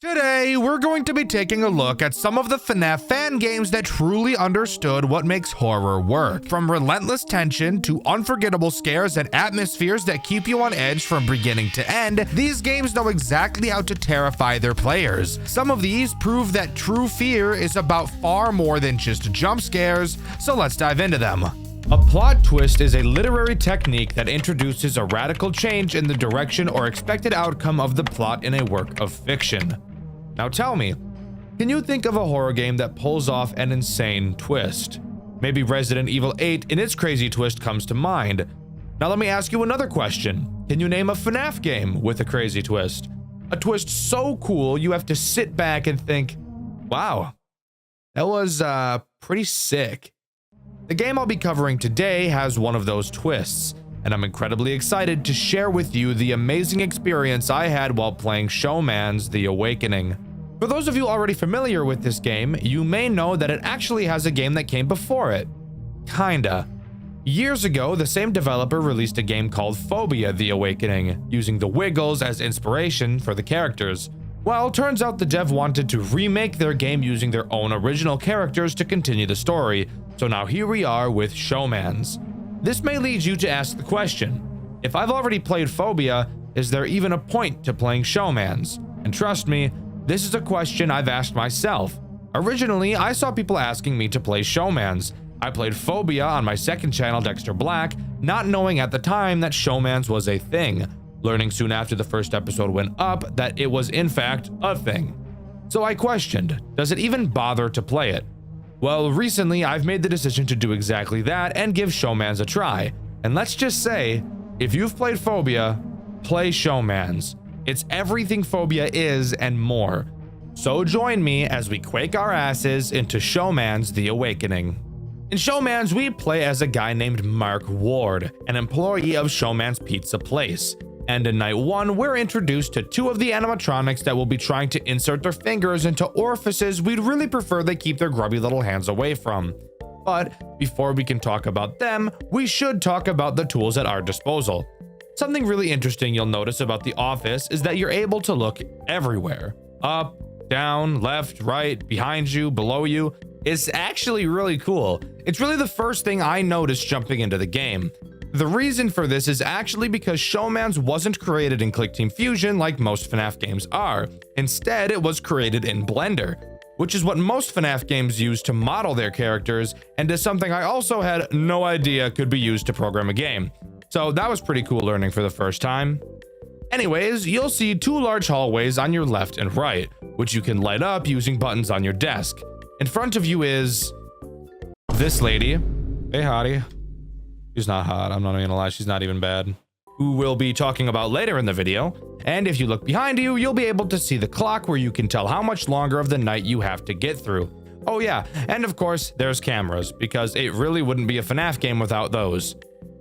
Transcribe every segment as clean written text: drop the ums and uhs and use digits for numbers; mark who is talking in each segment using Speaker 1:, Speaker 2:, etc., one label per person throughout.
Speaker 1: Today, we're going to be taking a look at some of the FNAF fan games that truly understood what makes horror work. From relentless tension to unforgettable scares and atmospheres that keep you on edge from beginning to end, these games know exactly how to terrify their players. Some of these prove that true fear is about far more than just jump scares, so let's dive into them. A plot twist is a literary technique that introduces a radical change in the direction or expected outcome of the plot in a work of fiction. Now tell me, can you think of a horror game that pulls off an insane twist? Maybe Resident Evil 8 in its crazy twist comes to mind. Now let me ask you another question. Can you name a FNAF game with a crazy twist? A twist so cool you have to sit back and think, wow, that was pretty sick. The game I'll be covering today has one of those twists, and I'm incredibly excited to share with you the amazing experience I had while playing Showman's The Awakening. For those of you already familiar with this game, you may know that it actually has a game that came before it. Kinda. Years ago, the same developer released a game called Phobia: The Awakening, using the Wiggles as inspiration for the characters. Well, turns out the dev wanted to remake their game using their own original characters to continue the story, so now here we are with Showman's. This may lead you to ask the question, if I've already played Phobia, is there even a point to playing Showman's? And trust me, this is a question I've asked myself. Originally, I saw people asking me to play Showman's. I played Phobia on my second channel, Dxtr Black, not knowing at the time that Showman's was a thing, learning soon after the first episode went up that it was in fact a thing. So I questioned, does it even bother to play it? Well, recently I've made the decision to do exactly that and give Showman's a try. And let's just say, if you've played Phobia, play Showman's. It's everything Phobia is and more. So join me as we quake our asses into Showman's The Awakening. In Showman's, we play as a guy named Mark Ward, an employee of Showman's Pizza Place. And in night one, we're introduced to two of the animatronics that will be trying to insert their fingers into orifices we'd really prefer they keep their grubby little hands away from. But before we can talk about them, we should talk about the tools at our disposal. Something really interesting you'll notice about the office is that you're able to look everywhere. Up, down, left, right, behind you, below you. It's actually really cool. It's really the first thing I noticed jumping into the game. The reason for this is actually because Showman's wasn't created in ClickTeam Fusion like most FNAF games are. Instead, it was created in Blender, which is what most FNAF games use to model their characters, and is something I also had no idea could be used to program a game. So that was pretty cool learning for the first time. Anyways, you'll see two large hallways on your left and right, which you can light up using buttons on your desk. In front of you is this lady. Hey, hottie. She's not hot, I'm not even gonna lie, she's not even bad. Who we'll be talking about later in the video. And if you look behind you, you'll be able to see the clock where you can tell how much longer of the night you have to get through. Oh yeah, and of course, there's cameras, because it really wouldn't be a FNAF game without those.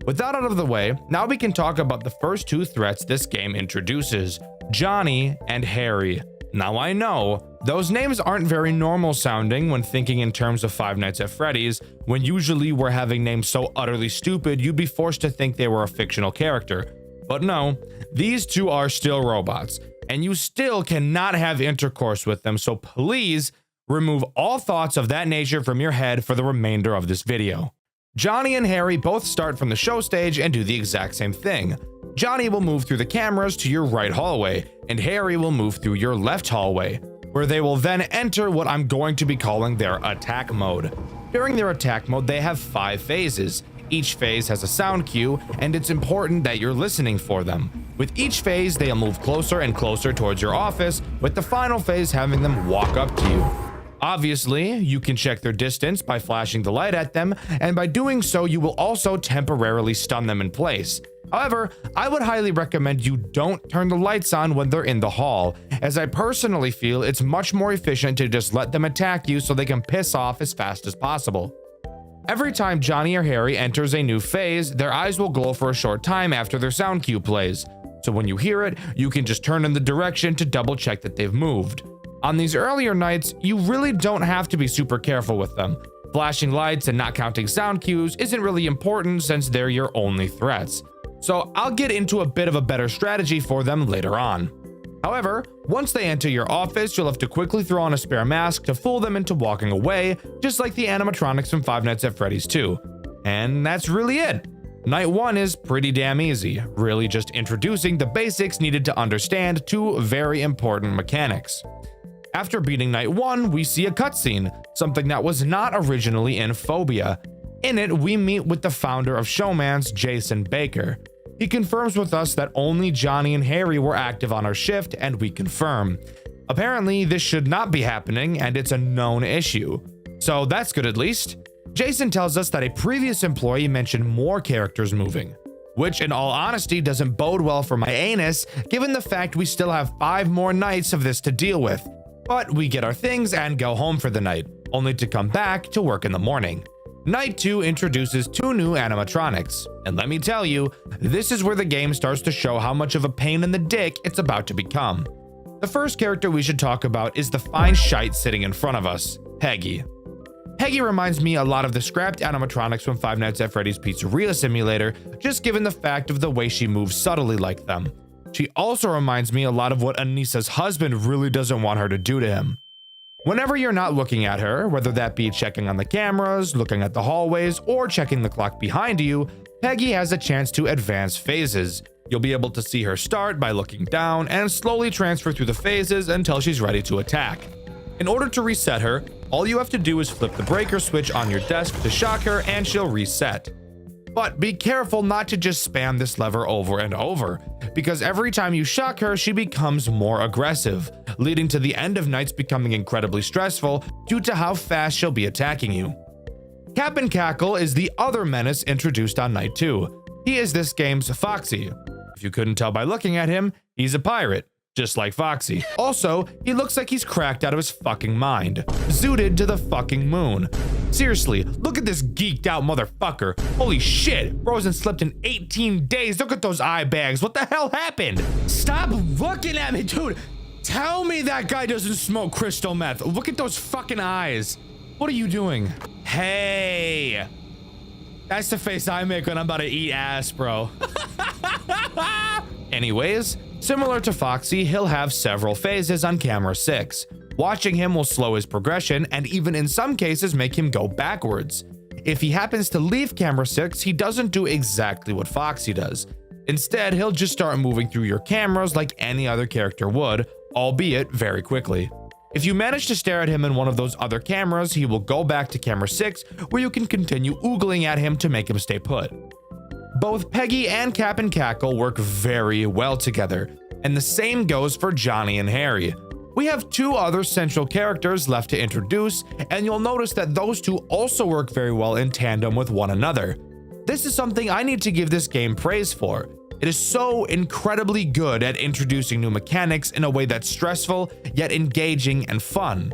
Speaker 1: With that out of the way, now we can talk about the first two threats this game introduces, Johnny and Harry. Now I know, those names aren't very normal sounding when thinking in terms of Five Nights at Freddy's, when usually we're having names so utterly stupid you'd be forced to think they were a fictional character. But no, these two are still robots, and you still cannot have intercourse with them, so please remove all thoughts of that nature from your head for the remainder of this video. Johnny and Harry both start from the show stage and do the exact same thing. Johnny will move through the cameras to your right hallway, and Harry will move through your left hallway, where they will then enter what I'm going to be calling their attack mode. During their attack mode, they have 5 phases. Each phase has a sound cue, and it's important that you're listening for them. With each phase, they'll move closer and closer towards your office, with the final phase having them walk up to you. Obviously, you can check their distance by flashing the light at them, and by doing so, you will also temporarily stun them in place. However, I would highly recommend you don't turn the lights on when they're in the hall, as I personally feel it's much more efficient to just let them attack you so they can piss off as fast as possible. Every time Johnny or Harry enters a new phase, their eyes will glow for a short time after their sound cue plays. So when you hear it, you can just turn in the direction to double check that they've moved. On these earlier nights, you really don't have to be super careful with them. Flashing lights and not counting sound cues isn't really important since they're your only threats. So I'll get into a bit of a better strategy for them later on. However, once they enter your office, you'll have to quickly throw on a spare mask to fool them into walking away, just like the animatronics from Five Nights at Freddy's 2. And that's really it. Night 1 is pretty damn easy, really just introducing the basics needed to understand two very important mechanics. After beating Night 1, we see a cutscene, something that was not originally in Phobia. In it, we meet with the founder of Showman's, Jason Baker. He confirms with us that only Johnny and Harry were active on our shift, and we confirm. Apparently, this should not be happening, and it's a known issue. So that's good at least. Jason tells us that a previous employee mentioned more characters moving, which in all honesty doesn't bode well for my anus, given the fact we still have 5 more nights of this to deal with. But we get our things and go home for the night, only to come back to work in the morning. Night 2 introduces 2 new animatronics, and let me tell you, this is where the game starts to show how much of a pain in the dick it's about to become. The first character we should talk about is the fine shite sitting in front of us, Peggy. Peggy reminds me a lot of the scrapped animatronics from Five Nights at Freddy's Pizzeria Simulator, just given the fact of the way she moves subtly like them. She also reminds me a lot of what Anissa's husband really doesn't want her to do to him. Whenever you're not looking at her, whether that be checking on the cameras, looking at the hallways, or checking the clock behind you, Peggy has a chance to advance phases. You'll be able to see her start by looking down and slowly transfer through the phases until she's ready to attack. In order to reset her, all you have to do is flip the breaker switch on your desk to shock her and she'll reset. But be careful not to just spam this lever over and over, because every time you shock her, she becomes more aggressive, leading to the end of nights becoming incredibly stressful due to how fast she'll be attacking you. Cap'n Cackle is the other menace introduced on Night 2. He is this game's Foxy. If you couldn't tell by looking at him, he's a pirate, just like Foxy. Also, he looks like he's cracked out of his fucking mind, zooted to the fucking moon. Seriously, look at this geeked out motherfucker. Holy shit, bro hasn't slept in 18 days. Look at those eye bags. What the hell happened? Stop looking at me, dude. Tell me that guy doesn't smoke crystal meth. Look at those fucking eyes. What are you doing? Hey. That's the face I make when I'm about to eat ass, bro. Anyways, similar to Foxy, he'll have several phases on camera 6. Watching him will slow his progression and even in some cases make him go backwards. If he happens to leave camera 6, he doesn't do exactly what Foxy does. Instead, he'll just start moving through your cameras like any other character would, albeit very quickly. If you manage to stare at him in one of those other cameras, he will go back to camera 6, where you can continue oogling at him to make him stay put. Both Peggy and Cap'n Cackle work very well together, and the same goes for Johnny and Harry. We have 2 other central characters left to introduce, and you'll notice that those 2 also work very well in tandem with one another. This is something I need to give this game praise for. It is so incredibly good at introducing new mechanics in a way that's stressful, yet engaging and fun.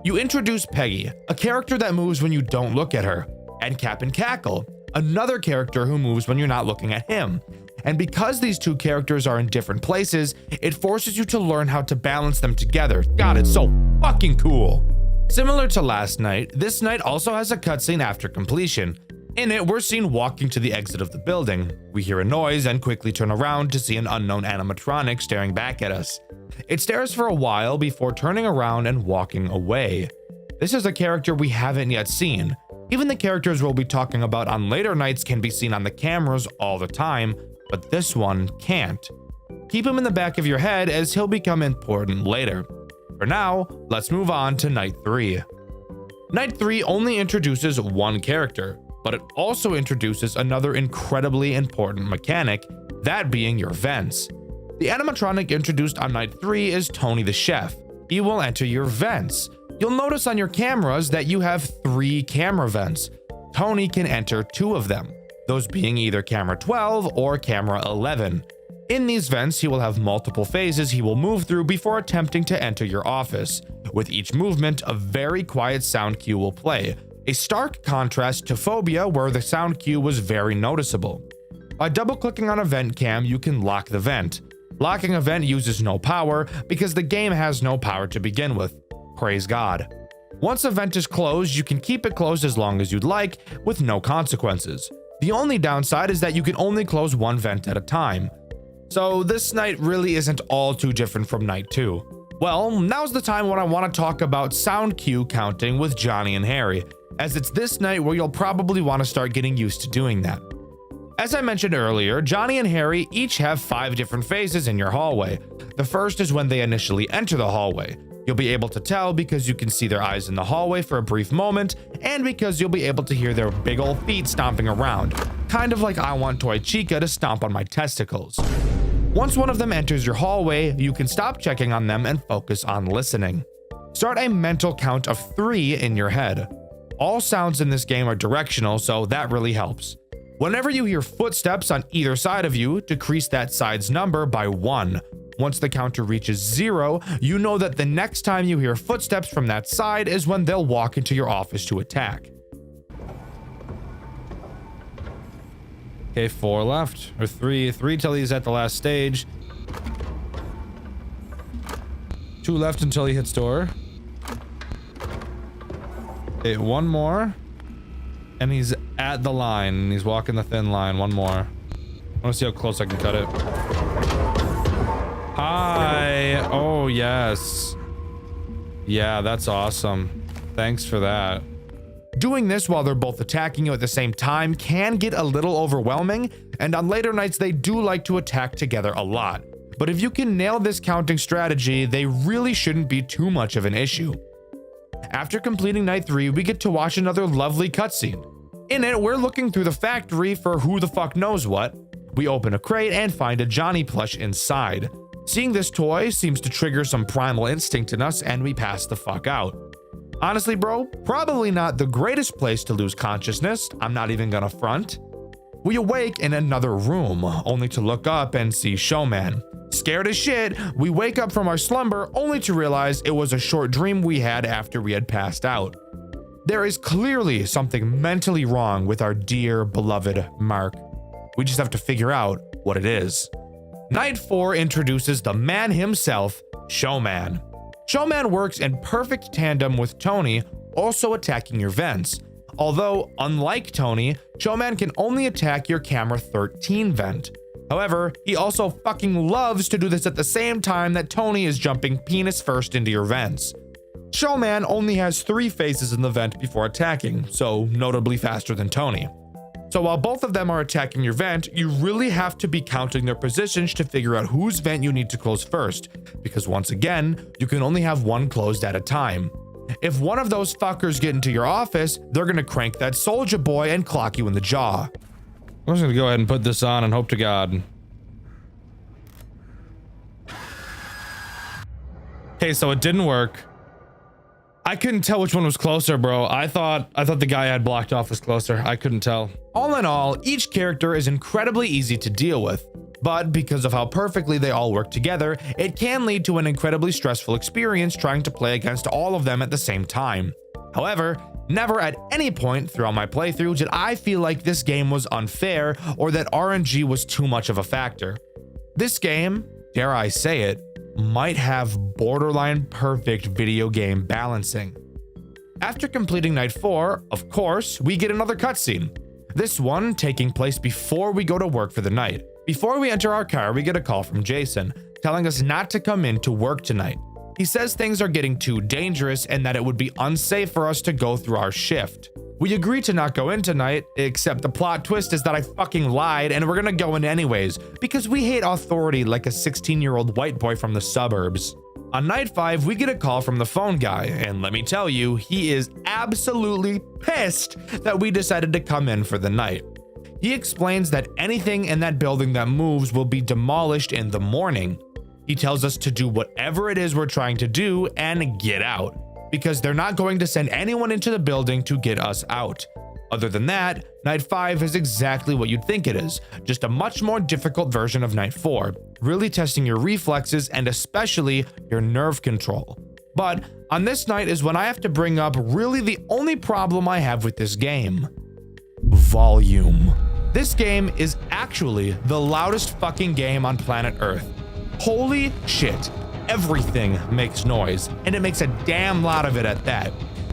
Speaker 1: You introduce Peggy, a character that moves when you don't look at her, and Cap'n Cackle, another character who moves when you're not looking at him. And because these 2 characters are in different places, it forces you to learn how to balance them together. God, it's so fucking cool. Similar to last night, this night also has a cutscene after completion. In it, we're seen walking to the exit of the building. We hear a noise and quickly turn around to see an unknown animatronic staring back at us. It stares for a while before turning around and walking away. This is a character we haven't yet seen. Even the characters we'll be talking about on later nights can be seen on the cameras all the time, but this one can't. Keep him in the back of your head as he'll become important later. For now, let's move on to Night 3. Night 3 only introduces one character, but it also introduces another incredibly important mechanic, that being your vents. The animatronic introduced on Night 3 is Tony the Chef. He will enter your vents. You'll notice on your cameras that you have 3 camera vents. Tony can enter 2 of them, those being either camera 12 or camera 11. In these vents, he will have multiple phases he will move through before attempting to enter your office. With each movement, a very quiet sound cue will play, a stark contrast to Phobia where the sound cue was very noticeable. By double-clicking on a vent cam, you can lock the vent. Locking a vent uses no power because the game has no power to begin with. Praise God. Once a vent is closed, you can keep it closed as long as you'd like, with no consequences. The only downside is that you can only close one vent at a time. So this night really isn't all too different from night 2. Well, now's the time when I want to talk about sound cue counting with Johnny and Harry, as it's this night where you'll probably want to start getting used to doing that. As I mentioned earlier, Johnny and Harry each have 5 different phases in your hallway. The first is when they initially enter the hallway. You'll be able to tell because you can see their eyes in the hallway for a brief moment, and because you'll be able to hear their big ol' feet stomping around, kind of like I want Toy Chica to stomp on my testicles. Once one of them enters your hallway, you can stop checking on them and focus on listening. Start a mental count of 3 in your head. All sounds in this game are directional, so that really helps. Whenever you hear footsteps on either side of you, decrease that side's number by 1. Once the counter reaches 0, you know that the next time you hear footsteps from that side is when they'll walk into your office to attack. Okay, 4 left, or 3 till he's at the last stage. 2 left until he hits door. Okay, 1 more. And he's at the line, he's walking the thin line. 1 more. I want to see how close I can cut it. Hi. Oh, yes. Yeah, that's awesome. Thanks for that. Doing this while they're both attacking you at the same time can get a little overwhelming, and on later nights they do like to attack together a lot. But if you can nail this counting strategy, they really shouldn't be too much of an issue. After completing night 3, we get to watch another lovely cutscene. In it, we're looking through the factory for who the fuck knows what. We open a crate and find a Johnny plush inside. Seeing this toy seems to trigger some primal instinct in us, and we pass the fuck out. Honestly, bro, probably not the greatest place to lose consciousness, I'm not even gonna front. We awake in another room, only to look up and see Showman. Scared as shit, we wake up from our slumber only to realize it was a short dream we had after we had passed out. There is clearly something mentally wrong with our dear, beloved Mark. We just have to figure out what it is. Night 4 introduces the man himself, Showman. Showman works in perfect tandem with Tony, also attacking your vents. Although, unlike Tony, Showman can only attack your camera 13 vent. However, he also fucking loves to do this at the same time that Tony is jumping penis first into your vents. Showman only has 3 phases in the vent before attacking, so notably faster than Tony. So while both of them are attacking your vent, you really have to be counting their positions to figure out whose vent you need to close first, because once again, you can only have one closed at a time. If one of those fuckers get into your office, they're gonna crank that soldier boy and clock you in the jaw. I'm just gonna go ahead and put this on and hope to God. Okay, so it didn't work. I couldn't tell which one was closer, bro. I thought the guy I had blocked off was closer. I couldn't tell. All in all, each character is incredibly easy to deal with, but because of how perfectly they all work together, it can lead to an incredibly stressful experience trying to play against all of them at the same time. However, never at any point throughout my playthrough did I feel like this game was unfair or that RNG was too much of a factor. This game, dare I say it, might have borderline perfect video game balancing. After completing night 4, of course, we get another cutscene. This one taking place before we go to work for the night. Before we enter our car, we get a call from Jason, telling us not to come in to work tonight. He says things are getting too dangerous and that it would be unsafe for us to go through our shift. We agree to not go in tonight, except the plot twist is that I fucking lied and we're gonna go in anyways, because we hate authority like a 16-year-old white boy from the suburbs. On night 5, we get a call from the phone guy, and let me tell you, he is absolutely pissed that we decided to come in for the night. He explains that anything in that building that moves will be demolished in the morning. He tells us to do whatever it is we're trying to do and get out, because they're not going to send anyone into the building to get us out. Other than that, night 5 is exactly what you'd think it is, just a much more difficult version of night 4, really testing your reflexes and especially your nerve control. But on this night is when I have to bring up really the only problem I have with this game: volume. This game is actually the loudest fucking game on planet Earth. Holy shit, everything makes noise, and it makes a damn lot of it at that.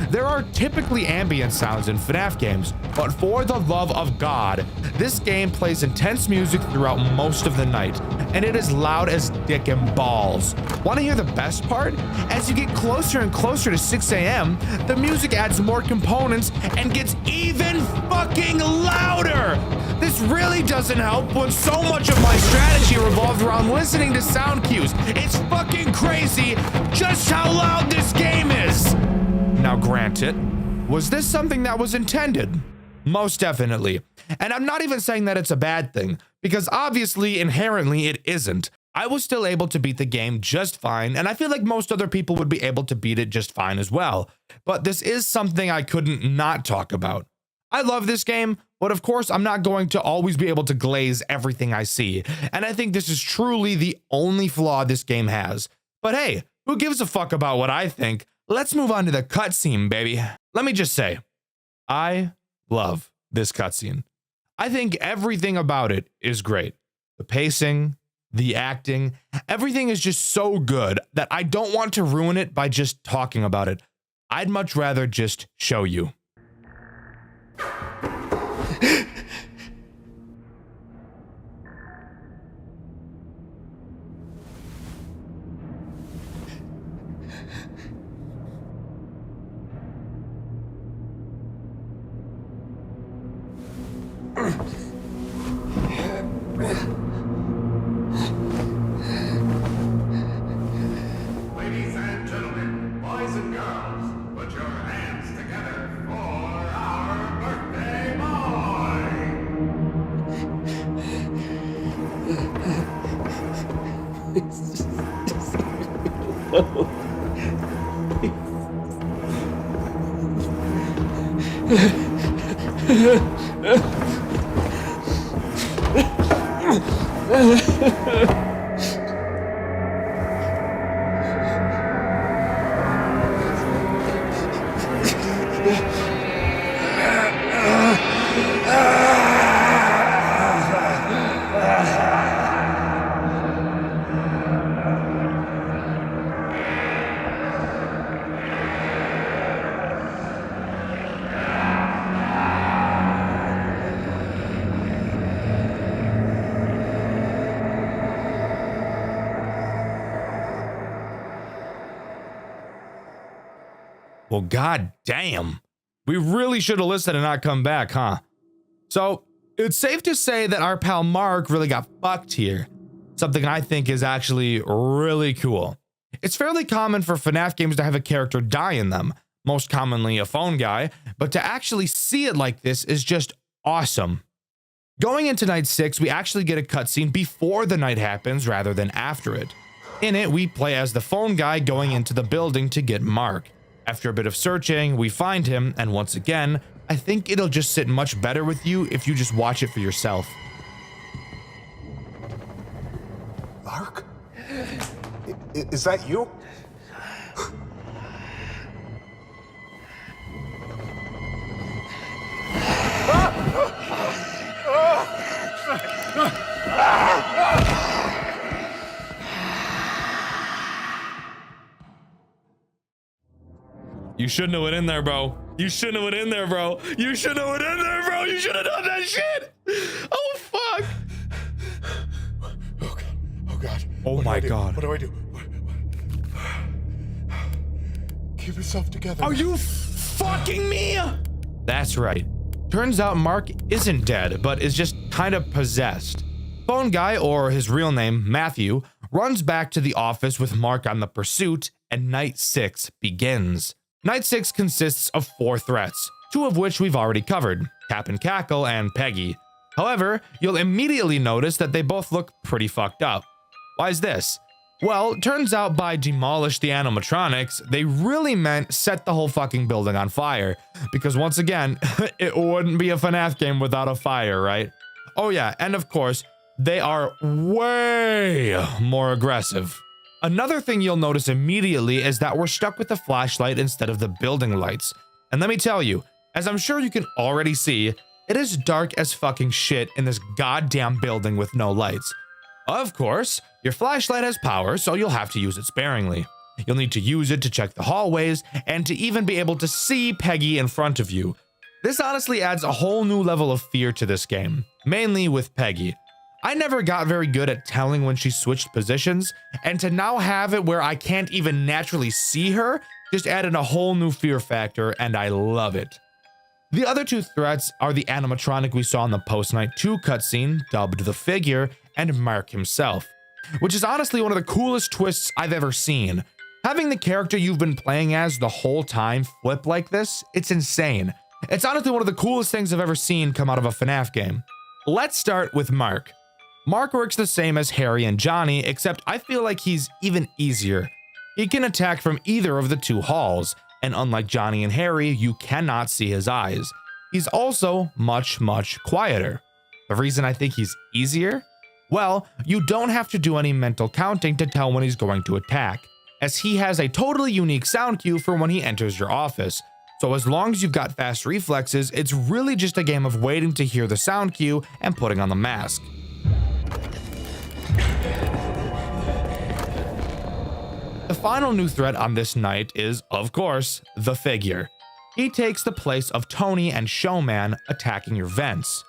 Speaker 1: There are typically ambient sounds in FNAF games, but for the love of God, this game plays intense music throughout most of the night, and it is loud as dick and balls. Want to hear the best part? As you get closer and closer to 6 a.m., the music adds more components and gets even fucking louder. This really doesn't help when so much of my strategy revolved around listening to sound cues. It's fucking crazy just how loud this game is. Now granted, was this something that was intended? Most definitely. And I'm not even saying that it's a bad thing, because obviously inherently it isn't. I was still able to beat the game just fine, and I feel like most other people would be able to beat it just fine as well. But this is something I couldn't not talk about. I love this game, but of course I'm not going to always be able to glaze everything I see, and I think this is truly the only flaw this game has. But hey, who gives a fuck about what I think? Let's move on to the cutscene, baby. Let me just say, I love this cutscene. I think everything about it is great. The pacing, the acting, everything is just so good that I don't want to ruin it by just talking about it. I'd much rather just show you.
Speaker 2: Ladies and gentlemen, boys and girls, put your hands together for our birthday
Speaker 1: Well, god damn. We really should have listened and not come back, huh? So, it's safe to say that our pal Mark really got fucked here. Something I think is actually really cool. It's fairly common for FNAF games to have a character die in them, most commonly a phone guy, but to actually see it like this is just awesome. Going into night 6, we actually get a cutscene before the night happens rather than after it. In it, we play as the phone guy going into the building to get Mark. After a bit of searching, we find him, and once again, I think it'll just sit much better with you if you just watch it for yourself.
Speaker 2: Mark? Is that you?
Speaker 1: You shouldn't have went in there, bro. You shouldn't have went in there, bro. You shouldn't have went in there, bro. You should have done that shit. Oh, fuck.
Speaker 2: Oh, God. Oh, God.
Speaker 1: Oh, my God.
Speaker 2: What do I do? Keep yourself together.
Speaker 1: Are you fucking me? That's right. Turns out Mark isn't dead, but is just kind of possessed. Phone guy, or his real name, Matthew, runs back to the office with Mark on the pursuit, and night 6 begins. Night 6 consists of 4 threats, 2 of which we've already covered, Cap and Cackle and Peggy. However, you'll immediately notice that they both look pretty fucked up. Why is this? Well, turns out by demolish the animatronics, they really meant set the whole fucking building on fire. Because once again, it wouldn't be a FNAF game without a fire, right? Oh yeah, and of course, they are way more aggressive. Another thing you'll notice immediately is that we're stuck with the flashlight instead of the building lights. And let me tell you, as I'm sure you can already see, it is dark as fucking shit in this goddamn building with no lights. Of course, your flashlight has power, so you'll have to use it sparingly. You'll need to use it to check the hallways and to even be able to see Peggy in front of you. This honestly adds a whole new level of fear to this game, mainly with Peggy. I never got very good at telling when she switched positions, and to now have it where I can't even naturally see her just added a whole new fear factor, and I love it. The other two threats are the animatronic we saw in the post-night 2 cutscene, dubbed the Figure, and Mark himself, which is honestly one of the coolest twists I've ever seen. Having the character you've been playing as the whole time flip like this, it's insane. It's honestly one of the coolest things I've ever seen come out of a FNAF game. Let's start with Mark. Mark works the same as Harry and Johnny, except I feel like he's even easier. He can attack from either of the 2 halls, and unlike Johnny and Harry, you cannot see his eyes. He's also much quieter. The reason I think he's easier? Well, you don't have to do any mental counting to tell when he's going to attack, as he has a totally unique sound cue for when he enters your office. So as long as you've got fast reflexes, it's really just a game of waiting to hear the sound cue and putting on the mask. The final new threat on this night is, of course, the Figure. He takes the place of Tony and Showman attacking your vents.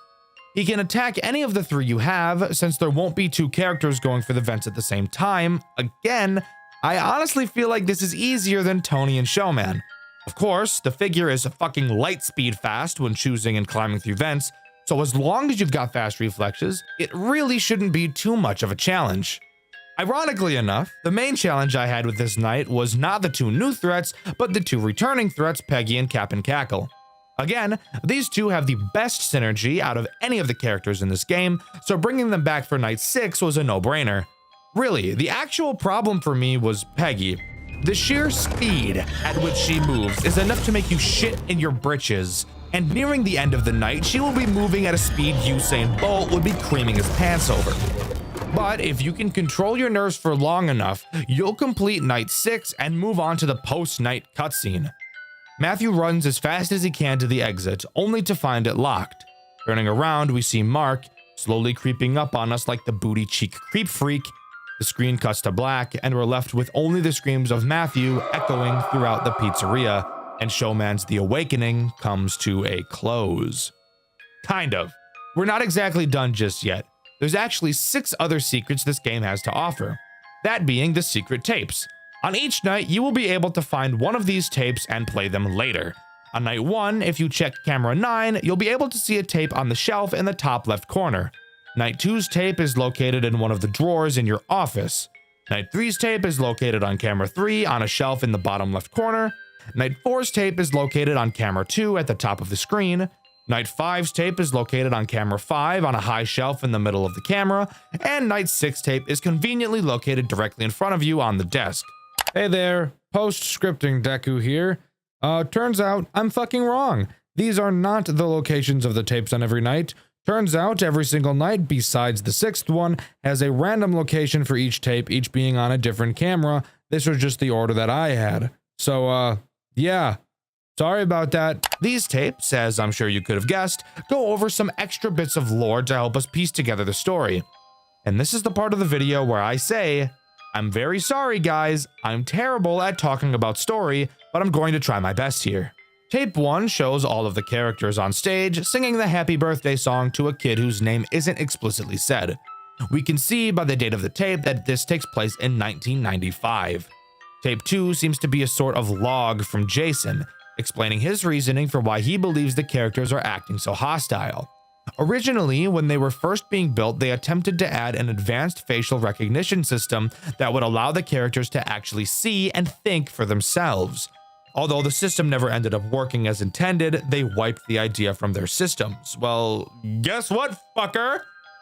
Speaker 1: He can attack any of the 3 you have, since there won't be 2 characters going for the vents at the same time. Again, I honestly feel like this is easier than Tony and Showman. Of course, the Figure is fucking light speed fast when choosing and climbing through vents, so as long as you've got fast reflexes, it really shouldn't be too much of a challenge. Ironically enough, the main challenge I had with this night was not the 2 new threats, but the 2 returning threats, Peggy and Cap and Cackle. Again, these 2 have the best synergy out of any of the characters in this game, so bringing them back for night 6 was a no-brainer. Really, the actual problem for me was Peggy. The sheer speed at which she moves is enough to make you shit in your britches, and nearing the end of the night, she will be moving at a speed Usain Bolt would be creaming his pants over. But if you can control your nerves for long enough, you'll complete night 6 and move on to the post-night cutscene. Matthew runs as fast as he can to the exit, only to find it locked. Turning around, we see Mark slowly creeping up on us like the booty cheek creep freak. The screen cuts to black, and we're left with only the screams of Matthew echoing throughout the pizzeria, and Showman's The Awakening comes to a close. Kind of. We're not exactly done just yet. There's actually 6 other secrets this game has to offer, that being the secret tapes. On each night, you will be able to find one of these tapes and play them later. On night 1, if you check camera 9, you'll be able to see a tape on the shelf in the top left corner. Night 2's tape is located in one of the drawers in your office. Night 3's tape is located on camera 3 on a shelf in the bottom left corner. Night 4's tape is located on camera 2 at the top of the screen. Night 5's tape is located on camera 5 on a high shelf in the middle of the camera, and Night 6 tape is conveniently located directly in front of you on the desk. Hey there, post-scripting Deku here. Turns out I'm fucking wrong. These are not the locations of the tapes on every night. Turns out every single night, besides the 6th one, has a random location for each tape, each being on a different camera. This was just the order that I had. So, yeah. Sorry about that. These tapes, as I'm sure you could have guessed, go over some extra bits of lore to help us piece together the story. And this is the part of the video where I say, I'm very sorry guys, I'm terrible at talking about story, but I'm going to try my best here. Tape 1 shows all of the characters on stage singing the happy birthday song to a kid whose name isn't explicitly said. We can see by the date of the tape that this takes place in 1995. Tape 2 seems to be a sort of log from Jason, explaining his reasoning for why he believes the characters are acting so hostile. Originally, when they were first being built, they attempted to add an advanced facial recognition system that would allow the characters to actually see and think for themselves. Although the system never ended up working as intended, they wiped the idea from their systems. Well, guess what, fucker?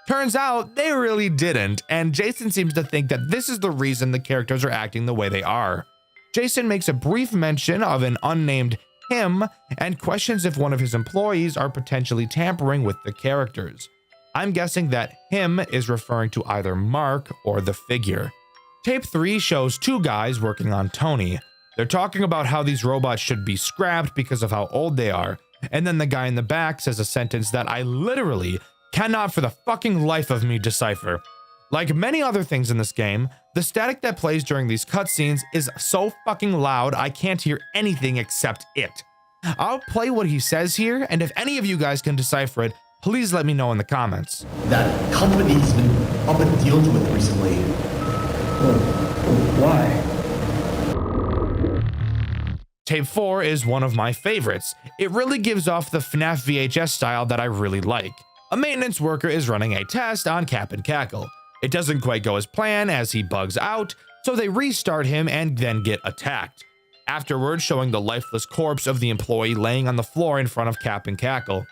Speaker 1: Turns out they really didn't, and Jason seems to think that this is the reason the characters are acting the way they are. Jason makes a brief mention of an unnamed him and questions if one of his employees are potentially tampering with the characters. I'm guessing that him is referring to either Mark or the Figure. Tape 3 shows 2 guys working on Tony. They're talking about how these robots should be scrapped because of how old they are, and then the guy in the back says a sentence that I literally cannot for the fucking life of me decipher. Like many other things in this game, the static that plays during these cutscenes is so fucking loud I can't hear anything except it. I'll play what he says here, and if any of you guys can decipher it, please let me know in the comments.
Speaker 3: That company's been up and dealt with recently. Why?
Speaker 1: Tape 4 is one of my favorites. It really gives off the FNAF VHS style that I really like. A maintenance worker is running a test on Cap'n Cackle. It doesn't quite go as planned as he bugs out, so they restart him and then get attacked. Afterwards, showing the lifeless corpse of the employee laying on the floor in front of Cap'n Cackle.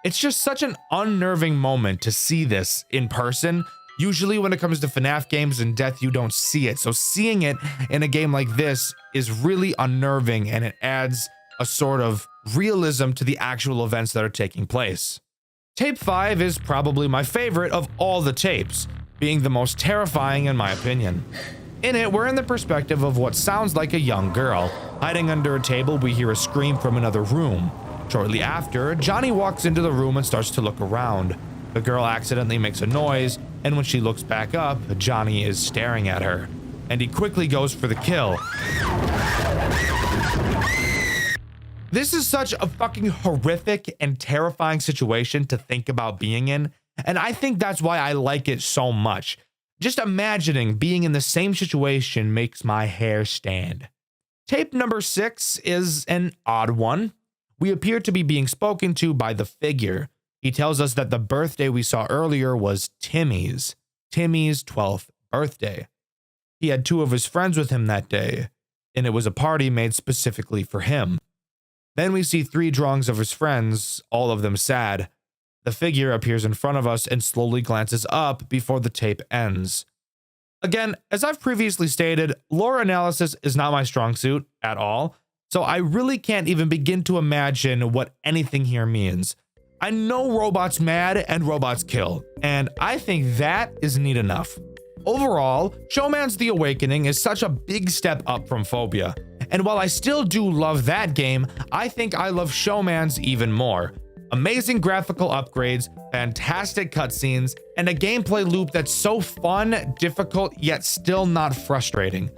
Speaker 1: It's just such an unnerving moment to see this in person. Usually when it comes to FNAF games and death, you don't see it. So seeing it in a game like this is really unnerving, and it adds a sort of realism to the actual events that are taking place. Tape 5 is probably my favorite of all the tapes, being the most terrifying in my opinion. In it, we're in the perspective of what sounds like a young girl. Hiding under a table, we hear a scream from another room. Shortly after, Johnny walks into the room and starts to look around. The girl accidentally makes a noise, and when she looks back up, Johnny is staring at her, and he quickly goes for the kill. This is such a fucking horrific and terrifying situation to think about being in, and I think that's why I like it so much. Just imagining being in the same situation makes my hair stand. Tape number 6 is an odd one. We appear to be being spoken to by the figure. He tells us that the birthday we saw earlier was Timmy's 12th birthday. He had 2 of his friends with him that day, and it was a party made specifically for him. Then we see 3 drawings of his friends, all of them sad. The figure appears in front of us and slowly glances up before the tape ends. Again, as I've previously stated, lore analysis is not my strong suit at all, so I really can't even begin to imagine what anything here means. I know robots mad and robots kill, and I think that is neat enough. Overall, Showman's The Awakening is such a big step up from Phobia, and while I still do love that game, I think I love Showman's even more. Amazing graphical upgrades, fantastic cutscenes, and a gameplay loop that's so fun, difficult, yet still not frustrating.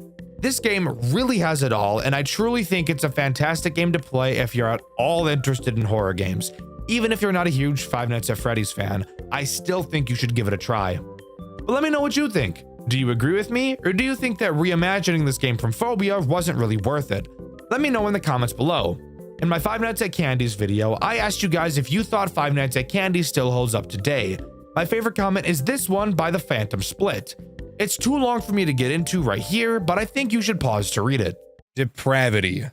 Speaker 1: This game really has it all, and I truly think it's a fantastic game to play if you're at all interested in horror games. Even if you're not a huge Five Nights at Freddy's fan, I still think you should give it a try. But let me know what you think. Do you agree with me, or do you think that reimagining this game from Phobia wasn't really worth it? Let me know in the comments below. In my Five Nights at Candy's video, I asked you guys if you thought Five Nights at Candy still holds up today. My favorite comment is this one by the Phantom Split. It's too long for me to get into right here, but I think you should pause to read it. Depravity.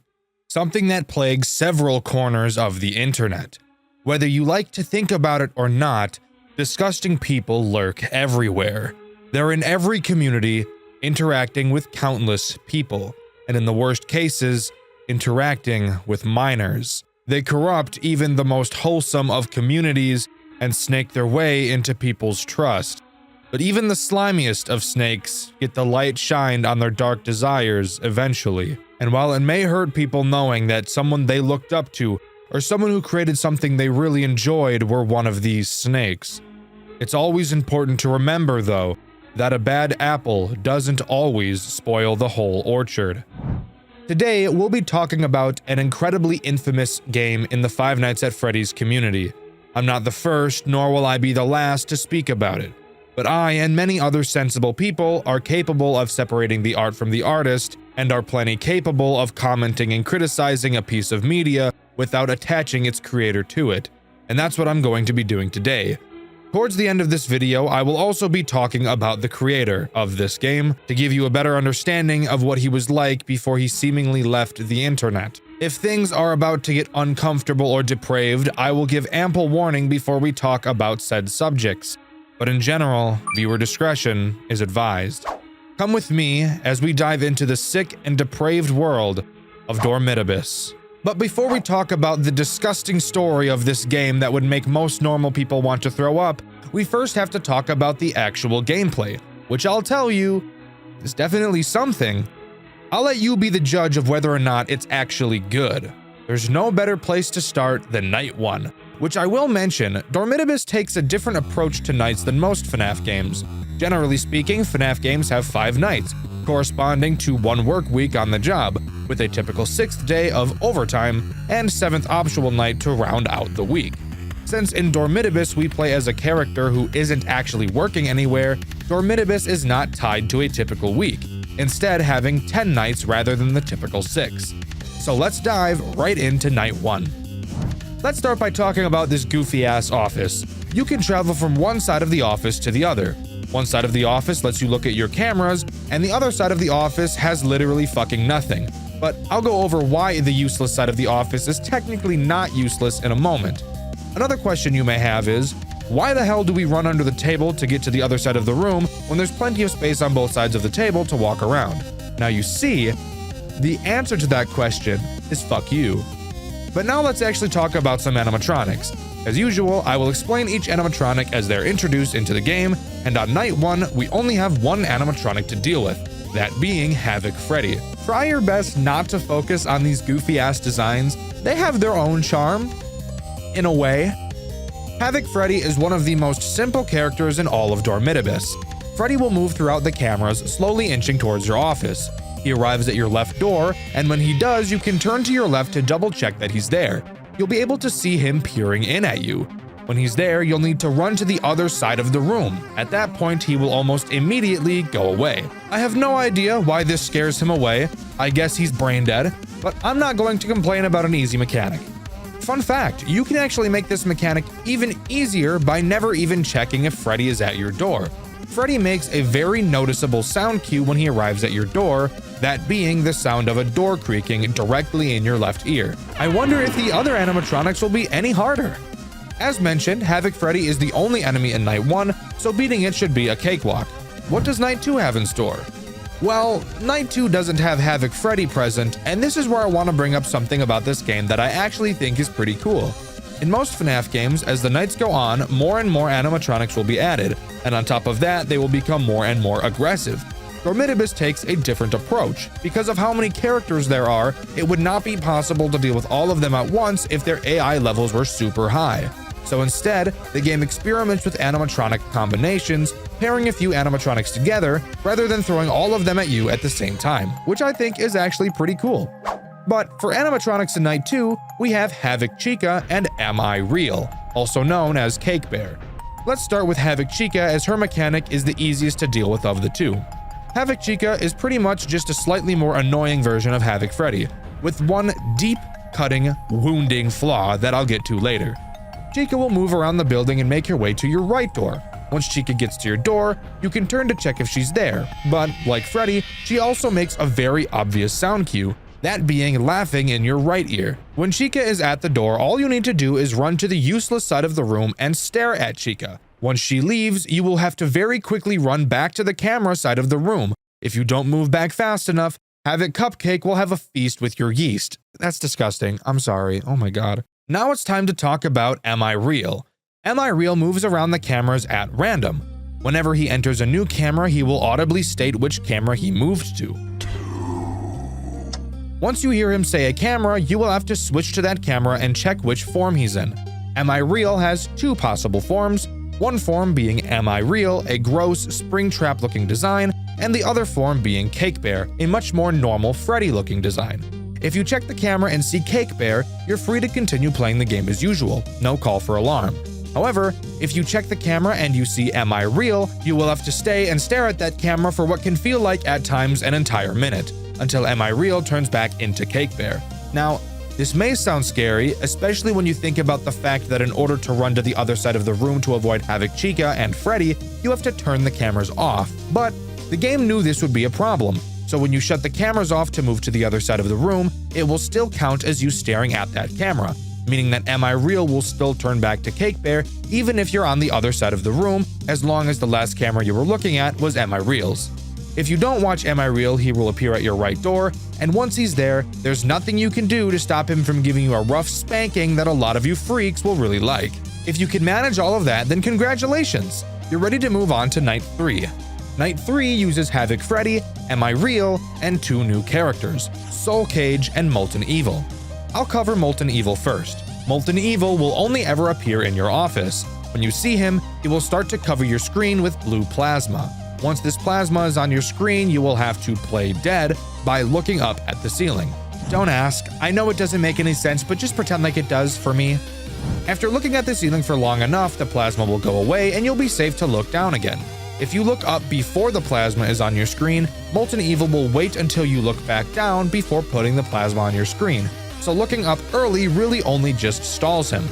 Speaker 1: Something that plagues several corners of the internet. Whether you like to think about it or not, disgusting people lurk everywhere. They're in every community, interacting with countless people, and in the worst cases, interacting with minors. They corrupt even the most wholesome of communities and snake their way into people's trust. But even the slimiest of snakes get the light shined on their dark desires eventually. And while it may hurt people knowing that someone they looked up to or someone who created something they really enjoyed were one of these snakes, it's always important to remember, though, that a bad apple doesn't always spoil the whole orchard. Today, we'll be talking about an incredibly infamous game in the Five Nights at Freddy's community. I'm not the first, nor will I be the last to speak about it, but I and many other sensible people are capable of separating the art from the artist, and are plenty capable of commenting and criticizing a piece of media without attaching its creator to it. And that's what I'm going to be doing today. Towards the end of this video, I will also be talking about the creator of this game to give you a better understanding of what he was like before he seemingly left the internet. If things are about to get uncomfortable or depraved, I will give ample warning before we talk about said subjects. But in general, viewer discretion is advised. Come with me as we dive into the sick and depraved world of Dormitibus. But before we talk about the disgusting story of this game that would make most normal people want to throw up, we first have to talk about the actual gameplay, which I'll tell you is definitely something. I'll let you be the judge of whether or not it's actually good. There's no better place to start than Night 1, which I will mention, Dormitibus takes a different approach to nights than most FNAF games. Generally speaking, FNAF games have 5 nights, corresponding to 1 work week on the job, with a typical 6th day of overtime and 7th optional night to round out the week. Since in Dormitibus we play as a character who isn't actually working anywhere, Dormitibus is not tied to a typical week, instead having 10 nights rather than the typical 6. So let's dive right into night 1. Let's start by talking about this goofy-ass office. You can travel from one side of the office to the other. One side of the office lets you look at your cameras, and the other side of the office has literally fucking nothing. But I'll go over why the useless side of the office is technically not useless in a moment. Another question you may have is, why the hell do we run under the table to get to the other side of the room when there's plenty of space on both sides of the table to walk around? Now you see, the answer to that question is fuck you. But now let's actually talk about some animatronics. As usual, I will explain each animatronic as they're introduced into the game, and on night 1, we only have one animatronic to deal with, that being Havoc Freddy. Try your best not to focus on these goofy-ass designs. They have their own charm, in a way. Havoc Freddy is one of the most simple characters in all of Dormitibus. Freddy will move throughout the cameras, slowly inching towards your office. He arrives at your left door, and when he does, you can turn to your left to double check that he's there. You'll be able to see him peering in at you. When he's there, you'll need to run to the other side of the room. At that point, he will almost immediately go away. I have no idea why this scares him away. I guess he's brain dead, but I'm not going to complain about an easy mechanic. Fun fact, you can actually make this mechanic even easier by never even checking if Freddy is at your door. Freddy makes a very noticeable sound cue when he arrives at your door, that being the sound of a door creaking directly in your left ear. I wonder if the other animatronics will be any harder. As mentioned, Havoc Freddy is the only enemy in night 1, so beating it should be a cakewalk. What does night 2 have in store? Well, night 2 doesn't have Havoc Freddy present, and this is where I want to bring up something about this game that I actually think is pretty cool. In most FNAF games, as the nights go on, more and more animatronics will be added, and on top of that, they will become more and more aggressive. Dormitibus takes a different approach. Because of how many characters there are, it would not be possible to deal with all of them at once if their AI levels were super high. So instead, the game experiments with animatronic combinations, pairing a few animatronics together, rather than throwing all of them at you at the same time, which I think is actually pretty cool. But for animatronics in night 2, we have Havoc Chica and Am I Real, also known as Cake Bear. Let's start with Havoc Chica, as her mechanic is the easiest to deal with of the two. Havoc Chica is pretty much just a slightly more annoying version of Havoc Freddy, with one deep, cutting, wounding flaw that I'll get to later. Chica will move around the building and make her way to your right door. Once Chica gets to your door, you can turn to check if she's there, but like Freddy, she also makes a very obvious sound cue, that being laughing in your right ear. When Chica is at the door, all you need to do is run to the useless side of the room and stare at Chica. Once she leaves, you will have to very quickly run back to the camera side of the room. If you don't move back fast enough, Havoc Cupcake will have a feast with your yeast. That's disgusting. I'm sorry. Oh my god. Now it's time to talk about Am I Real? Am I Real moves around the cameras at random. Whenever he enters a new camera, he will audibly state which camera he moved to. Once you hear him say a camera, you will have to switch to that camera and check which form he's in. Am I Real has two possible forms, one form being Am I Real, a gross Springtrap looking design, and the other form being Cake Bear, a much more normal Freddy looking design. If you check the camera and see Cake Bear, you're free to continue playing the game as usual, no call for alarm. However, if you check the camera and you see Am I Real, you will have to stay and stare at that camera for what can feel like at times an entire minute, until Am I Real turns back into Cake Bear. Now, this may sound scary, especially when you think about the fact that in order to run to the other side of the room to avoid Havoc Chica and Freddy, you have to turn the cameras off. But the game knew this would be a problem, so when you shut the cameras off to move to the other side of the room, it will still count as you staring at that camera, meaning that Am I Real will still turn back to Cake Bear even if you're on the other side of the room, as long as the last camera you were looking at was Am I Real's. If you don't watch Am I Real, he will appear at your right door, and once he's there, there's nothing you can do to stop him from giving you a rough spanking that a lot of you freaks will really like. If you can manage all of that, then congratulations! You're ready to move on to Night 3. Night 3 uses Havoc Freddy, Am I Real, and two new characters, Soul Cage and Molten Evil. I'll cover Molten Evil first. Molten Evil will only ever appear in your office. When you see him, he will start to cover your screen with blue plasma. Once this plasma is on your screen, you will have to play dead by looking up at the ceiling. Don't ask. I know it doesn't make any sense, but just pretend like it does for me. After looking at the ceiling for long enough, the plasma will go away and you'll be safe to look down again. If you look up before the plasma is on your screen, Molten Evil will wait until you look back down before putting the plasma on your screen. So looking up early really only just stalls him.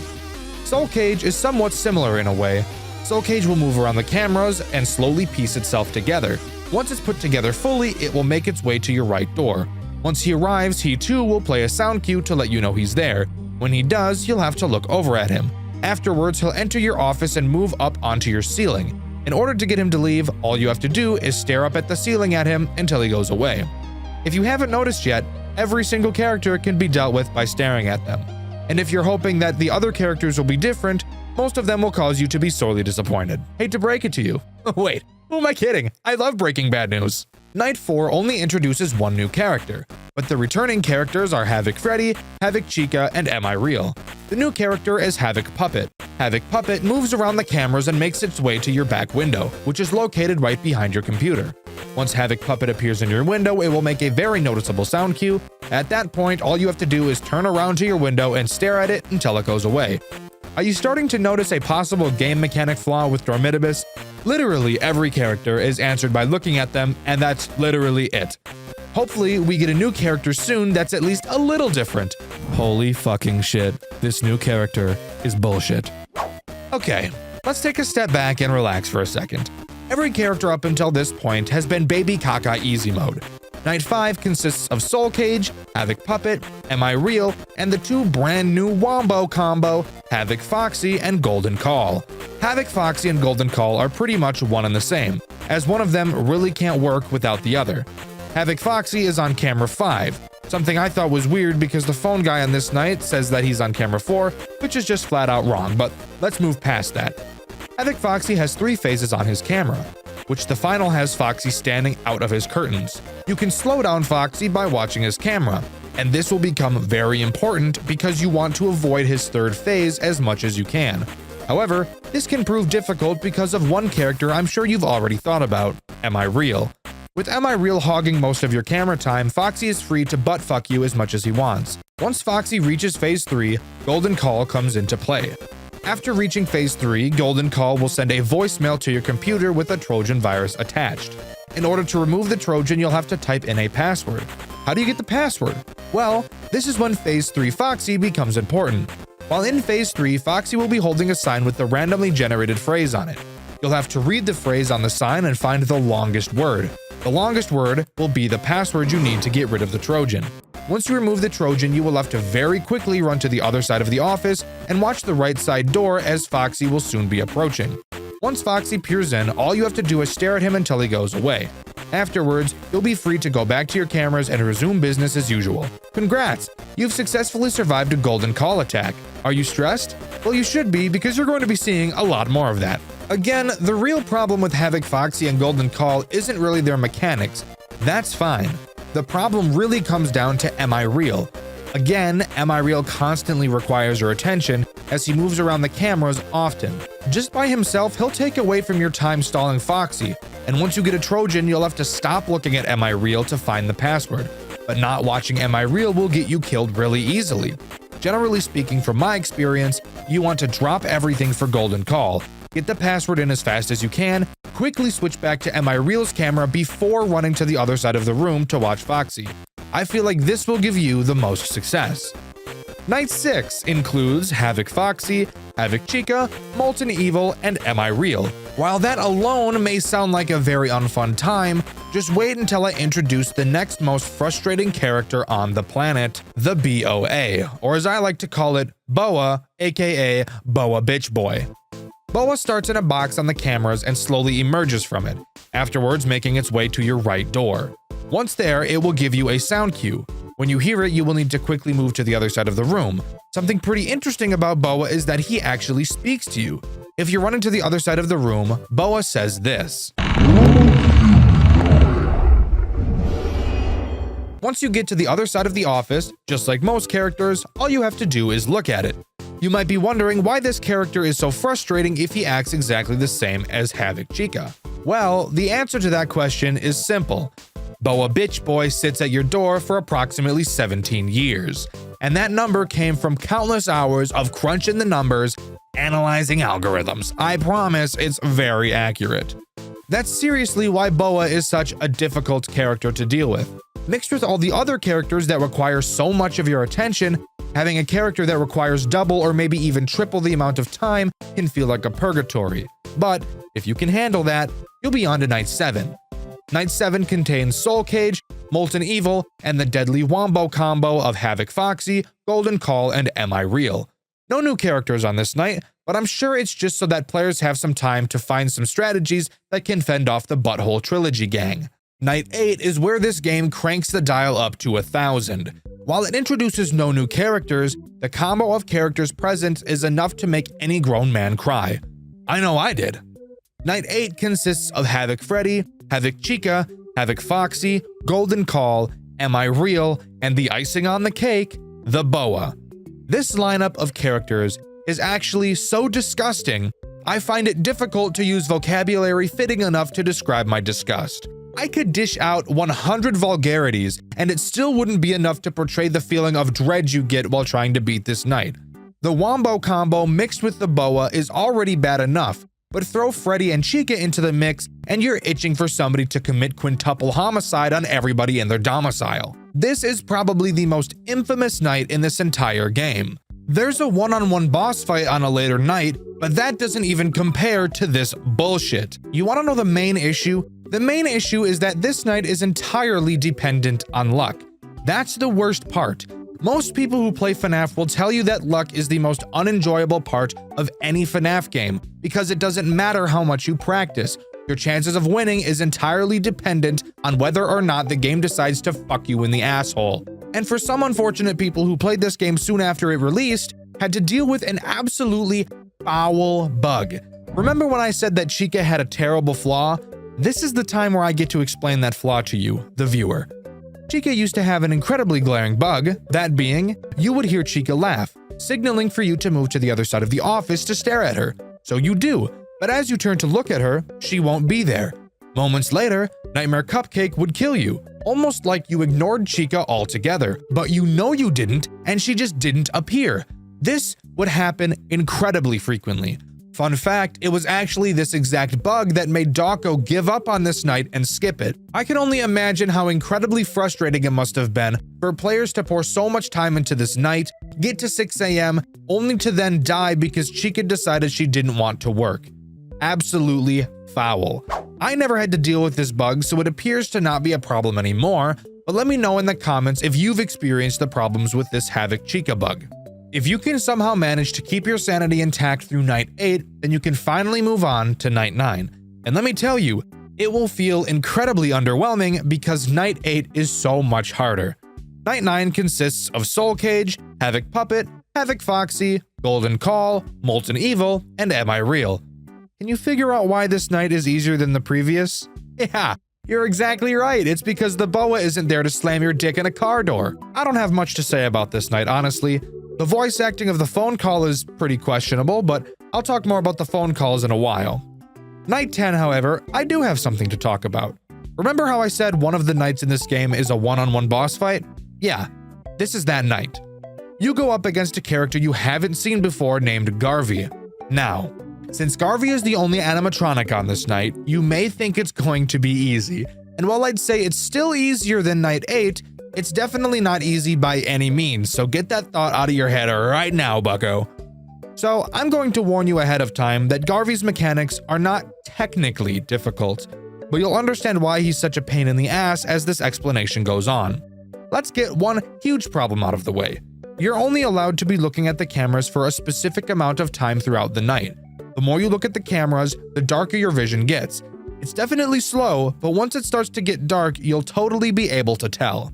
Speaker 1: Soul Cage is somewhat similar in a way. Soul Cage will move around the cameras and slowly piece itself together. Once it's put together fully, it will make its way to your right door. Once he arrives, he too will play a sound cue to let you know he's there. When he does, you'll have to look over at him. Afterwards, he'll enter your office and move up onto your ceiling. In order to get him to leave, all you have to do is stare up at the ceiling at him until he goes away. If you haven't noticed yet, every single character can be dealt with by staring at them. And if you're hoping that the other characters will be different, most of them will cause you to be sorely disappointed. Hate to break it to you. Wait, who am I kidding? I love breaking bad news. Night 4 only introduces one new character, but the returning characters are Havoc Freddy, Havoc Chica, and Am I Real? The new character is Havoc Puppet. Havoc Puppet moves around the cameras and makes its way to your back window, which is located right behind your computer. Once Havoc Puppet appears in your window, it will make a very noticeable sound cue. At that point, all you have to do is turn around to your window and stare at it until it goes away. Are you starting to notice a possible game mechanic flaw with Dormitibus? Literally every character is answered by looking at them, and that's literally it. Hopefully, we get a new character soon that's at least a little different. Holy fucking shit, this new character is bullshit. Okay, let's take a step back and relax for a second. Every character up until this point has been Baby Caca easy mode. Night 5 consists of Soul Cage, Havoc Puppet, Am I Real, and the two brand new Wombo combo, Havoc Foxy and Golden Call. Havoc Foxy and Golden Call are pretty much one and the same, as one of them really can't work without the other. Havoc Foxy is on camera 5, something I thought was weird because the phone guy on this night says that he's on camera 4, which is just flat out wrong, but let's move past that. Havoc Foxy has 3 phases on his camera, which the final has Foxy standing out of his curtains. You can slow down Foxy by watching his camera, and this will become very important because you want to avoid his 3rd phase as much as you can. However, this can prove difficult because of one character I'm sure you've already thought about, Am I Real? With Am I Real hogging most of your camera time, Foxy is free to butt-fuck you as much as he wants. Once Foxy reaches phase 3, Golden Call comes into play. After reaching phase 3, Golden Call will send a voicemail to your computer with a Trojan virus attached. In order to remove the Trojan, you'll have to type in a password. How do you get the password? Well, this is when phase 3 Foxy becomes important. While in phase 3, Foxy will be holding a sign with the randomly generated phrase on it. You'll have to read the phrase on the sign and find the longest word. The longest word will be the password you need to get rid of the Trojan. Once you remove the Trojan, you will have to very quickly run to the other side of the office and watch the right side door as Foxy will soon be approaching. Once Foxy peers in, all you have to do is stare at him until he goes away. Afterwards, you'll be free to go back to your cameras and resume business as usual. Congrats! You've successfully survived a Golden Call attack. Are you stressed? Well, you should be because you're going to be seeing a lot more of that. Again, the real problem with Havoc Foxy and Golden Call isn't really their mechanics. That's fine. The problem really comes down to Am I Real? Again, Am I Real constantly requires your attention as he moves around the cameras often. Just by himself, he'll take away from your time stalling Foxy, and once you get a Trojan, you'll have to stop looking at Am I Real to find the password. But not watching Am I Real will get you killed really easily. Generally speaking, from my experience, you want to drop everything for Golden Call, get the password in as fast as you can, quickly switch back to Am I Real's camera before running to the other side of the room to watch Foxy. I feel like this will give you the most success. Night 6 includes Havoc Foxy, Havoc Chica, Molten Evil, and Am I Real. While that alone may sound like a very unfun time, just wait until I introduce the next most frustrating character on the planet, the BOA, or as I like to call it, Boa, aka Boa Bitch Boy. Boa starts in a box on the cameras and slowly emerges from it, afterwards making its way to your right door. Once there, it will give you a sound cue. When you hear it, you will need to quickly move to the other side of the room. Something pretty interesting about Boa is that he actually speaks to you. If you're running to the other side of the room, Boa says this. Once you get to the other side of the office, just like most characters, all you have to do is look at it. You might be wondering why this character is so frustrating if he acts exactly the same as Havoc Chica. Well, the answer to that question is simple. Boa Bitch Boy sits at your door for approximately 17 years, and that number came from countless hours of crunching the numbers, analyzing algorithms. I promise it's very accurate. That's seriously why Boa is such a difficult character to deal with. Mixed with all the other characters that require so much of your attention, having a character that requires double or maybe even triple the amount of time can feel like a purgatory. But if you can handle that, you'll be on to Night 7. Night 7 contains Soul Cage, Molten Evil, and the deadly Wombo combo of Havoc Foxy, Golden Call, and Am I Real? No new characters on this night, but I'm sure it's just so that players have some time to find some strategies that can fend off the Butthole Trilogy gang. Night 8 is where this game cranks the dial up to 1,000. While it introduces no new characters, the combo of characters present is enough to make any grown man cry. I know I did. Night 8 consists of Havoc Freddy, Havoc Chica, Havoc Foxy, Golden Call, Am I Real, and the icing on the cake, the Boa. This lineup of characters is actually so disgusting, I find it difficult to use vocabulary fitting enough to describe my disgust. I could dish out 100 vulgarities, and it still wouldn't be enough to portray the feeling of dread you get while trying to beat this night. The Wombo combo mixed with the Boa is already bad enough, but throw Freddy and Chica into the mix and you're itching for somebody to commit quintuple homicide on everybody in their domicile. This is probably the most infamous night in this entire game. There's a one-on-one boss fight on a later night, but that doesn't even compare to this bullshit. You want to know the main issue? The main issue is that this night is entirely dependent on luck. That's the worst part. Most people who play FNAF will tell you that luck is the most unenjoyable part of any FNAF game because it doesn't matter how much you practice. Your chances of winning is entirely dependent on whether or not the game decides to fuck you in the asshole. And for some unfortunate people who played this game soon after it released, had to deal with an absolutely foul bug. Remember when I said that Chica had a terrible flaw? This is the time where I get to explain that flaw to you, the viewer. Chica used to have an incredibly glaring bug, that being, you would hear Chica laugh, signaling for you to move to the other side of the office to stare at her. So you do, but as you turn to look at her, she won't be there. Moments later, Nightmare Cupcake would kill you, almost like you ignored Chica altogether, but you know you didn't, and she just didn't appear. This would happen incredibly frequently. Fun fact, it was actually this exact bug that made Dawko give up on this night and skip it. I can only imagine how incredibly frustrating it must have been for players to pour so much time into this night, get to 6 AM, only to then die because Chica decided she didn't want to work. Absolutely foul. I never had to deal with this bug, so it appears to not be a problem anymore, but let me know in the comments if you've experienced the problems with this Havoc Chica bug. If you can somehow manage to keep your sanity intact through Night 8, then you can finally move on to Night 9. And let me tell you, it will feel incredibly underwhelming because Night 8 is so much harder. Night 9 consists of Soul Cage, Havoc Puppet, Havoc Foxy, Golden Call, Molten Evil, and Am I Real? Can you figure out why this night is easier than the previous? Yeah, you're exactly right. It's because the Boa isn't there to slam your dick in a car door. I don't have much to say about this night, honestly. The voice acting of the phone call is pretty questionable, but I'll talk more about the phone calls in a while. Night 10, however, I do have something to talk about. Remember how I said one of the nights in this game is a one-on-one boss fight? Yeah, this is that night. You go up against a character you haven't seen before named Garvey. Now, since Garvey is the only animatronic on this night, you may think it's going to be easy. And while I'd say it's still easier than Night 8, it's definitely not easy by any means, so get that thought out of your head right now, bucko. So I'm going to warn you ahead of time that Garvey's mechanics are not technically difficult, but you'll understand why he's such a pain in the ass as this explanation goes on. Let's get one huge problem out of the way. You're only allowed to be looking at the cameras for a specific amount of time throughout the night. The more you look at the cameras, the darker your vision gets. It's definitely slow, but once it starts to get dark, you'll totally be able to tell.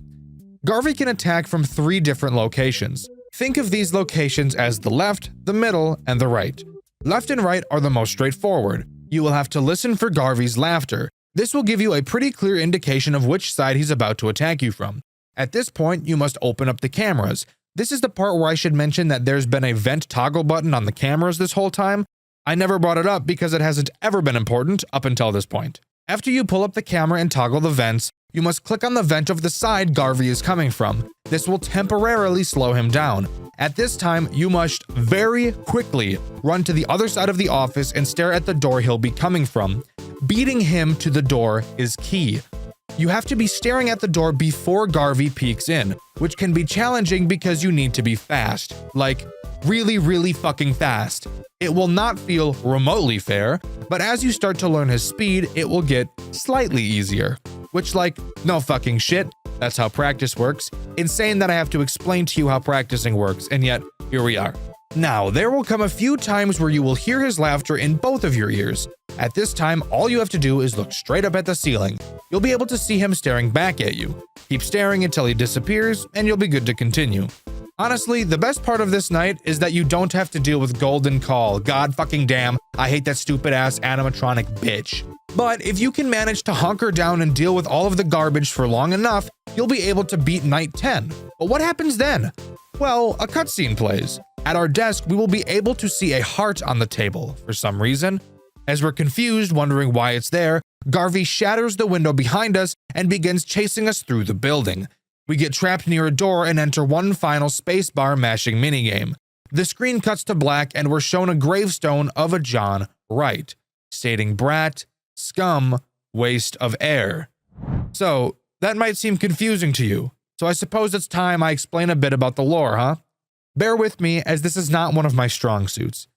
Speaker 1: Garvey can attack from 3 different locations. Think of these locations as the left, the middle, and the right. Left and right are the most straightforward. You will have to listen for Garvey's laughter. This will give you a pretty clear indication of which side he's about to attack you from. At this point, you must open up the cameras. This is the part where I should mention that there's been a vent toggle button on the cameras this whole time. I never brought it up because it hasn't ever been important up until this point. After you pull up the camera and toggle the vents, you must click on the vent of the side Garvey is coming from. This will temporarily slow him down. At this time, you must very quickly run to the other side of the office and stare at the door he'll be coming from. Beating him to the door is key. You have to be staring at the door before Garvey peeks in, which can be challenging because you need to be fast. Like, really fucking fast. It will not feel remotely fair, but as you start to learn his speed, it will get slightly easier. Which, like, no fucking shit. That's how practice works. Insane that I have to explain to you how practicing works, and yet, here we are. Now, there will come a few times where you will hear his laughter in both of your ears. At this time, all you have to do is look straight up at the ceiling. You'll be able to see him staring back at you. Keep staring until he disappears, and you'll be good to continue. Honestly, the best part of this night is that you don't have to deal with Golden Call. God fucking damn, I hate that stupid ass animatronic bitch. But if you can manage to hunker down and deal with all of the garbage for long enough, you'll be able to beat night 10. But what happens then? Well, a cutscene plays. At our desk, we will be able to see a heart on the table for some reason. As we're confused, wondering why it's there, Garvey shatters the window behind us and begins chasing us through the building. We get trapped near a door and enter one final spacebar mashing minigame. The screen cuts to black and we're shown a gravestone of a John Wright, stating brat, scum, waste of air. So, that might seem confusing to you. So I suppose it's time I explain a bit about the lore, huh? Bear with me, as this is not one of my strong suits.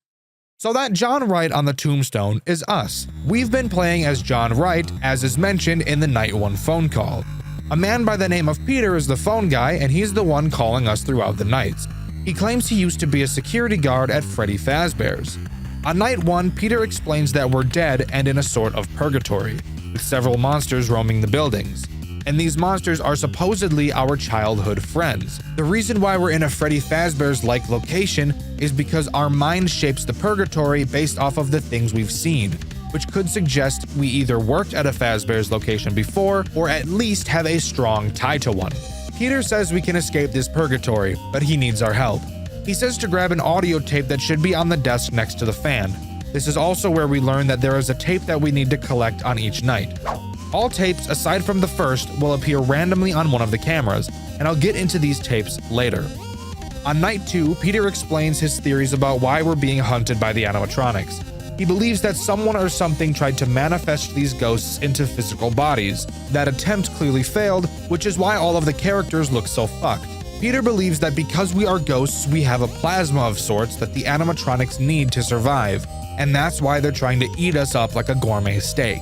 Speaker 1: So that John Wright on the tombstone is us. We've been playing as John Wright, as is mentioned in the Night 1 phone call. A man by the name of Peter is the phone guy, and he's the one calling us throughout the nights. He claims he used to be a security guard at Freddy Fazbear's. On night 1, Peter explains that we're dead and in a sort of purgatory, with several monsters roaming the buildings. And these monsters are supposedly our childhood friends. The reason why we're in a Freddy Fazbear's-like location is because our mind shapes the purgatory based off of the things we've seen, which could suggest we either worked at a Fazbear's location before, or at least have a strong tie to one. Peter says we can escape this purgatory, but he needs our help. He says to grab an audio tape that should be on the desk next to the fan. This is also where we learn that there is a tape that we need to collect on each night. All tapes, aside from the first, will appear randomly on one of the cameras, and I'll get into these tapes later. On night 2, Peter explains his theories about why we're being hunted by the animatronics. He believes that someone or something tried to manifest these ghosts into physical bodies. That attempt clearly failed, which is why all of the characters look so fucked. Peter believes that because we are ghosts, we have a plasma of sorts that the animatronics need to survive, and that's why they're trying to eat us up like a gourmet steak.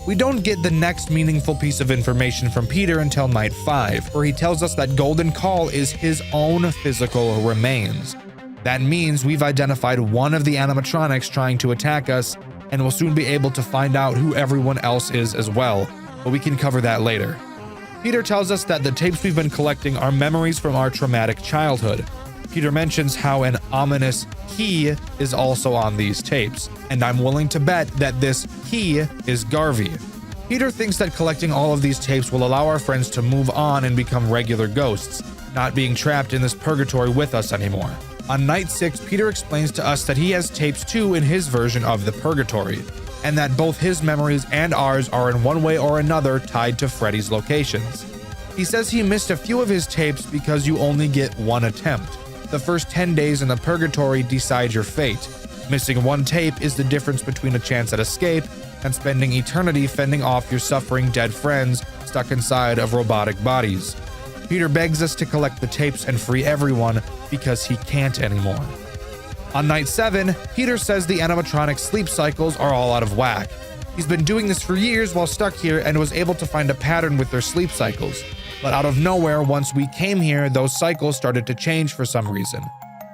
Speaker 1: We don't get the next meaningful piece of information from Peter until night 5, where he tells us that Golden Call is his own physical remains. That means we've identified one of the animatronics trying to attack us, and we'll soon be able to find out who everyone else is as well, but we can cover that later. Peter tells us that the tapes we've been collecting are memories from our traumatic childhood. Peter mentions how an ominous he is also on these tapes, and I'm willing to bet that this he is Garvey. Peter thinks that collecting all of these tapes will allow our friends to move on and become regular ghosts, not being trapped in this purgatory with us anymore. On night 6, Peter explains to us that he has tapes too in his version of the purgatory, and that both his memories and ours are in one way or another tied to Freddy's locations. He says he missed a few of his tapes because you only get one attempt. The first 10 days in the purgatory decide your fate. Missing one tape is the difference between a chance at escape and spending eternity fending off your suffering dead friends stuck inside of robotic bodies. Peter begs us to collect the tapes and free everyone because he can't anymore. On night 7, Peter says the animatronic sleep cycles are all out of whack. He's been doing this for years while stuck here and was able to find a pattern with their sleep cycles. But out of nowhere, once we came here, those cycles started to change for some reason.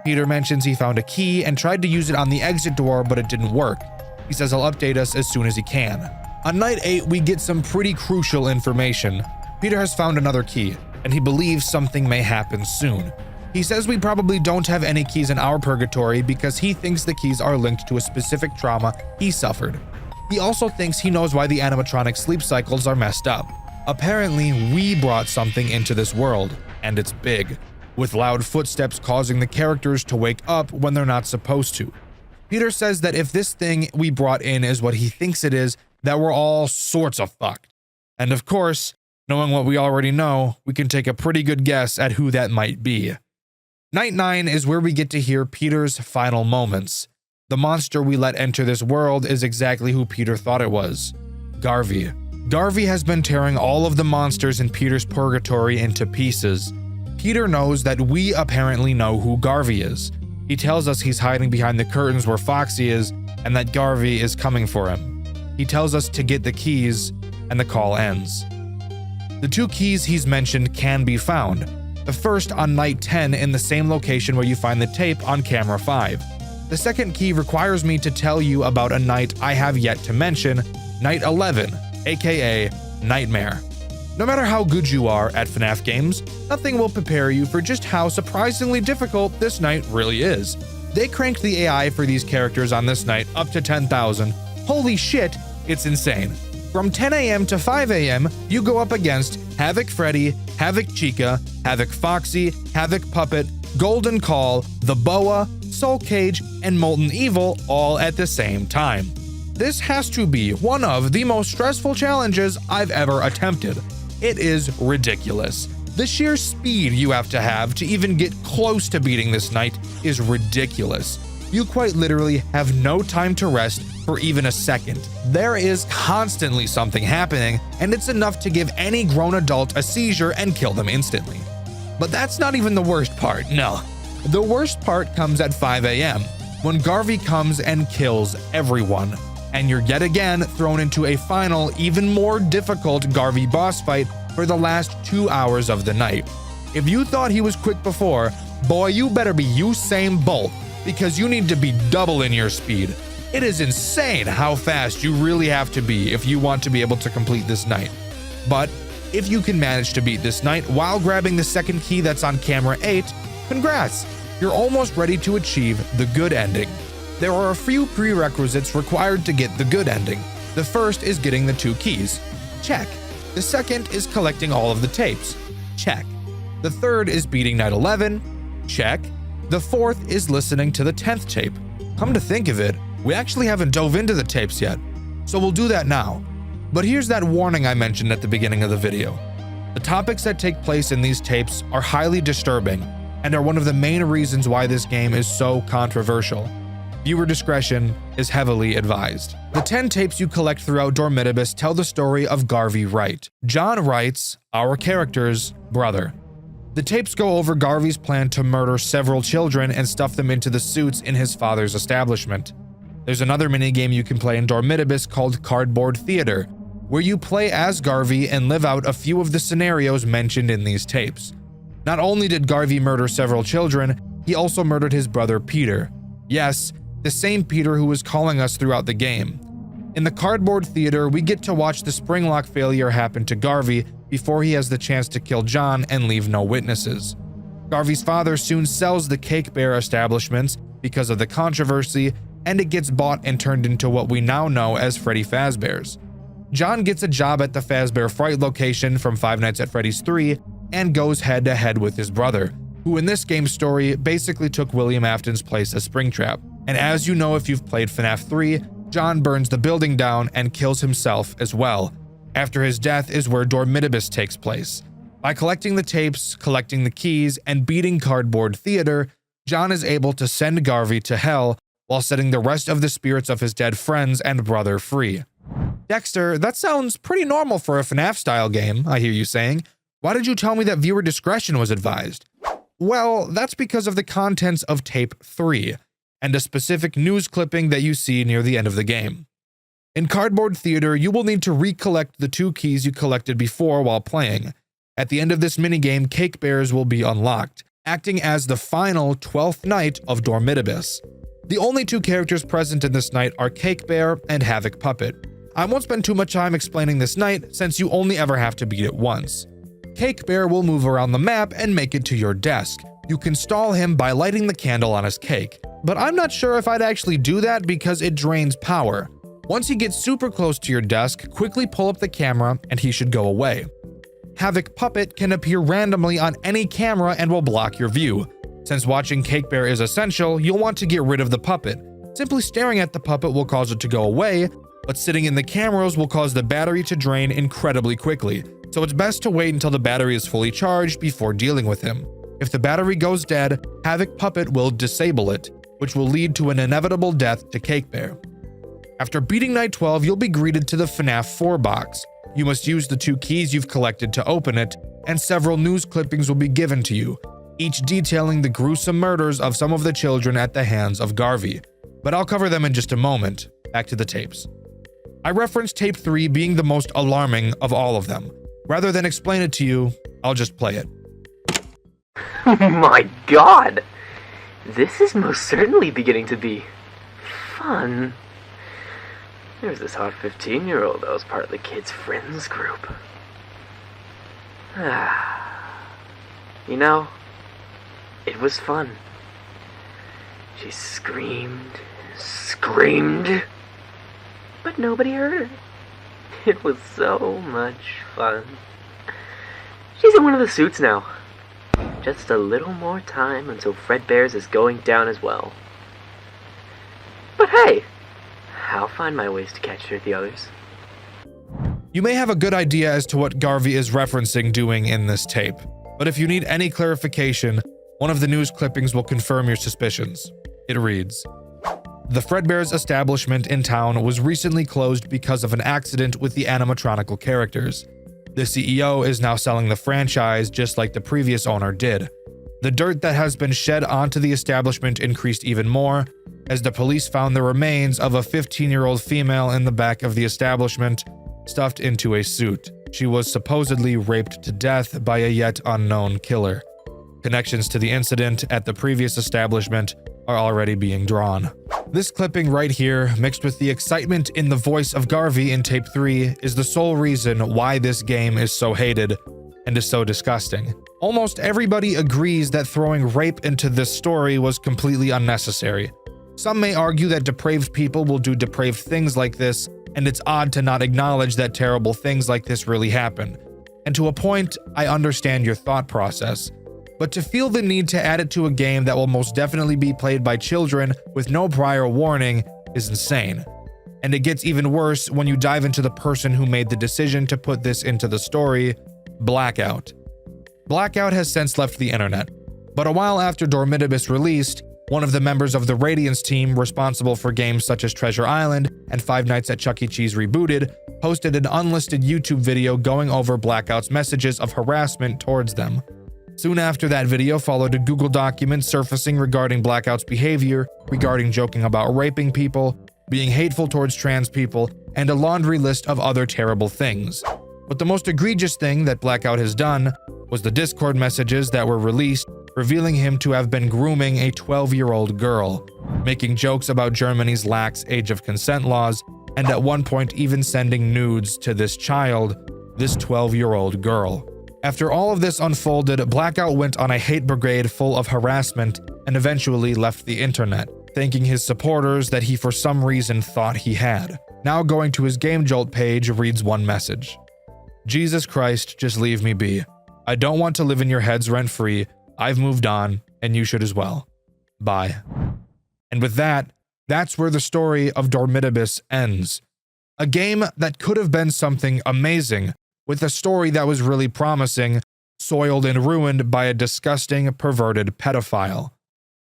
Speaker 1: Peter mentions he found a key and tried to use it on the exit door, but it didn't work. He says he'll update us as soon as he can. On night 8, we get some pretty crucial information. Peter has found another key, and he believes something may happen soon. He says we probably don't have any keys in our purgatory because he thinks the keys are linked to a specific trauma he suffered. He also thinks he knows why the animatronic sleep cycles are messed up. Apparently, we brought something into this world, and it's big. with loud footsteps causing the characters to wake up when they're not supposed to. Peter says that if this thing we brought in is what he thinks it is, that we're all sorts of fucked. And of course, knowing what we already know, we can take a pretty good guess at who that might be. Night 9 is where we get to hear Peter's final moments. The monster we let enter this world is exactly who Peter thought it was. Garvey. Garvey has been tearing all of the monsters in Peter's purgatory into pieces. Peter knows that we apparently know who Garvey is. He tells us he's hiding behind the curtains where Foxy is, and that Garvey is coming for him. He tells us to get the keys, and the call ends. The 2 keys he's mentioned can be found. The first on night 10 in the same location where you find the tape on camera 5. The second key requires me to tell you about a night I have yet to mention, night 11, aka Nightmare. No matter how good you are at FNAF games, nothing will prepare you for just how surprisingly difficult this night really is. They cranked the AI for these characters on this night up to 10,000. Holy shit, it's insane. From 10 a.m. to 5 a.m., you go up against Havoc Freddy, Havoc Chica, Havoc Foxy, Havoc Puppet, Golden Call, The Boa, Soul Cage, and Molten Evil all at the same time. This has to be one of the most stressful challenges I've ever attempted. It is ridiculous. The sheer speed you have to even get close to beating this night is ridiculous. You quite literally have no time to rest for even a second. There is constantly something happening, and it's enough to give any grown adult a seizure and kill them instantly. But that's not even the worst part, no. The worst part comes at 5 a.m., when Garvey comes and kills everyone, and you're yet again thrown into a final, even more difficult Garvey boss fight for the last 2 hours of the night. If you thought he was quick before, boy, you better be Usain Bolt, because you need to be doubling your speed. It is insane how fast you really have to be if you want to be able to complete this night. But if you can manage to beat this night while grabbing the second key that's on camera 8, congrats! You're almost ready to achieve the good ending. There are a few prerequisites required to get the good ending. The first is getting the 2 keys. Check. The second is collecting all of the tapes. Check. The third is beating night 11. Check. The fourth is listening to the 10th tape. Come to think of it, we actually haven't dove into the tapes yet, so we'll do that now. But here's that warning I mentioned at the beginning of the video. The topics that take place in these tapes are highly disturbing and are one of the main reasons why this game is so controversial. Viewer discretion is heavily advised. The 10 tapes you collect throughout Dormitibus tell the story of Garvey Wright, John Wright's, our character's, brother. The tapes go over Garvey's plan to murder several children and stuff them into the suits in his father's establishment. There's another minigame you can play in Dormitibus called Cardboard Theater, where you play as Garvey and live out a few of the scenarios mentioned in these tapes. Not only did Garvey murder several children, he also murdered his brother Peter. Yes, the same Peter who was calling us throughout the game. In the Cardboard Theater, we get to watch the spring lock failure happen to Garvey before he has the chance to kill John and leave no witnesses. Garvey's father soon sells the Cake Bear establishments because of the controversy, and it gets bought and turned into what we now know as Freddy Fazbear's. John gets a job at the Fazbear Fright location from Five Nights at Freddy's 3 and goes head-to-head with his brother, who in this game's story basically took William Afton's place as Springtrap. And as you know if you've played FNAF 3, John burns the building down and kills himself as well. After his death is where Dormitibus takes place. By collecting the tapes, collecting the keys, and beating Cardboard Theater, John is able to send Garvey to hell while setting the rest of the spirits of his dead friends and brother free. Dexter, that sounds pretty normal for a FNAF-style game, I hear you saying. Why did you tell me that viewer discretion was advised? Well, that's because of the contents of Tape 3, and a specific news clipping that you see near the end of the game. In Cardboard Theater, you will need to recollect the 2 keys you collected before while playing. At the end of this minigame, Cake Bears will be unlocked, acting as the final 12th night of Dormitibus. The only 2 characters present in this night are Cake Bear and Havoc Puppet. I won't spend too much time explaining this night since you only ever have to beat it once. Cake Bear will move around the map and make it to your desk. You can stall him by lighting the candle on his cake, but I'm not sure if I'd actually do that because it drains power. Once he gets super close to your desk, quickly pull up the camera and he should go away. Havoc Puppet can appear randomly on any camera and will block your view. Since watching Cake Bear is essential, you'll want to get rid of the puppet. Simply staring at the puppet will cause it to go away, but sitting in the cameras will cause the battery to drain incredibly quickly, so it's best to wait until the battery is fully charged before dealing with him. If the battery goes dead, Havoc Puppet will disable it, which will lead to an inevitable death to Cake Bear. After beating Night 12, you'll be greeted to the FNAF 4 box. You must use the 2 keys you've collected to open it, and several news clippings will be given to you, each detailing the gruesome murders of some of the children at the hands of Garvey. But I'll cover them in just a moment. Back to the tapes. I referenced tape 3 being the most alarming of all of them. Rather than explain it to you, I'll just play it.
Speaker 4: My God! This is most certainly beginning to be fun. There's this hot 15-year-old that was part of the kids' friends group. You know, it was fun. She screamed, but nobody heard her. It was so much fun. She's in one of the suits now. Just a little more time until Fredbear's is going down as well. But hey, I'll find my ways to catch her at the others.
Speaker 1: You may have a good idea as to what Garvey is referencing doing in this tape, but if you need any clarification, one of the news clippings will confirm your suspicions. It reads, "The Fredbear's establishment in town was recently closed because of an accident with the animatronical characters. The CEO is now selling the franchise just like the previous owner did. The dirt that has been shed onto the establishment increased even more, as the police found the remains of a 15-year-old female in the back of the establishment, stuffed into a suit. She was supposedly raped to death by a yet unknown killer. Connections to the incident at the previous establishment are already being drawn." This clipping right here, mixed with the excitement in the voice of Garvey in tape 3, is the sole reason why this game is so hated and is so disgusting. Almost everybody agrees that throwing rape into this story was completely unnecessary. Some may argue that depraved people will do depraved things like this, and it's odd to not acknowledge that terrible things like this really happen. And to a point, I understand your thought process. But to feel the need to add it to a game that will most definitely be played by children with no prior warning is insane. And it gets even worse when you dive into the person who made the decision to put this into the story, Blackout. Blackout has since left the internet, but a while after Dormitibus released, one of the members of the Radiance team responsible for games such as Treasure Island and Five Nights at Chuck E. Cheese Rebooted posted an unlisted YouTube video going over Blackout's messages of harassment towards them. Soon after that video followed a Google document surfacing regarding Blackout's behavior, regarding joking about raping people, being hateful towards trans people, and a laundry list of other terrible things. But the most egregious thing that Blackout has done was the Discord messages that were released revealing him to have been grooming a 12-year-old girl, making jokes about Germany's lax age of consent laws, and at one point even sending nudes to this child, this 12-year-old girl. After all of this unfolded, Blackout went on a hate brigade full of harassment and eventually left the internet, thanking his supporters that he for some reason thought he had. Now going to his Game Jolt page reads one message. "Jesus Christ, just leave me be. I don't want to live in your heads rent-free. I've moved on, and you should as well. Bye." And with that, that's where the story of Dormitibus ends. A game that could have been something amazing, with a story that was really promising, soiled and ruined by a disgusting, perverted pedophile.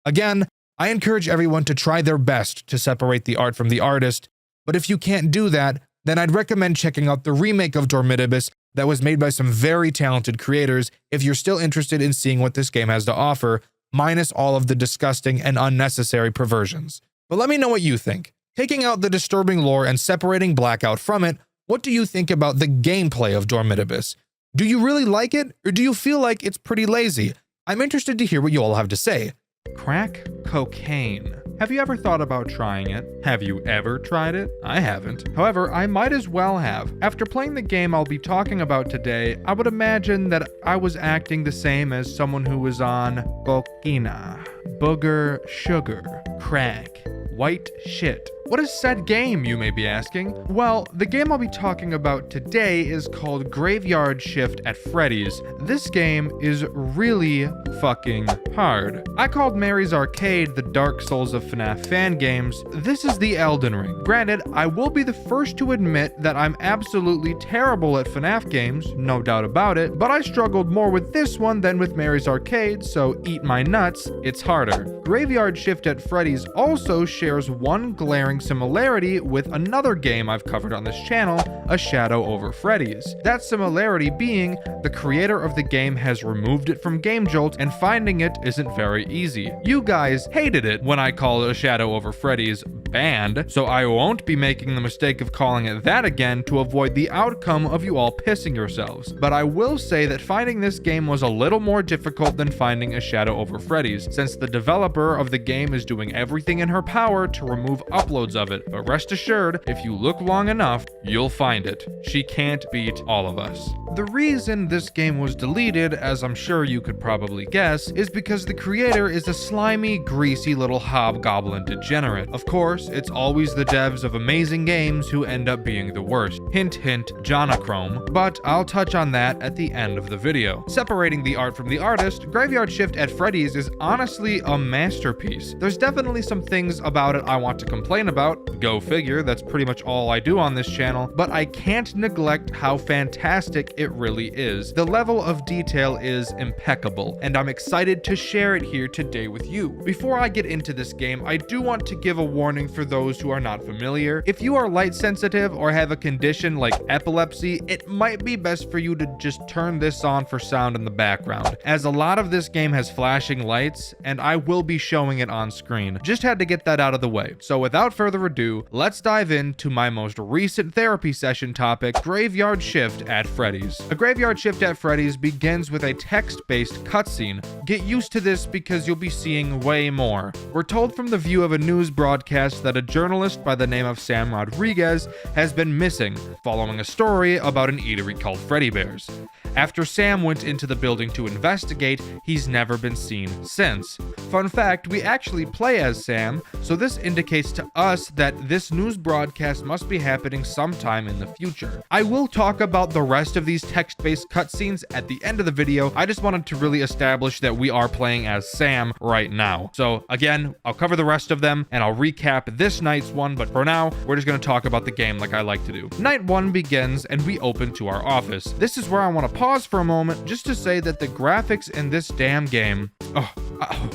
Speaker 1: Again, I encourage everyone to try their best to separate the art from the artist, but if you can't do that, then I'd recommend checking out the remake of Dormitibus that was made by some very talented creators if you're still interested in seeing what this game has to offer, minus all of the disgusting and unnecessary perversions. But let me know what you think. Taking out the disturbing lore and separating Blackout from it, what do you think about the gameplay of Dormitibus? Do you really like it, or do you feel like it's pretty lazy? I'm interested to hear what you all have to say.
Speaker 5: Crack cocaine. Have you ever thought about trying it? Have you ever tried it? I haven't. However, I might as well have. After playing the game I'll be talking about today, I would imagine that I was acting the same as someone who was on cocaina, booger, sugar, crack, white shit. What is said game, you may be asking? Well, the game I'll be talking about today is called Graveyard Shift at Freddy's. This game is really fucking hard. I called Mary's Arcade the Dark Souls of FNAF fan games. This is the Elden Ring. Granted, I will be the first to admit that I'm absolutely terrible at FNAF games, no doubt about it, but I struggled more with this one than with Mary's Arcade, so eat my nuts, it's harder. Graveyard Shift at Freddy's also shares one glaring similarity with another game I've covered on this channel, A Shadow Over Freddy's. That similarity being, the creator of the game has removed it from Game Jolt and finding it isn't very easy. You guys hated it when I called A Shadow Over Freddy's banned, so I won't be making the mistake of calling it that again to avoid the outcome of you all pissing yourselves. But I will say that finding this game was a little more difficult than finding A Shadow Over Freddy's, since the developer of the game is doing everything in her power to remove uploads of it. But rest assured, if you look long enough, you'll find it. She can't beat all of us. The reason this game was deleted, as I'm sure you could probably guess, is because the creator is a slimy, greasy little hobgoblin degenerate. Of course, it's always the devs of amazing games who end up being the worst. Hint hint, Jonachrome. But I'll touch on that at the end of the video. Separating the art from the artist, Graveyard Shift at Freddy's is honestly a masterpiece. There's definitely some things about it I want to complain about. Go figure, that's pretty much all I do on this channel, but I can't neglect how fantastic it really is. The level of detail is impeccable, and I'm excited to share it here today with you. Before I get into this game, I do want to give a warning for those who are not familiar. If you are light sensitive or have a condition like epilepsy, it might be best for you to just turn this on for sound in the background, as a lot of this game has flashing lights, and I will be showing it on screen. Just had to get that out of the way. So without further ado, let's dive into my most recent therapy session topic, Graveyard Shift at Freddy's. A Graveyard Shift at Freddy's begins with a text-based cutscene. Get used to this because you'll be seeing way more. We're told from the view of a news broadcast that a journalist by the name of Sam Rodriguez has been missing, following a story about an eatery called Freddy Bear's. After Sam went into the building to investigate, he's never been seen since. Fun fact, we actually play as Sam, so this indicates to us that this news broadcast must be happening sometime in the future. I will talk about the rest of these text-based cutscenes at the end of the video. I just wanted to really establish that we are playing as Sam right now. So again, I'll cover the rest of them and I'll recap this night's one, but for now, we're just going to talk about the game like I like to do. Night 1 begins and we open to our office. This is where I want to pause for a moment just to say that the graphics in this damn game,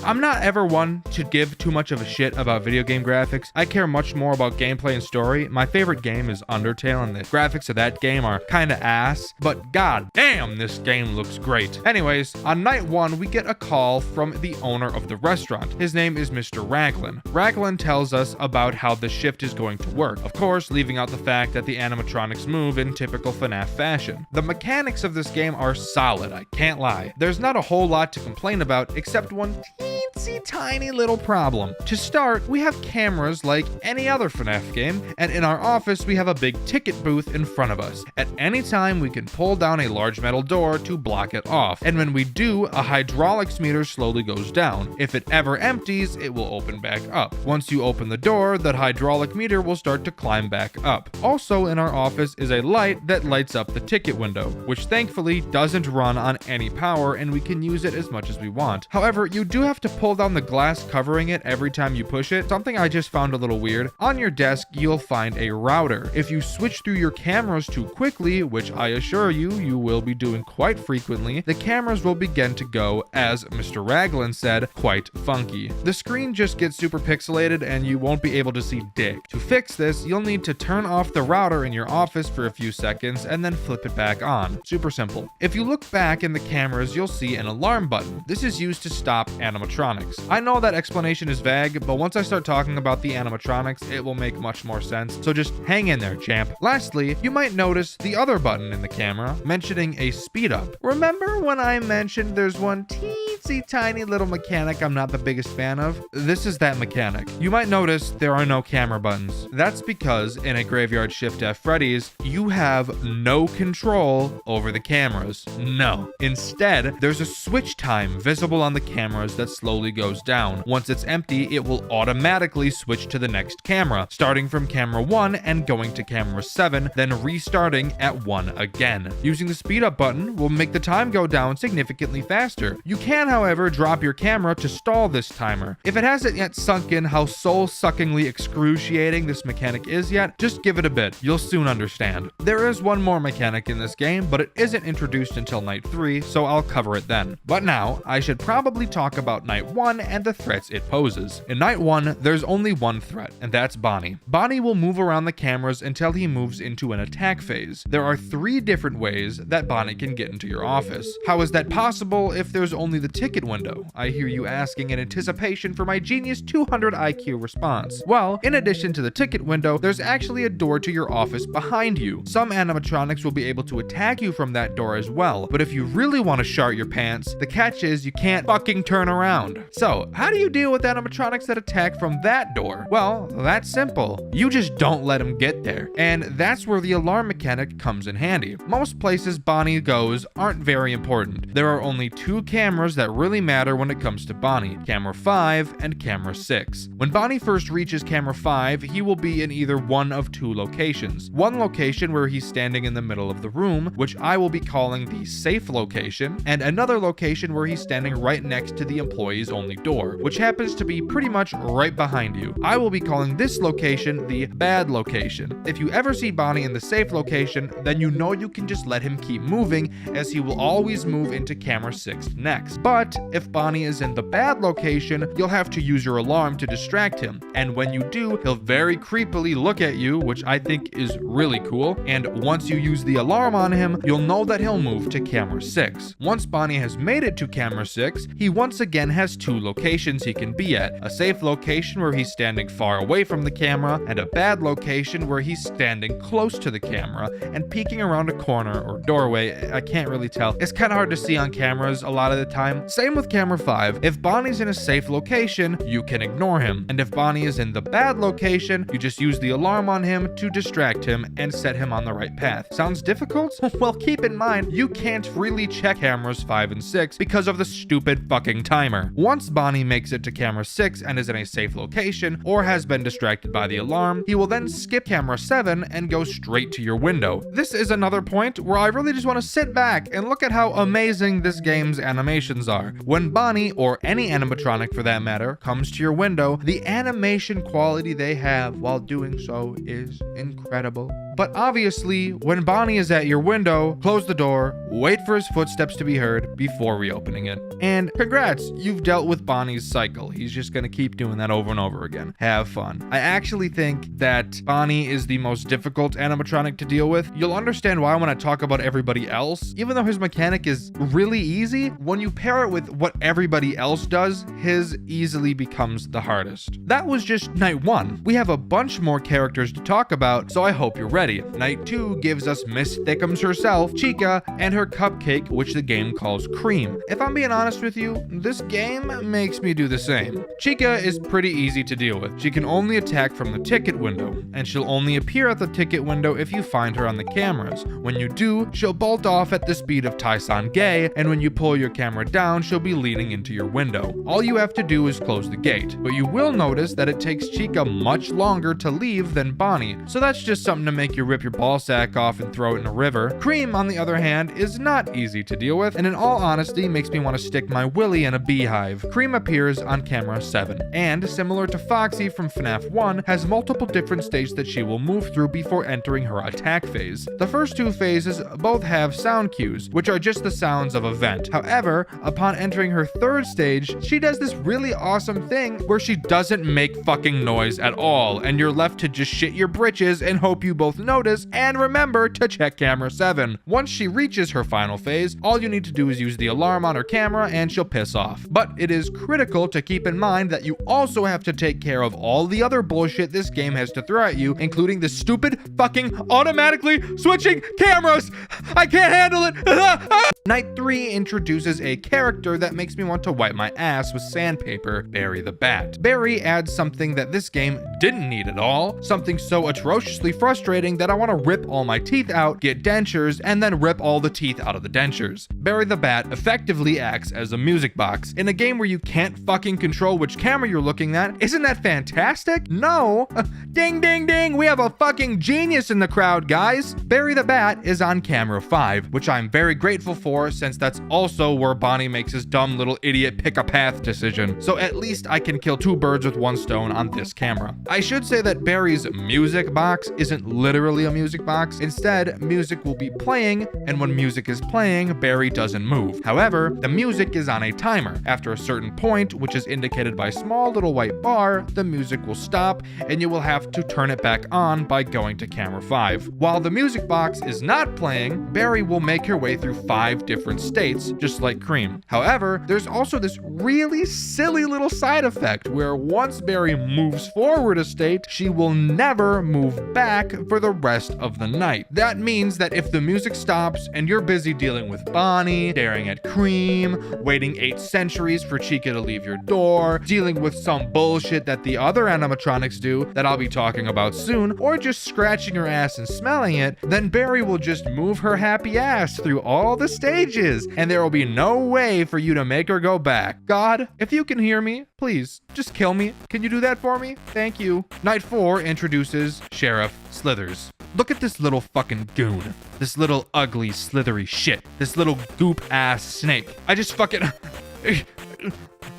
Speaker 5: I'm not ever one to give too much of a shit about video game graphics. I care much more about gameplay and story. My favorite game is Undertale, and the graphics of that game are kinda ass, but god damn, this game looks great. Anyways, on night 1, we get a call from the owner of the restaurant. His name is Mr. Raglan. Raglan tells us about how the shift is going to work, of course, leaving out the fact that the animatronics move in typical FNAF fashion. The mechanics of this game are solid, I can't lie. There's not a whole lot to complain about, except one teensy tiny little problem. To start, we have cameras like any other FNAF game, and in our office we have a big ticket booth in front of us. At any time we can pull down a large metal door to block it off, and when we do, a hydraulics meter slowly goes down. If it ever empties, it will open back up. Once you open the door, that hydraulic meter will start to climb back up. Also in our office is a light that lights up the ticket window, which thankfully doesn't run on any power and we can use it as much as we want. However, you do have to pull down the glass covering it every time you push it, something I just found a little weird. On your desk, you'll find a router. If you switch through your cameras too quickly, which I assure you, you will be doing quite frequently, the cameras will begin to go, as Mr. Raglan said, quite funky. The screen just gets super pixelated and you won't be able to see dick. To fix this, you'll need to turn off the router in your office for a few seconds and then flip it back on. Super simple. If you look back in the cameras, you'll see an alarm button. This is used to stop animatronics. I know that explanation is vague, but once I start talking about the animatronics, it will make much more sense, so just hang in there, champ. Lastly, you might notice the other button in the camera, mentioning a speed up. Remember when I mentioned there's one teeny teensy tiny little mechanic I'm not the biggest fan of. This is that mechanic. You might notice there are no camera buttons. That's because in a Graveyard Shift at Freddy's, you have no control over the cameras. No. Instead, there's a switch time visible on the cameras that slowly goes down. Once it's empty, it will automatically switch to the next camera, starting from camera 1 and going to camera 7, then restarting at 1 again. Using the speed up button will make the time go down significantly faster. You can, however, drop your camera to stall this timer. If it hasn't yet sunk in how soul-suckingly excruciating this mechanic is yet, just give it a bit. You'll soon understand. There is one more mechanic in this game, but it isn't introduced until night 3, so I'll cover it then. But now, I should probably talk about night 1 and the threats it poses. In night 1, there's only one threat, and that's Bonnie. Bonnie will move around the cameras until he moves into an attack phase. There are 3 different ways that Bonnie can get into your office. How is that possible if there's only the ticket window? I hear you asking in anticipation for my genius 200 IQ response. Well, in addition to the ticket window, there's actually a door to your office behind you. Some animatronics will be able to attack you from that door as well, but if you really want to shart your pants, the catch is you can't fucking turn around. So, how do you deal with animatronics that attack from that door? Well, that's simple. You just don't let them get there. And that's where the alarm mechanic comes in handy. Most places Bonnie goes aren't very important. There are only 2 cameras that really matter when it comes to Bonnie, camera 5 and camera 6. When Bonnie first reaches camera 5, he will be in either one of 2 locations. One location where he's standing in the middle of the room, which I will be calling the safe location, and another location where he's standing right next to the employees only door, which happens to be pretty much right behind you. I will be calling this location the bad location. If you ever see Bonnie in the safe location, then you know you can just let him keep moving, as he will always move into camera 6 next. But if Bonnie is in the bad location, you'll have to use your alarm to distract him, and when you do, he'll very creepily look at you, which I think is really cool, and once you use the alarm on him, you'll know that he'll move to camera 6. Once Bonnie has made it to camera 6, he once again has 2 locations he can be at: a safe location where he's standing far away from the camera, and a bad location where he's standing close to the camera and peeking around a corner or doorway. I can't really tell. It's kind of hard to see on cameras a lot of the time. Same with camera 5. If Bonnie's in a safe location, you can ignore him, and if Bonnie is in the bad location, you just use the alarm on him to distract him and set him on the right path. Sounds difficult? Well, keep in mind, you can't really check cameras 5 and 6 because of the stupid fucking timer. Once Bonnie makes it to camera 6 and is in a safe location, or has been distracted by the alarm, he will then skip camera 7 and go straight to your window. This is another point where I really just want to sit back and look at how amazing this game's animations are. When Bonnie, or any animatronic for that matter, comes to your window, the animation quality they have while doing so is incredible. But obviously, when Bonnie is at your window, close the door, wait for his footsteps to be heard before reopening it. And congrats, you've dealt with Bonnie's cycle. He's just gonna keep doing that over and over again. Have fun. I actually think that Bonnie is the most difficult animatronic to deal with. You'll understand why when I talk about everybody else. Even though his mechanic is really easy, when you pair it with what everybody else does, his easily becomes the hardest. That was just night 1. We have a bunch more characters to talk about, so I hope you're ready. Night 2 gives us Miss Thickums herself, Chica, and her cupcake, which the game calls Cream. If I'm being honest with you, this game makes me do the same. Chica is pretty easy to deal with. She can only attack from the ticket window, and she'll only appear at the ticket window if you find her on the cameras. When you do, she'll bolt off at the speed of Tyson Gay, and when you pull your camera down, she'll be leaning into your window. All you have to do is close the gate, but you will notice that it takes Chica much longer to leave than Bonnie, so that's just something to make you rip your ball sack off and throw it in a river. Cream, on the other hand, is not easy to deal with, and in all honesty makes me want to stick my willy in a beehive. Cream appears on camera 7, and similar to Foxy from FNAF 1, has multiple different stages that she will move through before entering her attack phase. The first 2 phases both have sound cues, which are just the sounds of a vent. However, upon entering her 3rd stage, she does this really awesome thing where she doesn't make fucking noise at all, and you're left to just shit your britches and hope you both notice, and remember to check camera 7. Once she reaches her final phase, all you need to do is use the alarm on her camera and she'll piss off. But it is critical to keep in mind that you also have to take care of all the other bullshit this game has to throw at you, including the stupid fucking automatically switching cameras. I can't handle it. Night 3 introduces a character that makes me want to wipe my ass with sandpaper, Barry the Bat. Barry adds something that this game didn't need at all, something so atrociously frustrating that I want to rip all my teeth out, get dentures, and then rip all the teeth out of the dentures. Barry the Bat effectively acts as a music box. In a game where you can't fucking control which camera you're looking at, isn't that fantastic? No. Ding ding ding, we have a fucking genius in the crowd, guys. Barry the Bat is on camera 5, which I'm very grateful for, since that's also where Bonnie makes his dumb little idiot pick a path decision. So at least I can kill 2 birds with 1 stone on this camera. I should say that Barry's music box isn't literally a music box. Instead, music will be playing, and when music is playing, Barry doesn't move. However, the music is on a timer. After a certain point, which is indicated by a small little white bar, the music will stop, and you will have to turn it back on by going to camera 5. While the music box is not playing, Barry will make her way through 5 different states, just like Cream. However, there's also this really silly little side effect where once Barry moves forward a state, she will never move back for the rest of the night. That means that if the music stops and you're busy dealing with Bonnie, staring at Cream, waiting 8 centuries for Chica to leave your door, dealing with some bullshit that the other animatronics do that I'll be talking about soon, or just scratching her ass and smelling it, then Barry will just move her happy ass through all the stages, and there will be no way for you to make her go back. God, if you can hear me, please, just kill me. Can you do that for me? Thank you. Night 4 introduces Sheriff Slithers. Look at this little fucking goon. This little ugly, slithery shit. This little goop-ass snake. I just fucking...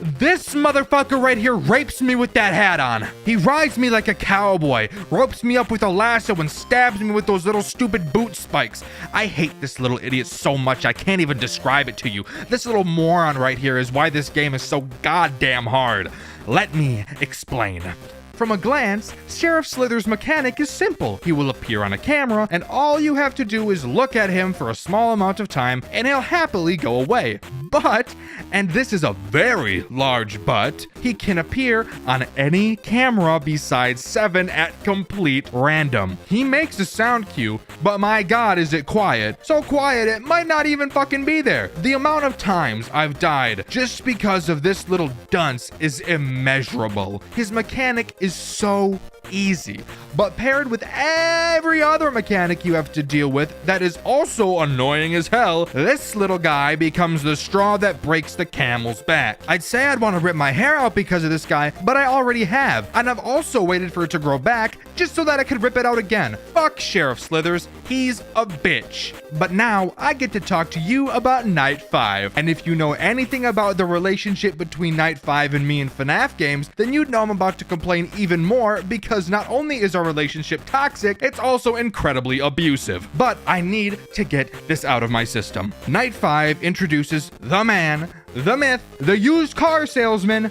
Speaker 5: This motherfucker right here rapes me with that hat on. He rides me like a cowboy, ropes me up with a lasso, and stabs me with those little stupid boot spikes. I hate this little idiot so much I can't even describe it to you. This little moron right here is why this game is so goddamn hard. Let me explain. From a glance, Sheriff Slither's mechanic is simple. He will appear on a camera, and all you have to do is look at him for a small amount of time, and he'll happily go away. But, and this is a very large but, he can appear on any camera besides 7 at complete random. He makes a sound cue, but my god is it quiet. So quiet it might not even fucking be there. The amount of times I've died just because of this little dunce is immeasurable. His mechanic is so easy, but paired with every other mechanic you have to deal with that is also annoying as hell, this little guy becomes the straw that breaks the camel's back. I'd say I'd want to rip my hair out because of this guy, but I already have, and I've also waited for it to grow back just so that I could rip it out again. Fuck Sheriff Slithers, he's a bitch. But now I get to talk to you about Night 5, and if you know anything about the relationship between Night 5 and me in FNAF games, then you'd know I'm about to complain even more, because not only is our relationship toxic, it's also incredibly abusive. But I need to get this out of my system. Night 5 introduces the man, the myth, the used car salesman,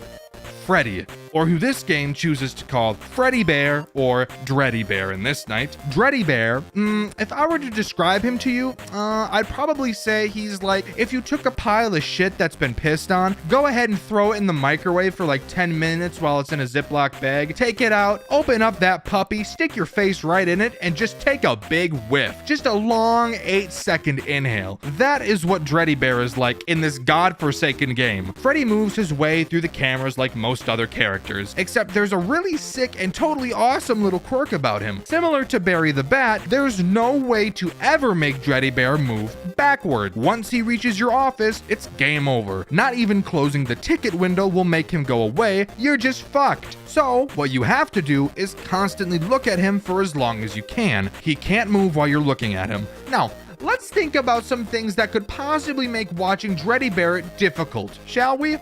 Speaker 5: Freddy, or who this game chooses to call Freddy Bear or Dreddy Bear in this night. Dreddy Bear, if I were to describe him to you, I'd probably say he's like if you took a pile of shit that's been pissed on, go ahead and throw it in the microwave for like 10 minutes while it's in a Ziploc bag, take it out, open up that puppy, stick your face right in it, and just take a big whiff. Just a long 8-second inhale. That is what Dreddy Bear is like in this godforsaken game. Freddy moves his way through the cameras like most other characters, except there's a really sick and totally awesome little quirk about him. Similar to Barry the Bat, there's no way to ever make Dreddy Bear move backward. Once he reaches your office, it's game over. Not even closing the ticket window will make him go away. You're just fucked. So, what you have to do is constantly look at him for as long as you can. He can't move while you're looking at him. Now, let's think about some things that could possibly make watching Dreddy Bear difficult, shall we?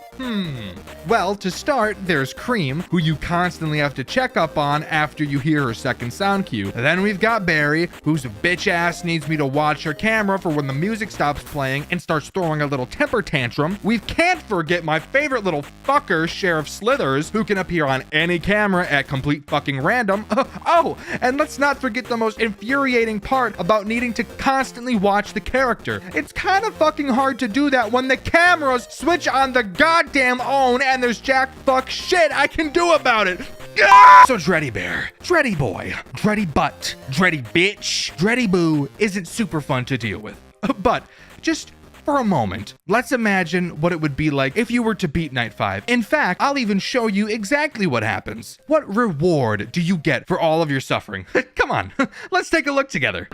Speaker 5: Well, to start, there's Cream, who you constantly have to check up on after you hear her second sound cue. Then we've got Barry, whose bitch ass needs me to watch her camera for when the music stops playing and starts throwing a little temper tantrum. We can't forget my favorite little fucker, Sheriff Slithers, who can appear on any camera at complete fucking random. Oh, and let's not forget the most infuriating part about needing to constantly watch the character. It's kind of fucking hard to do that when the cameras switch on the goddamn own and there's jack fuck shit I can do about it. So Dreddy Bear, Dreddy Boy, Dreddy Butt, Dreddy Bitch, Dreddy Boo isn't super fun to deal with. But just for a moment, let's imagine what it would be like if you were to beat Night 5. In fact, I'll even show you exactly what happens. What reward do you get for all of your suffering? Come on, let's take a look together.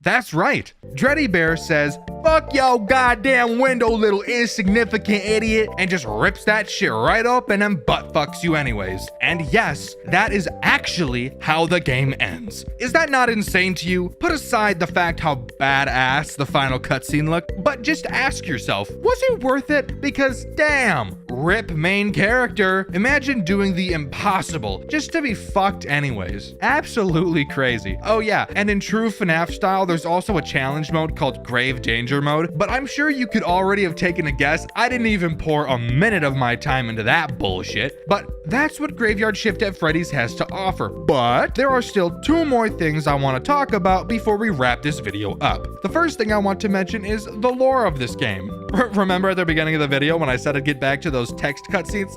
Speaker 5: That's right. Dreddy Bear says, "Fuck yo goddamn window, little insignificant idiot," and just rips that shit right open and butt fucks you anyways. And yes, that is actually how the game ends. Is that not insane to you? Put aside the fact how badass the final cutscene looked, but just ask yourself, was it worth it? Because damn, rip main character. Imagine doing the impossible just to be fucked anyways. Absolutely crazy. Oh yeah, and in true FNAF style, there's also a challenge mode called Grave Danger mode, but I'm sure you could already have taken a guess. I didn't even pour a minute of my time into that bullshit, but that's what Graveyard Shift at Freddy's has to offer. But there are still two more things I want to talk about before we wrap this video up. The first thing I want to mention is the lore of this game. Remember at the beginning of the video when I said I'd get back to those text cutscenes?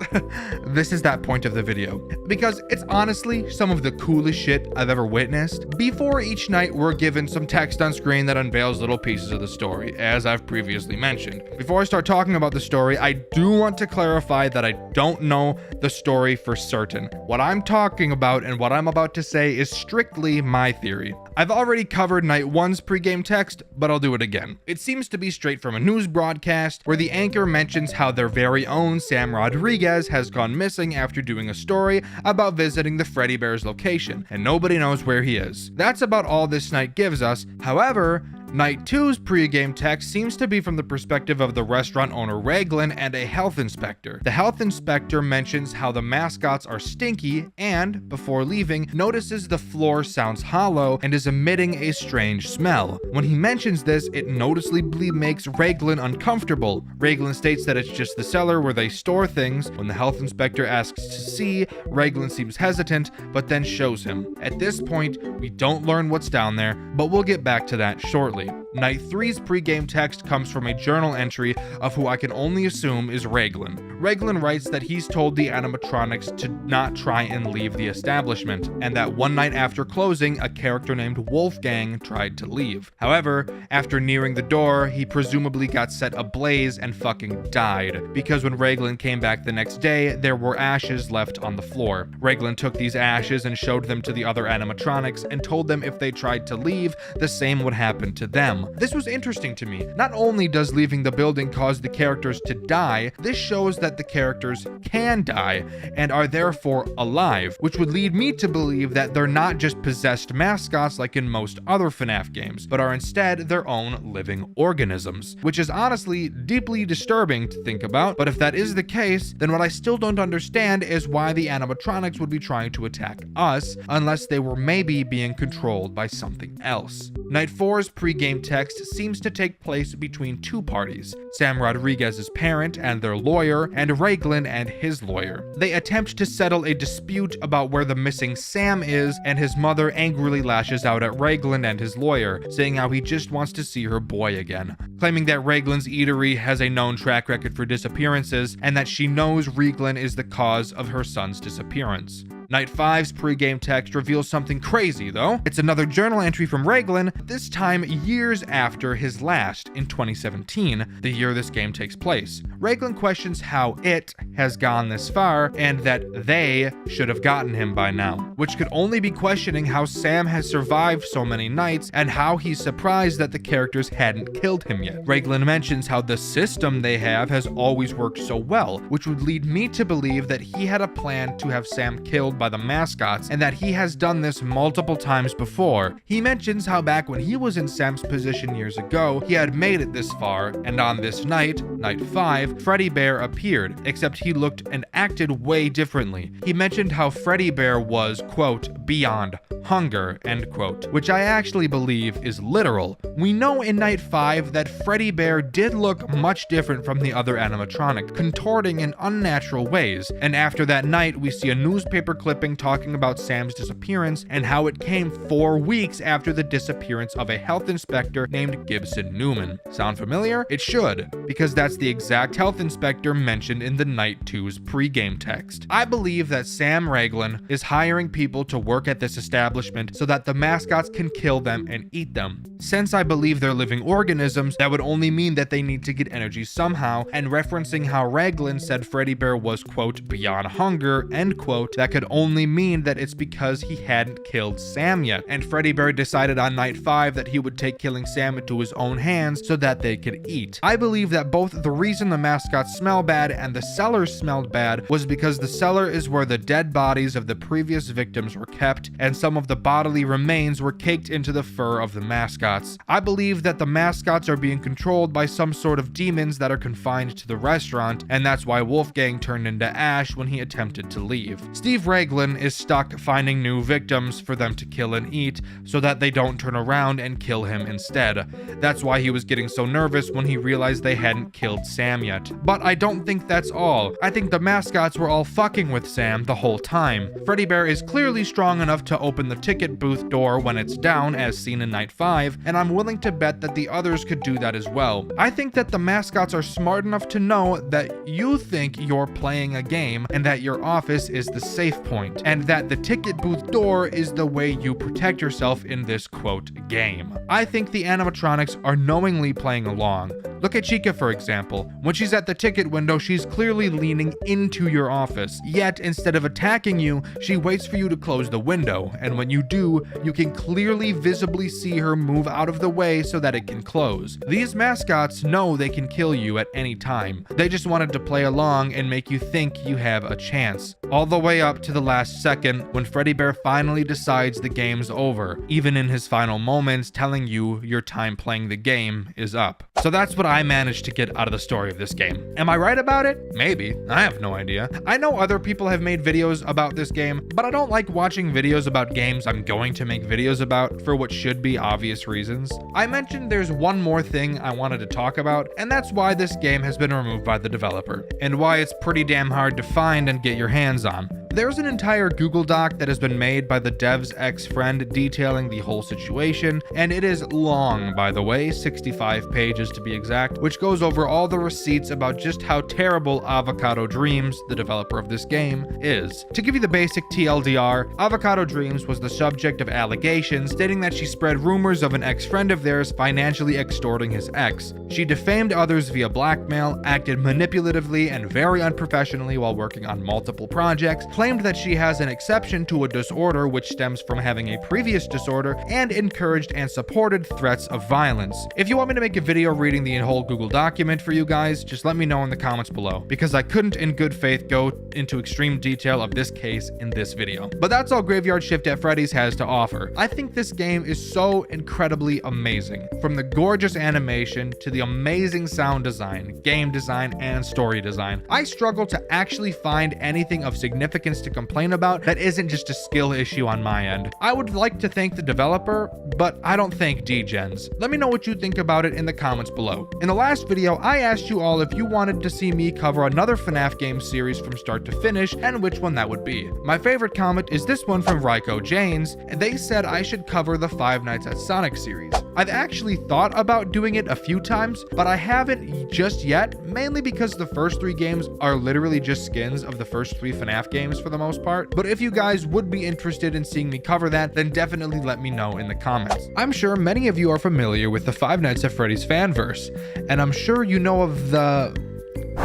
Speaker 5: This is that point of the video, because it's honestly some of the coolest shit I've ever witnessed. Before each night, we're given some text on screen that unveils little pieces of the story, as I've previously mentioned. Before I start talking about the story, I do want to clarify that I don't know the story for certain. What I'm talking about and what I'm about to say is strictly my theory. I've already covered Night 1's pregame text, but I'll do it again. It seems to be straight from a news broadcast where the anchor mentions how their very own Sam Rodriguez has gone missing after doing a story about visiting the Freddy Bear's location, and nobody knows where he is. That's about all this night gives us. However, Night 2's pregame text seems to be from the perspective of the restaurant owner Raglan and a health inspector. The health inspector mentions how the mascots are stinky and, before leaving, notices the floor sounds hollow and is emitting a strange smell. When he mentions this, it noticeably makes Raglan uncomfortable. Raglan states that it's just the cellar where they store things. When the health inspector asks to see, Raglan seems hesitant, but then shows him. At this point, we don't learn what's down there, but we'll get back to that shortly. Night 3's pregame text comes from a journal entry of who I can only assume is Raglan. Raglan writes that he's told the animatronics to not try and leave the establishment, and that one night after closing, a character named Wolfgang tried to leave. However, after nearing the door, he presumably got set ablaze and fucking died, because when Raglan came back the next day, there were ashes left on the floor. Raglan took these ashes and showed them to the other animatronics and told them if they tried to leave, the same would happen to them. This was interesting to me. Not only does leaving the building cause the characters to die, this shows that the characters can die and are therefore alive, which would lead me to believe that they're not just possessed mascots like in most other FNAF games, but are instead their own living organisms, which is honestly deeply disturbing to think about. But if that is the case, then what I still don't understand is why the animatronics would be trying to attack us, unless they were maybe being controlled by something else. Night 4's pregame text seems to take place between two parties, Sam Rodriguez's parent and their lawyer, and Raglan and his lawyer. They attempt to settle a dispute about where the missing Sam is, and his mother angrily lashes out at Raglan and his lawyer, saying how he just wants to see her boy again, claiming that Raglan's eatery has a known track record for disappearances, and that she knows Raglan is the cause of her son's disappearance. Night 5's pregame text reveals something crazy, though. It's another journal entry from Raglan, this time years after his last, in 2017, the year this game takes place. Raglan questions how it has gone this far, and that they should have gotten him by now, which could only be questioning how Sam has survived so many nights, and how he's surprised that the characters hadn't killed him yet. Raglan mentions how the system they have has always worked so well, which would lead me to believe that he had a plan to have Sam killed by the mascots, and that he has done this multiple times before. He mentions how back when he was in Sam's position years ago, he had made it this far, and on this night, Night 5, Freddy Bear appeared, except he looked and acted way differently. He mentioned how Freddy Bear was, quote, beyond hunger, end quote, which I actually believe is literal. We know in Night 5 that Freddy Bear did look much different from the other animatronic, contorting in unnatural ways, and after that night we see a newspaper clipping talking about Sam's disappearance and how it came 4 weeks after the disappearance of a health inspector named Gibson Newman. Sound familiar? It should, because that's the exact health inspector mentioned in the Night 2's pregame text. I believe that Sam Raglan is hiring people to work at this establishment so that the mascots can kill them and eat them. Since I believe they're living organisms, that would only mean that they need to get energy somehow, and referencing how Raglan said Freddy Bear was, quote, beyond hunger, end quote, that could only mean that it's because he hadn't killed Sam yet, and Freddy Bear decided on Night 5 that he would take killing Sam into his own hands so that they could eat. I believe that both the reason the mascots smell bad and the cellar smelled bad was because the cellar is where the dead bodies of the previous victims were kept, and some of the bodily remains were caked into the fur of the mascots. I believe that the mascots are being controlled by some sort of demons that are confined to the restaurant, and that's why Wolfgang turned into ash when he attempted to leave. Steve Raglan is stuck finding new victims for them to kill and eat so that they don't turn around and kill him instead. That's why he was getting so nervous when he realized they hadn't killed Sam yet. But I don't think that's all. I think the mascots were all fucking with Sam the whole time. Freddy Bear is clearly strong enough to open the ticket booth door when it's down, as seen in Night 5, and I'm willing to bet that the others could do that as well. I think that the mascots are smart enough to know that you think you're playing a game and that your office is the safe point, and that the ticket booth door is the way you protect yourself in this, quote, game. I think the animatronics are knowingly playing along. Look at Chica, for example. When she's at the ticket window, she's clearly leaning into your office, yet instead of attacking you, she waits for you to close the window, and when you do, you can clearly visibly see her move out of the way so that it can close. These mascots know they can kill you at any time. They just wanted to play along and make you think you have a chance. All the way up to the last second when Freddy Bear finally decides the game's over, even in his final moments telling you your time playing the game is up. So that's what I managed to get out of the story of this game. Am I right about it? Maybe. I have no idea. I know other people have made videos about this game, but I don't like watching videos about games I'm going to make videos about for what should be obvious reasons. I mentioned there's one more thing I wanted to talk about, and that's why this game has been removed by the developer, and why it's pretty damn hard to find and get your hands on. There's an entire Google Doc that has been made by the dev's ex-friend detailing the whole situation, and it is long, by the way, 65 pages to be exact, which goes over all the receipts about just how terrible Avocado Dreams, the developer of this game, is. To give you the basic TLDR, Avocado Dreams was the subject of allegations stating that she spread rumors of an ex-friend of theirs financially extorting his ex. She defamed others via blackmail, acted manipulatively and very unprofessionally while working on multiple projects, claimed that she has an exception to a disorder which stems from having a previous disorder, and encouraged and supported threats of violence. If you want me to make a video reading the whole Google document for you guys, just let me know in the comments below, because I couldn't in good faith go into extreme detail of this case in this video. But that's all Graveyard Shift at Freddy's has to offer. I think this game is so incredibly amazing. From the gorgeous animation to the amazing sound design, game design, and story design. I struggle to actually find anything of significance to complain about that isn't just a skill issue on my end. I would like to thank the developer, but I don't thank Dgens. Let me know what you think about it in the comments below. In the last video, I asked you all if you wanted to see me cover another FNAF game series from start to finish, and which one that would be. My favorite comment is this one from Ryko Janes, and they said I should cover the Five Nights at Sonic series. I've actually thought about doing it a few times, but I haven't just yet, mainly because the first 3 games are literally just skins of the first 3 FNAF games, games for the most part. But if you guys would be interested in seeing me cover that, then definitely let me know in the comments. I'm sure many of you are familiar with the Five Nights at Freddy's fanverse, and I'm sure you know of the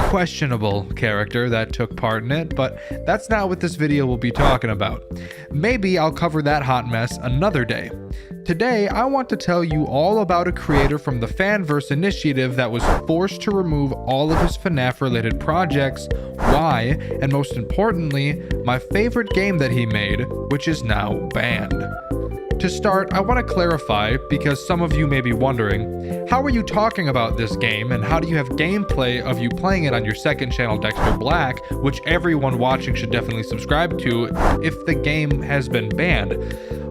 Speaker 5: questionable character that took part in it, but that's not what this video will be talking about. Maybe I'll cover that hot mess another day. Today, I want to tell you all about a creator from the Fanverse initiative that was forced to remove all of his FNAF related projects, why, and most importantly, my favorite game that he made, which is now banned. To start, I want to clarify, because some of you may be wondering, how are you talking about this game and how do you have gameplay of you playing it on your second channel Dxtr Black, which everyone watching should definitely subscribe to, if the game has been banned?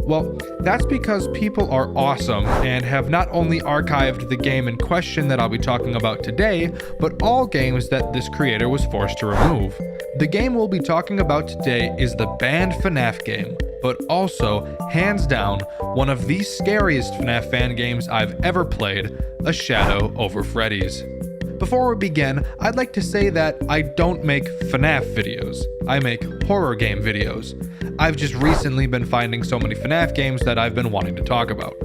Speaker 5: Well, that's because people are awesome and have not only archived the game in question that I'll be talking about today, but all games that this creator was forced to remove. The game we'll be talking about today is the banned FNAF game, but also, hands down, one of the scariest FNAF fan games I've ever played, A Shadow Over Freddy's. Before we begin, I'd like to say that I don't make FNAF videos. I make horror game videos. I've just recently been finding so many FNAF games that I've been wanting to talk about.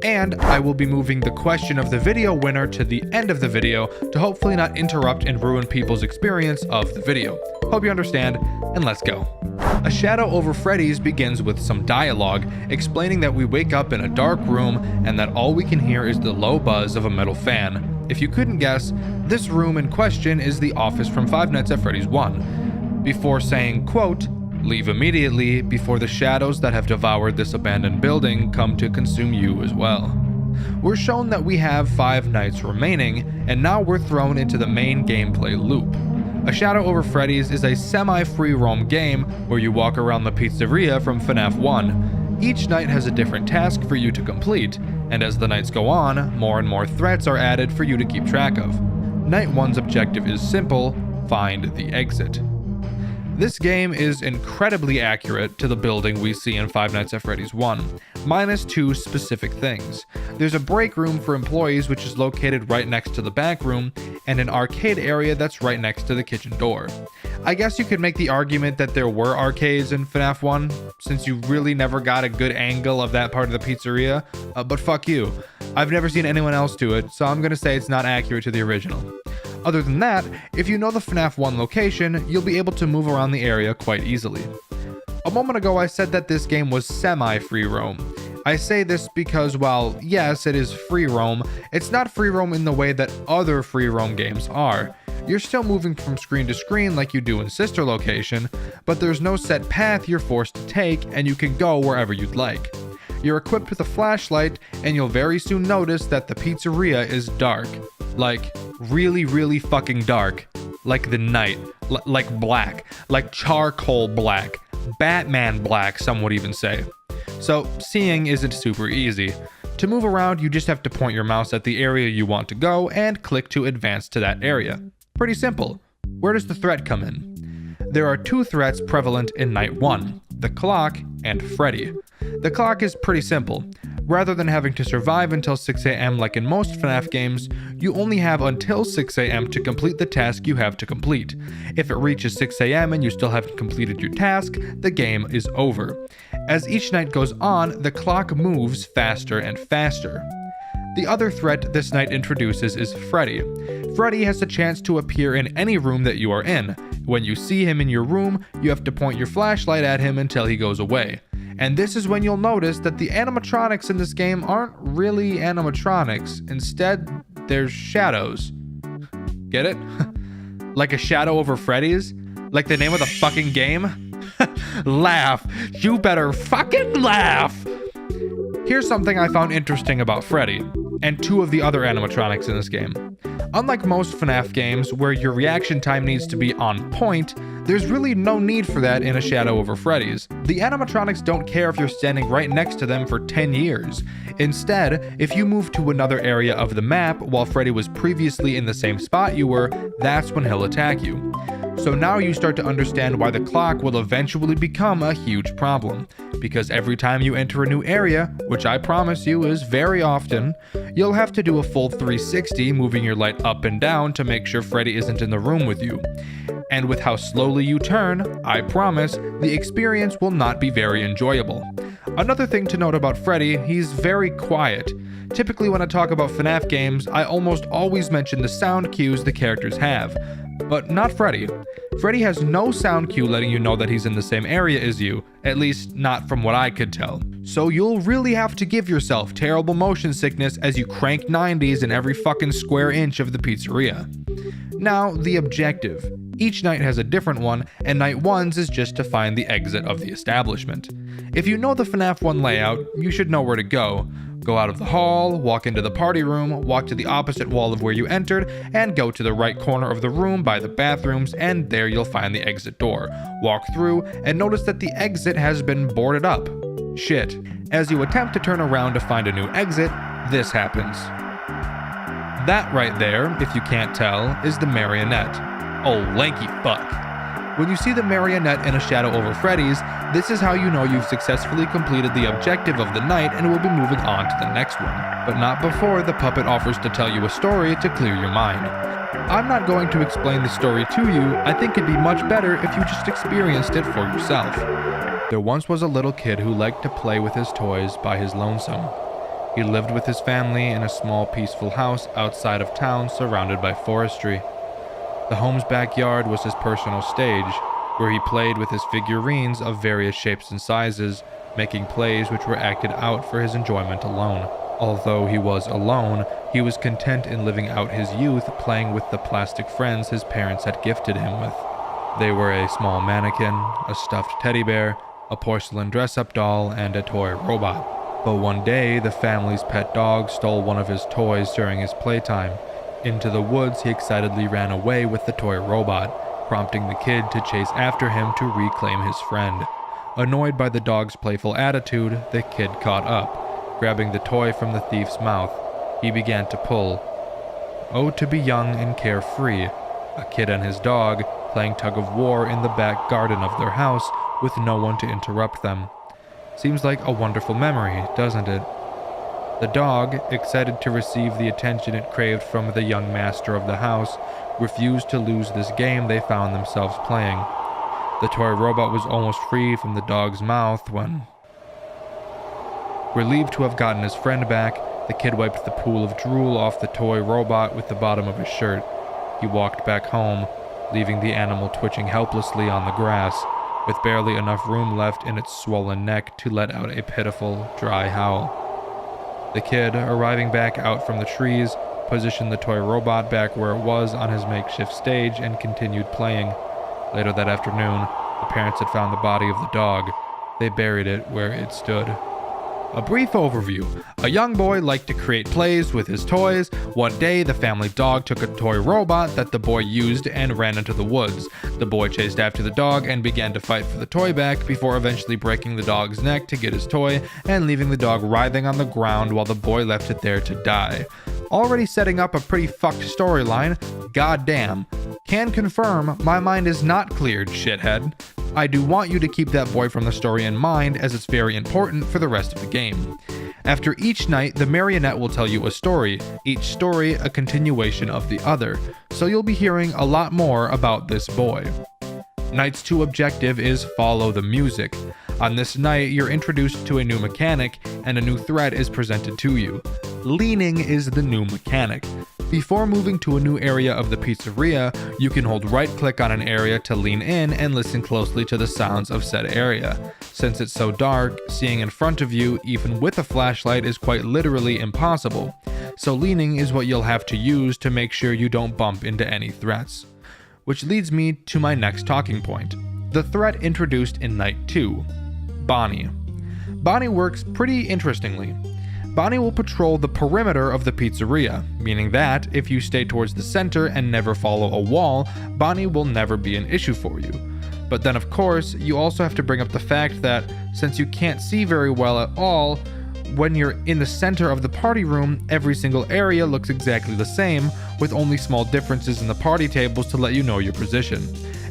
Speaker 5: And I will be moving the question of the video winner to the end of the video to hopefully not interrupt and ruin people's experience of the video. Hope you understand, and let's go. A Shadow Over Freddy's begins with some dialogue explaining that we wake up in a dark room and that all we can hear is the low buzz of a metal fan. If you couldn't guess, this room in question is the office from Five Nights at Freddy's 1. Before saying, quote, "Leave immediately before the shadows that have devoured this abandoned building come to consume you as well." We're shown that we have 5 nights remaining, and now we're thrown into the main gameplay loop. A Shadow Over Freddy's is a semi-free roam game where you walk around the pizzeria from FNAF 1. Each night has a different task for you to complete, and as the nights go on, more and more threats are added for you to keep track of. Night 1's objective is simple: find the exit. This game is incredibly accurate to the building we see in Five Nights at Freddy's 1, minus 2 specific things. There's a break room for employees which is located right next to the back room, and an arcade area that's right next to the kitchen door. I guess you could make the argument that there were arcades in FNAF 1, since you really never got a good angle of that part of the pizzeria, but fuck you. I've never seen anyone else do it, so I'm gonna say it's not accurate to the original. Other than that, if you know the FNAF 1 location, you'll be able to move around the area quite easily. A moment ago I said that this game was semi-free roam. I say this because while yes, it is free roam, it's not free roam in the way that other free roam games are. You're still moving from screen to screen like you do in Sister Location, but there's no set path you're forced to take and you can go wherever you'd like. You're equipped with a flashlight and you'll very soon notice that the pizzeria is dark. Like, really fucking dark. Like the night. Like black. Like charcoal black. Batman black, some would even say. So, seeing isn't super easy. To move around, you just have to point your mouse at the area you want to go and click to advance to that area. Pretty simple. Where does the threat come in? There are 2 threats prevalent in Night 1, the clock and Freddy. The clock is pretty simple. Rather than having to survive until 6 AM like in most FNAF games, you only have until 6 AM to complete the task you have to complete. If it reaches 6 AM and you still haven't completed your task, the game is over. As each night goes on, the clock moves faster and faster. The other threat this night introduces is Freddy. Freddy has a chance to appear in any room that you are in. When you see him in your room, you have to point your flashlight at him until he goes away. And this is when you'll notice that the animatronics in this game aren't really animatronics. Instead, they're shadows. Get it? Like A Shadow Over Freddy's? Like the name of the fucking game? Laugh. You better fucking laugh. Here's something I found interesting about Freddy, and 2 of the other animatronics in this game. Unlike most FNAF games where your reaction time needs to be on point, there's really no need for that in A Shadow Over Freddy's. The animatronics don't care if you're standing right next to them for 10 years. Instead, if you move to another area of the map while Freddy was previously in the same spot you were, that's when he'll attack you. So now you start to understand why the clock will eventually become a huge problem. Because every time you enter a new area, which I promise you is very often, you'll have to do a full 360 moving your light up and down to make sure Freddy isn't in the room with you. And with how slowly you turn, I promise, the experience will not be very enjoyable. Another thing to note about Freddy, he's very quiet. Typically when I talk about FNAF games, I almost always mention the sound cues the characters have. But not Freddy. Freddy has no sound cue letting you know that he's in the same area as you, at least not from what I could tell. So you'll really have to give yourself terrible motion sickness as you crank 90s in every fucking square inch of the pizzeria. Now, the objective. Each night has a different one, and night 1's is just to find the exit of the establishment. If you know the FNAF 1 layout, you should know where to go. Go out of the hall, walk into the party room, walk to the opposite wall of where you entered, and go to the right corner of the room by the bathrooms, and there you'll find the exit door. Walk through, and notice that the exit has been boarded up. Shit. As you attempt to turn around to find a new exit, this happens. That right there, if you can't tell, is the marionette. Oh, lanky fuck. When you see the marionette in a shadow over Freddy's, this is how you know you've successfully completed the objective of the night and will be moving on to the next one. But not before the puppet offers to tell you a story to clear your mind. I'm not going to explain the story to you. I think it'd be much better if you just experienced it for yourself. There once was a little kid who liked to play with his toys by his lonesome. He lived with his family in a small peaceful house outside of town surrounded by forestry. The home's backyard was his personal stage, where he played with his figurines of various shapes and sizes, making plays which were acted out for his enjoyment alone. Although he was alone, he was content in living out his youth playing with the plastic friends his parents had gifted him with. They were a small mannequin, a stuffed teddy bear, a porcelain dress-up doll, and a toy robot. But one day, the family's pet dog stole one of his toys during his playtime. Into the woods, he excitedly ran away with the toy robot, prompting the kid to chase after him to reclaim his friend. Annoyed by the dog's playful attitude, the kid caught up. Grabbing the toy from the thief's mouth, he began to pull. Oh, to be young and carefree. A kid and his dog playing tug-of-war in the back garden of their house with no one to interrupt them. Seems like a wonderful memory, doesn't it? The dog, excited to receive the attention it craved from the young master of the house, refused to lose this game they found themselves playing. The toy robot was almost free from the dog's mouth when... Relieved to have gotten his friend back, the kid wiped the pool of drool off the toy robot with the bottom of his shirt. He walked back home, leaving the animal twitching helplessly on the grass, with barely enough room left in its swollen neck to let out a pitiful, dry howl. The kid, arriving back out from the trees, positioned the toy robot back where it was on his makeshift stage and continued playing. Later that afternoon, the parents had found the body of the dog. They buried it where it stood. A brief overview. A young boy liked to create plays with his toys. One day, the family dog took a toy robot that the boy used and ran into the woods. The boy chased after the dog and began to fight for the toy back before eventually breaking the dog's neck to get his toy and leaving the dog writhing on the ground while the boy left it there to die. Already setting up a pretty fucked storyline. Goddamn. Can confirm my mind is not cleared, shithead. I do want you to keep that boy from the story in mind as it's very important for the rest of the game. After each night, the marionette will tell you a story, each story a continuation of the other, so you'll be hearing a lot more about this boy. Night's 2 objective is follow the music. On this night, you're introduced to a new mechanic, and a new threat is presented to you. Leaning is the new mechanic. Before moving to a new area of the pizzeria, you can hold right-click on an area to lean in and listen closely to the sounds of said area. Since it's so dark, seeing in front of you, even with a flashlight, is quite literally impossible. So leaning is what you'll have to use to make sure you don't bump into any threats. Which leads me to my next talking point. The threat introduced in Night 2. Bonnie. Bonnie works pretty interestingly. Bonnie will patrol the perimeter of the pizzeria, meaning that if you stay towards the center and never follow a wall, Bonnie will never be an issue for you. But then of course, you also have to bring up the fact that since you can't see very well at all, when you're in the center of the party room, every single area looks exactly the same, with only small differences in the party tables to let you know your position.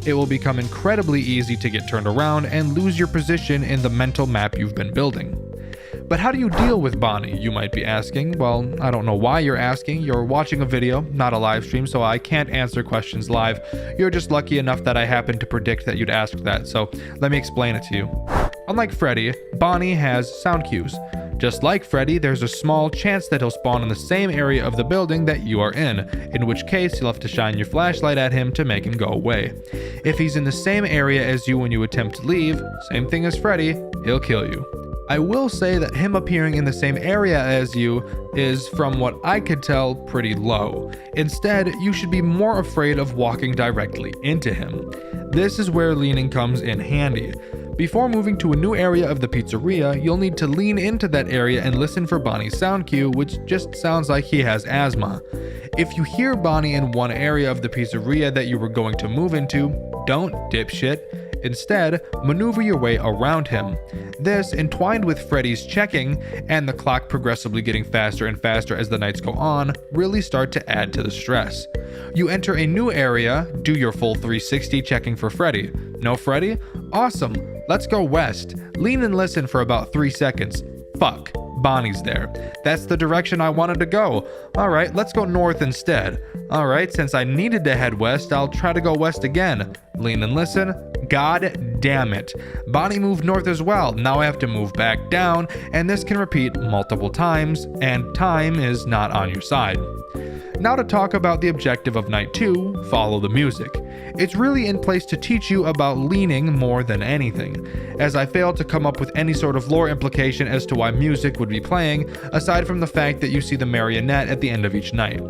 Speaker 5: It will become incredibly easy to get turned around and lose your position in the mental map you've been building. But how do you deal with Bonnie, you might be asking? Well, I don't know why you're asking. You're watching a video, not a live stream, so I can't answer questions live. You're just lucky enough that I happened to predict that you'd ask that, so let me explain it to you. Unlike Freddy, Bonnie has sound cues. Just like Freddy, there's a small chance that he'll spawn in the same area of the building that you are in which case you'll have to shine your flashlight at him to make him go away. If he's in the same area as you when you attempt to leave, same thing as Freddy, he'll kill you. I will say that him appearing in the same area as you is, from what I could tell, pretty low. Instead, you should be more afraid of walking directly into him. This is where leaning comes in handy. Before moving to a new area of the pizzeria, you'll need to lean into that area and listen for Bonnie's sound cue, which just sounds like he has asthma. If you hear Bonnie in one area of the pizzeria that you were going to move into, don't dipshit. Instead, maneuver your way around him. This, entwined with Freddy's checking and the clock progressively getting faster and faster as the nights go on, really start to add to the stress. You enter a new area, do your full 360 checking for Freddy. No Freddy? Awesome. Let's go west. Lean and listen for about 3 seconds. Fuck. Bonnie's there. That's the direction I wanted to go. Alright, let's go north instead. Alright, since I needed to head west, I'll try to go west again. Lean and listen. God damn it. Bonnie moved north as well. Now I have to move back down, and this can repeat multiple times, and time is not on your side. Now to talk about the objective of night 2, follow the music. It's really in place to teach you about leaning more than anything, as I failed to come up with any sort of lore implication as to why music would be playing, aside from the fact that you see the marionette at the end of each night.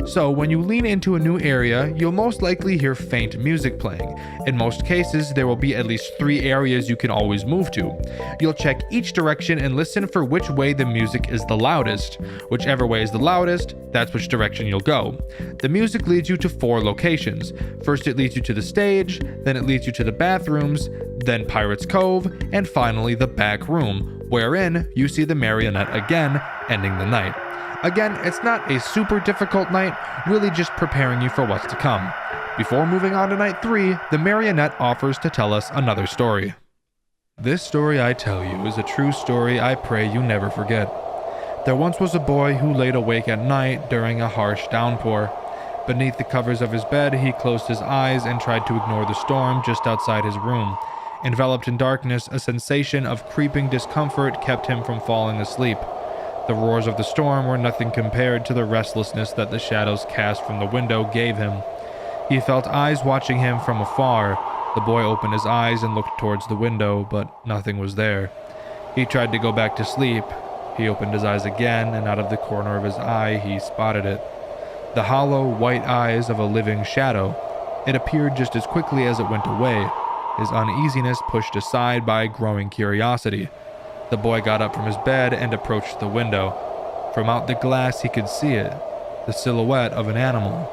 Speaker 5: So when you lean into a new area, you'll most likely hear faint music playing. In most cases, there will be at least 3 areas you can always move to. You'll check each direction and listen for which way the music is the loudest. Whichever way is the loudest, that's which direction you'll go. The music leads you to 4 locations. First it leads you to the stage, then it leads you to the bathrooms, then Pirate's Cove, and finally the back room, wherein you see the marionette again, ending the night. Again, it's not a super difficult night, really just preparing you for what's to come. Before moving on to night 3, the marionette offers to tell us another story. This story I tell you is a true story I pray you never forget. There once was a boy who laid awake at night during a harsh downpour. Beneath the covers of his bed, he closed his eyes and tried to ignore the storm just outside his room. Enveloped in darkness, a sensation of creeping discomfort kept him from falling asleep. The roars of the storm were nothing compared to the restlessness that the shadows cast from the window gave him. He felt eyes watching him from afar. The boy opened his eyes and looked towards the window, but nothing was there. He tried to go back to sleep. He opened his eyes again, and out of the corner of his eye he spotted it. The hollow, white eyes of a living shadow. It appeared just as quickly as it went away, his uneasiness pushed aside by growing curiosity. The boy got up from his bed and approached the window. From out the glass he could see it, the silhouette of an animal,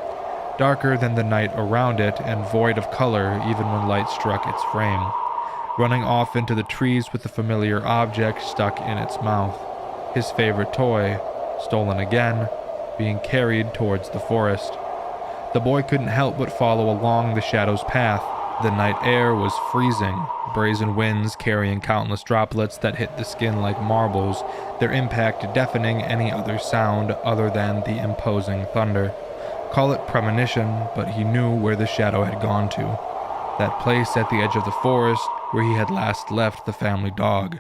Speaker 5: darker than the night around it and void of color even when light struck its frame, running off into the trees with a familiar object stuck in its mouth. His favorite toy, stolen again, being carried towards the forest. The boy couldn't help but follow along the shadow's path. The night air was freezing, brazen winds carrying countless droplets that hit the skin like marbles, their impact deafening any other sound other than the imposing thunder. Call it premonition, but he knew where the shadow had gone to. That place at the edge of the forest where he had last left the family dog.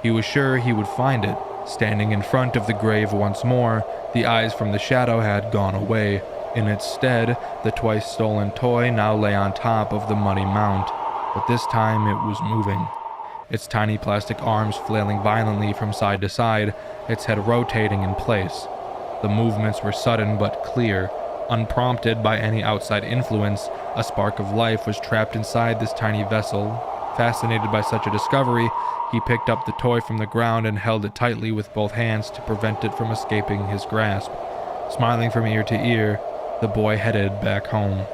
Speaker 5: He was sure he would find it. Standing in front of the grave once more, the eyes from the shadow had gone away. In its stead, the twice stolen toy now lay on top of the muddy mount, but this time it was moving. Its tiny plastic arms flailing violently from side to side, its head rotating in place. The movements were sudden but clear. Unprompted by any outside influence, a spark of life was trapped inside this tiny vessel. Fascinated by such a discovery, he picked up the toy from the ground and held it tightly with both hands to prevent it from escaping his grasp. Smiling from ear to ear, the boy headed back home.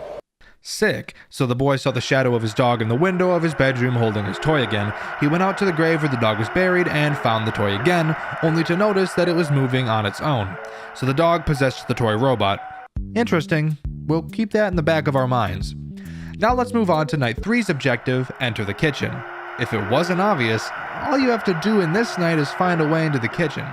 Speaker 5: Sick. So the boy saw the shadow of his dog in the window of his bedroom holding his toy again. He went out to the grave where the dog was buried and found the toy again, only to notice that it was moving on its own. So the dog possessed the toy robot. Interesting. We'll keep that in the back of our minds. Now let's move on to night 3's objective, enter the kitchen. If it wasn't obvious, all you have to do in this night is find a way into the kitchen.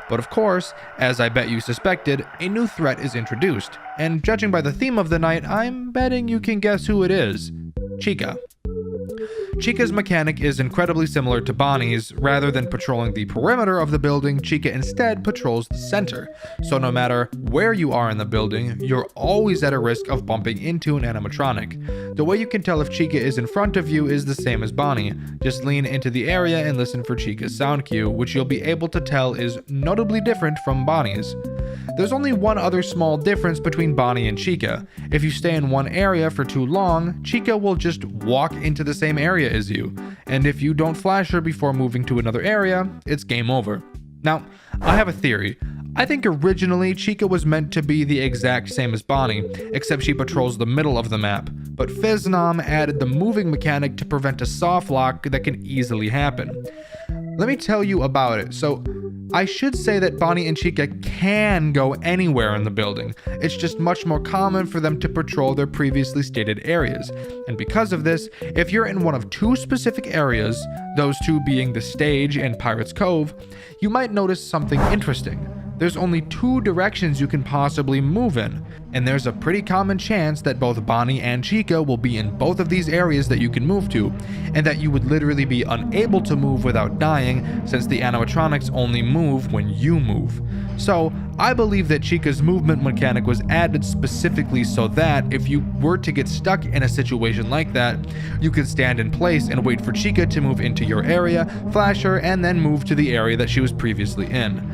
Speaker 5: But of course, as I bet you suspected, a new threat is introduced, and judging by the theme of the night, I'm betting you can guess who it is. Chica. Chica's mechanic is incredibly similar to Bonnie's. Rather than patrolling the perimeter of the building, Chica instead patrols the center. So no matter where you are in the building, you're always at a risk of bumping into an animatronic. The way you can tell if Chica is in front of you is the same as Bonnie. Just lean into the area and listen for Chica's sound cue, which you'll be able to tell is notably different from Bonnie's. There's only one other small difference between Bonnie and Chica. If you stay in one area for too long, Chica will just walk into the same area as you, and if you don't flash her before moving to another area, it's game over. Now, I have a theory. I think originally Chica was meant to be the exact same as Bonnie, except she patrols the middle of the map, but FNAF added the moving mechanic to prevent a soft lock that can easily happen. Let me tell you about it. So, I should say that Bonnie and Chica can go anywhere in the building. It's just much more common for them to patrol their previously stated areas. And because of this, if you're in one of two specific areas, those two being the stage and Pirate's Cove, you might notice something interesting. There's only two directions you can possibly move in, and there's a pretty common chance that both Bonnie and Chica will be in both of these areas that you can move to, and that you would literally be unable to move without dying, since the animatronics only move when you move. So, I believe that Chica's movement mechanic was added specifically so that if you were to get stuck in a situation like that, you could stand in place and wait for Chica to move into your area, flash her, and then move to the area that she was previously in.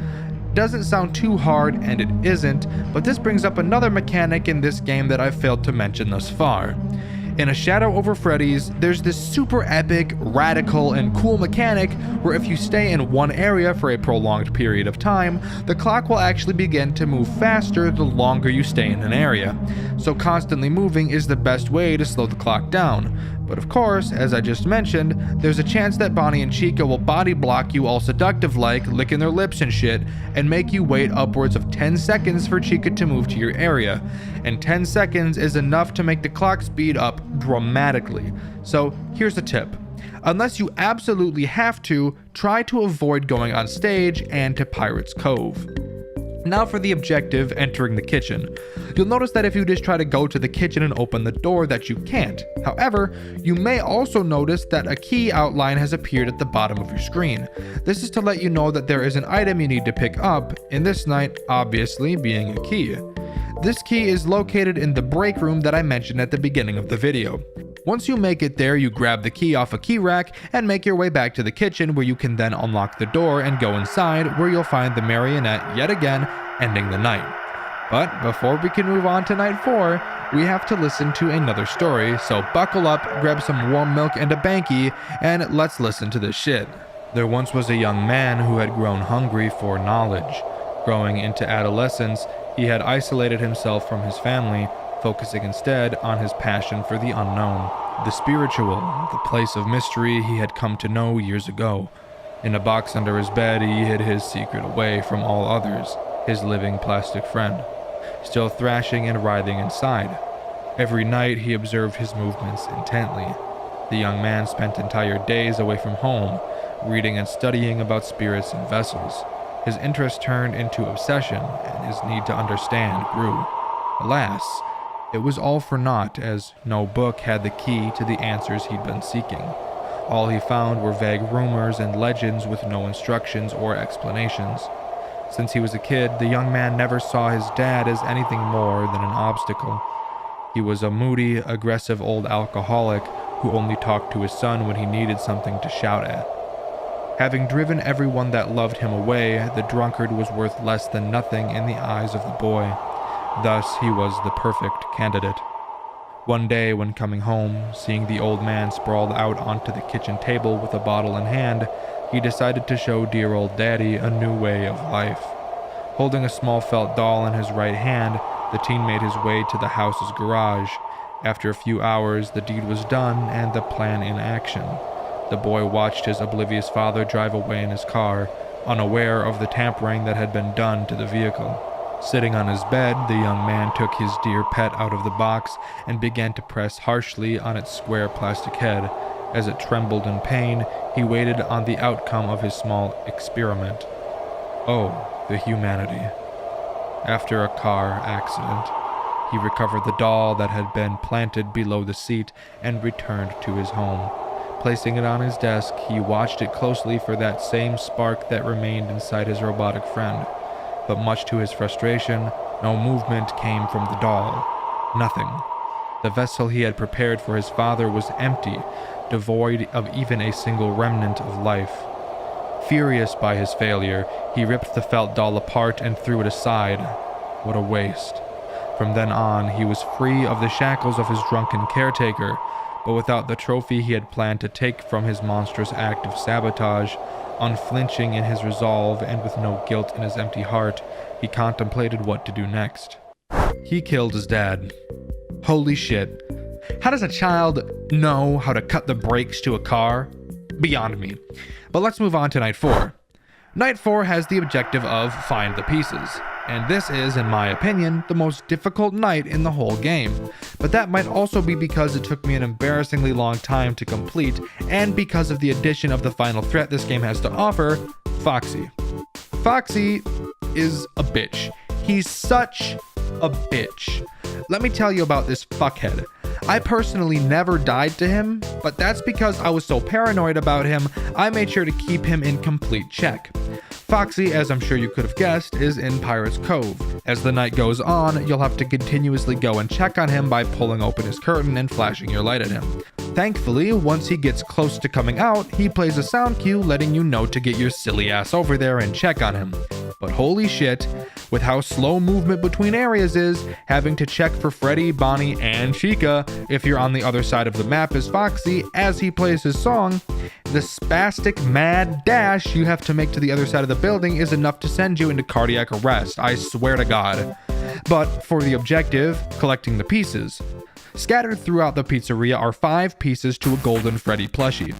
Speaker 5: Doesn't sound too hard, and it isn't, but this brings up another mechanic in this game that I've failed to mention thus far. In A Shadow Over Freddy's, there's this super epic, radical, and cool mechanic where if you stay in one area for a prolonged period of time, the clock will actually begin to move faster the longer you stay in an area. So constantly moving is the best way to slow the clock down. But of course, as I just mentioned, there's a chance that Bonnie and Chica will body block you all seductive-like, licking their lips and shit, and make you wait upwards of 10 seconds for Chica to move to your area. And 10 seconds is enough to make the clock speed up dramatically. So here's a tip. Unless you absolutely have to, try to avoid going on stage and to Pirate's Cove. Now for the objective, entering the kitchen. You'll notice that if you just try to go to the kitchen and open the door that you can't. However, you may also notice that a key outline has appeared at the bottom of your screen. This is to let you know that there is an item you need to pick up, in this night obviously being a key. This key is located in the break room that I mentioned at the beginning of the video. Once you make it there, you grab the key off a key rack and make your way back to the kitchen, where you can then unlock the door and go inside, where you'll find the marionette yet again, ending the night. But before we can move on to night 4, we have to listen to another story, so buckle up, grab some warm milk and a banky, and let's listen to this shit. There once was a young man who had grown hungry for knowledge. Growing into adolescence, he had isolated himself from his family, focusing instead on his passion for the unknown, the spiritual, the place of mystery he had come to know years ago. In a box under his bed, he hid his secret away from all others, his living plastic friend, still thrashing and writhing inside. Every night he observed his movements intently. The young man spent entire days away from home, reading and studying about spirits and vessels. His interest turned into obsession, and his need to understand grew. Alas, it was all for naught, as no book had the key to the answers he'd been seeking. All he found were vague rumors and legends with no instructions or explanations. Since he was a kid, the young man never saw his dad as anything more than an obstacle. He was a moody, aggressive old alcoholic who only talked to his son when he needed something to shout at. Having driven everyone that loved him away, the drunkard was worth less than nothing in the eyes of the boy. Thus, he was the perfect candidate. One day, when coming home, seeing the old man sprawled out onto the kitchen table with a bottle in hand, he decided to show dear old daddy a new way of life. Holding a small felt doll in his right hand, the teen made his way to the house's garage. After a few hours, the deed was done and the plan in action. The boy watched his oblivious father drive away in his car, unaware of the tampering that had been done to the vehicle. Sitting on his bed, the young man took his dear pet out of the box and began to press harshly on its square plastic head, As it trembled in pain, he waited on the outcome of his small experiment. Oh, the humanity. After a car accident, he recovered the doll that had been planted below the seat and returned to his home. Placing it on his desk, he watched it closely for that same spark that remained inside his robotic friend. But much to his frustration, no movement came from the doll. Nothing. The vessel he had prepared for his father was empty, devoid of even a single remnant of life. Furious by his failure, he ripped the felt doll apart and threw it aside. What a waste. From then on, he was free of the shackles of his drunken caretaker, but without the trophy he had planned to take from his monstrous act of sabotage, unflinching in his resolve and with no guilt in his empty heart, he contemplated what to do next. He killed his dad. Holy shit. How does a child know how to cut the brakes to a car? Beyond me. But let's move on to Night 4. Night 4 has the objective of find the pieces, and this is, in my opinion, the most difficult night in the whole game. But that might also be because it took me an embarrassingly long time to complete, and because of the addition of the final threat this game has to offer, Foxy. Foxy is a bitch. He's such a bitch. Let me tell you about this fuckhead. I personally never died to him, but that's because I was so paranoid about him, I made sure to keep him in complete check. Foxy, as I'm sure you could have guessed, is in Pirate's Cove. As the night goes on, you'll have to continuously go and check on him by pulling open his curtain and flashing your light at him. Thankfully, once he gets close to coming out, he plays a sound cue letting you know to get your silly ass over there and check on him. But holy shit, with how slow movement between areas is, having to check for Freddy, Bonnie, and Chica if you're on the other side of the map as Foxy as he plays his song, the spastic mad dash you have to make to the other side of the building is enough to send you into cardiac arrest, I swear to God. But for the objective, collecting the pieces. Scattered throughout the pizzeria are 5 pieces to a golden Freddy plushie.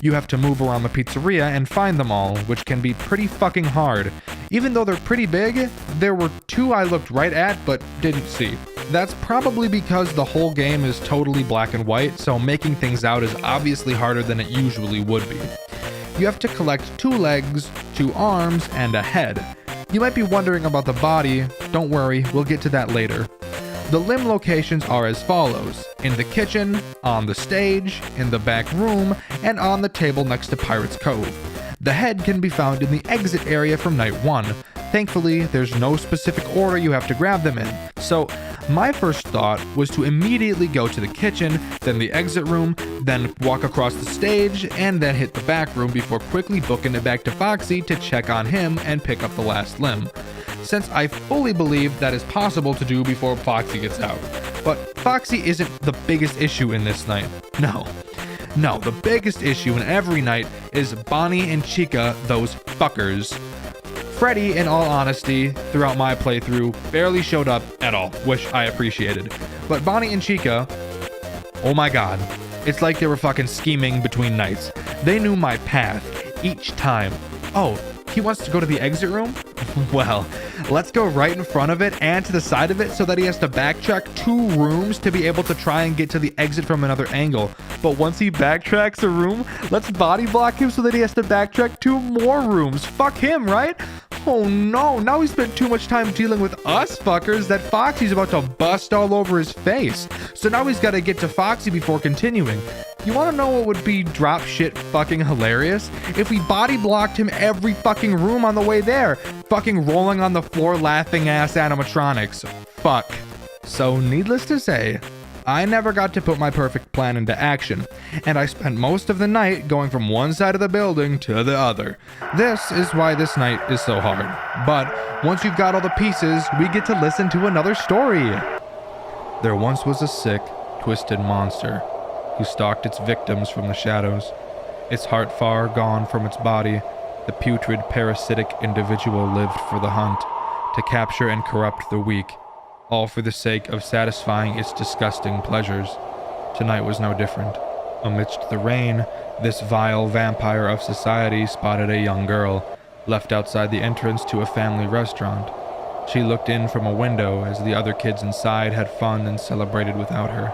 Speaker 5: You have to move around the pizzeria and find them all, which can be pretty fucking hard. Even though they're pretty big, there were 2 I looked right at but didn't see. That's probably because the whole game is totally black and white, so making things out is obviously harder than it usually would be. You have to collect 2 legs, 2 arms, and a head. You might be wondering about the body. Don't worry, we'll get to that later. The limb locations are as follows: in the kitchen, on the stage, in the back room, and on the table next to Pirate's Cove. The head can be found in the exit area from Night 1. Thankfully, there's no specific order you have to grab them in. So, my first thought was to immediately go to the kitchen, then the exit room, then walk across the stage, and then hit the back room before quickly booking it back to Foxy to check on him and pick up the last limb, since I fully believe that is possible to do before Foxy gets out. But Foxy isn't the biggest issue in this night. No, the biggest issue in every night is Bonnie and Chica, those fuckers. Freddy, in all honesty, throughout my playthrough, barely showed up at all, which I appreciated. But Bonnie and Chica, oh my god, it's like they were fucking scheming between nights. They knew my path each time. Oh, he wants to go to the exit room? Well, let's go right in front of it and to the side of it so that he has to backtrack 2 rooms to be able to try and get to the exit from another angle. But once he backtracks a room, let's body block him so that he has to backtrack 2 more rooms. Fuck him, right? Oh no, now he spent too much time dealing with us fuckers that Foxy's about to bust all over his face. So now he's got to get to Foxy before continuing. You want to know what would be drop shit fucking hilarious? If we body blocked him every fucking room on the way there. Fucking rolling on the floor laughing ass animatronics. Fuck. So needless to say, I never got to put my perfect plan into action, and I spent most of the night going from one side of the building to the other. This is why this night is so hard. But once you've got all the pieces, we get to listen to another story. There once was a sick, twisted monster who stalked its victims from the shadows. Its heart far gone from its body, the putrid, parasitic individual lived for the hunt, to capture and corrupt the weak, all for the sake of satisfying its disgusting pleasures. Tonight was no different. Amidst the rain, this vile vampire of society spotted a young girl, left outside the entrance to a family restaurant. She looked in from a window as the other kids inside had fun and celebrated without her.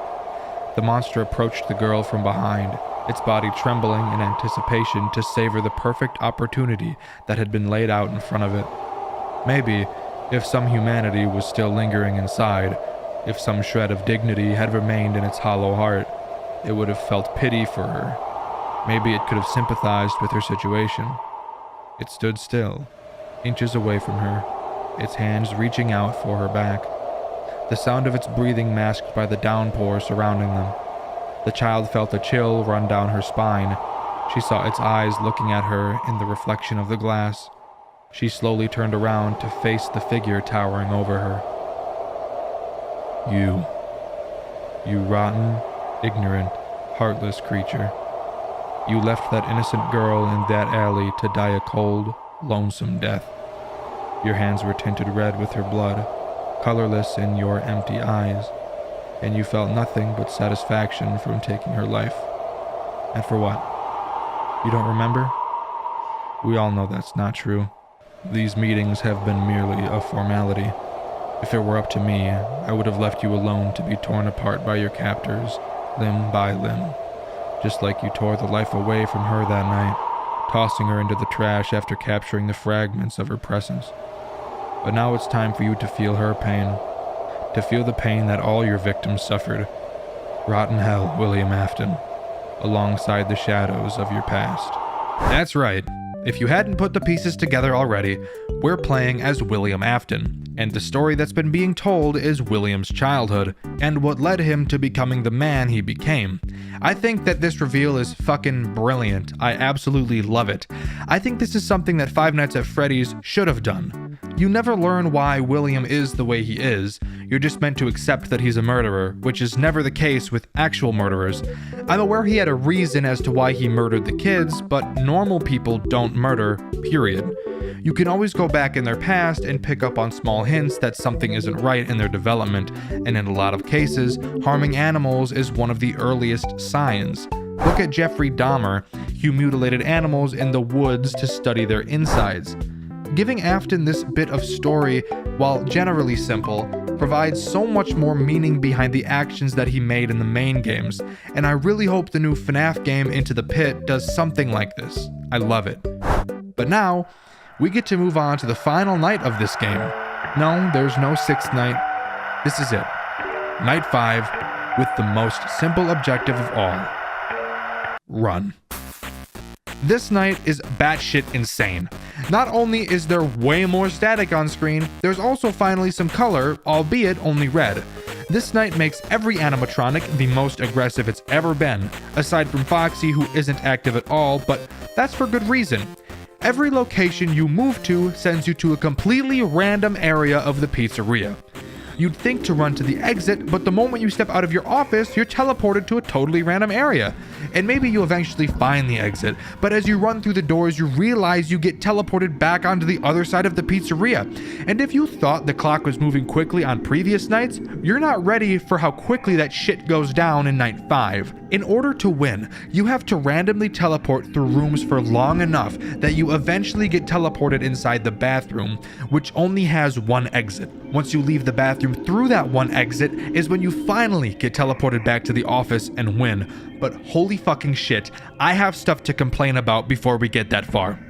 Speaker 5: The monster approached the girl from behind, its body trembling in anticipation to savor the perfect opportunity that had been laid out in front of it. Maybe, if some humanity was still lingering inside, if some shred of dignity had remained in its hollow heart, it would have felt pity for her. Maybe it could have sympathized with her situation. It stood still, inches away from her, its hands reaching out for her back, the sound of its breathing masked by the downpour surrounding them. The child felt a chill run down her spine. She saw its eyes looking at her in the reflection of the glass. She slowly turned around to face the figure towering over her. You rotten, ignorant, heartless creature. You left that innocent girl in that alley to die a cold, lonesome death. Your hands were tinted red with her blood, colorless in your empty eyes, and you felt nothing but satisfaction from taking her life. And for what? You don't remember? We all know that's not true. These meetings have been merely a formality. If it were up to me, I would have left you alone to be torn apart by your captors, limb by limb, just like you tore the life away from her that night, tossing her into the trash after capturing the fragments of her presence. But now it's time for you to feel her pain, to feel the pain that all your victims suffered. Rotten hell, William Afton, alongside the shadows of your past.
Speaker 1: That's right. If you hadn't put the pieces together already, we're playing as William Afton, and the story that's been being told is William's childhood, and what led him to becoming the man he became. I think that this reveal is fucking brilliant. I absolutely love it. I think this is something that Five Nights at Freddy's should have done. You never learn why William is the way he is. You're just meant to accept that he's a murderer, which is never the case with actual murderers. I'm aware he had a reason as to why he murdered the kids, but normal people don't murder, period. You can always go back in their past and pick up on small hints that something isn't right in their development, and in a lot of cases, harming animals is one of the earliest signs. Look at Jeffrey Dahmer. He mutilated animals in the woods to study their insides. Giving Afton this bit of story, while generally simple, provides so much more meaning behind the actions that he made in the main games, and I really hope the new FNAF game Into the Pit does something like this. I love it. But now, we get to move on to the final night of this game. No, there's no sixth night. This is it. Night 5, with the most simple objective of all. Run. This night is batshit insane. Not only is there way more static on screen, there's also finally some color, albeit only red. This night makes every animatronic the most aggressive it's ever been, aside from Foxy, who isn't active at all, but that's for good reason. Every location you move to sends you to a completely random area of the pizzeria. You'd think to run to the exit, but the moment you step out of your office, you're teleported to a totally random area. And maybe you eventually find the exit, but as you run through the doors, you realize you get teleported back onto the other side of the pizzeria. And if you thought the clock was moving quickly on previous nights, you're not ready for how quickly that shit goes down in night 5. In order to win, you have to randomly teleport through rooms for long enough that you eventually get teleported inside the bathroom, which only has one exit. Once you leave the bathroom through that one exit is when you finally get teleported back to the office and win. But holy fucking shit, I have stuff to complain about before we get that far.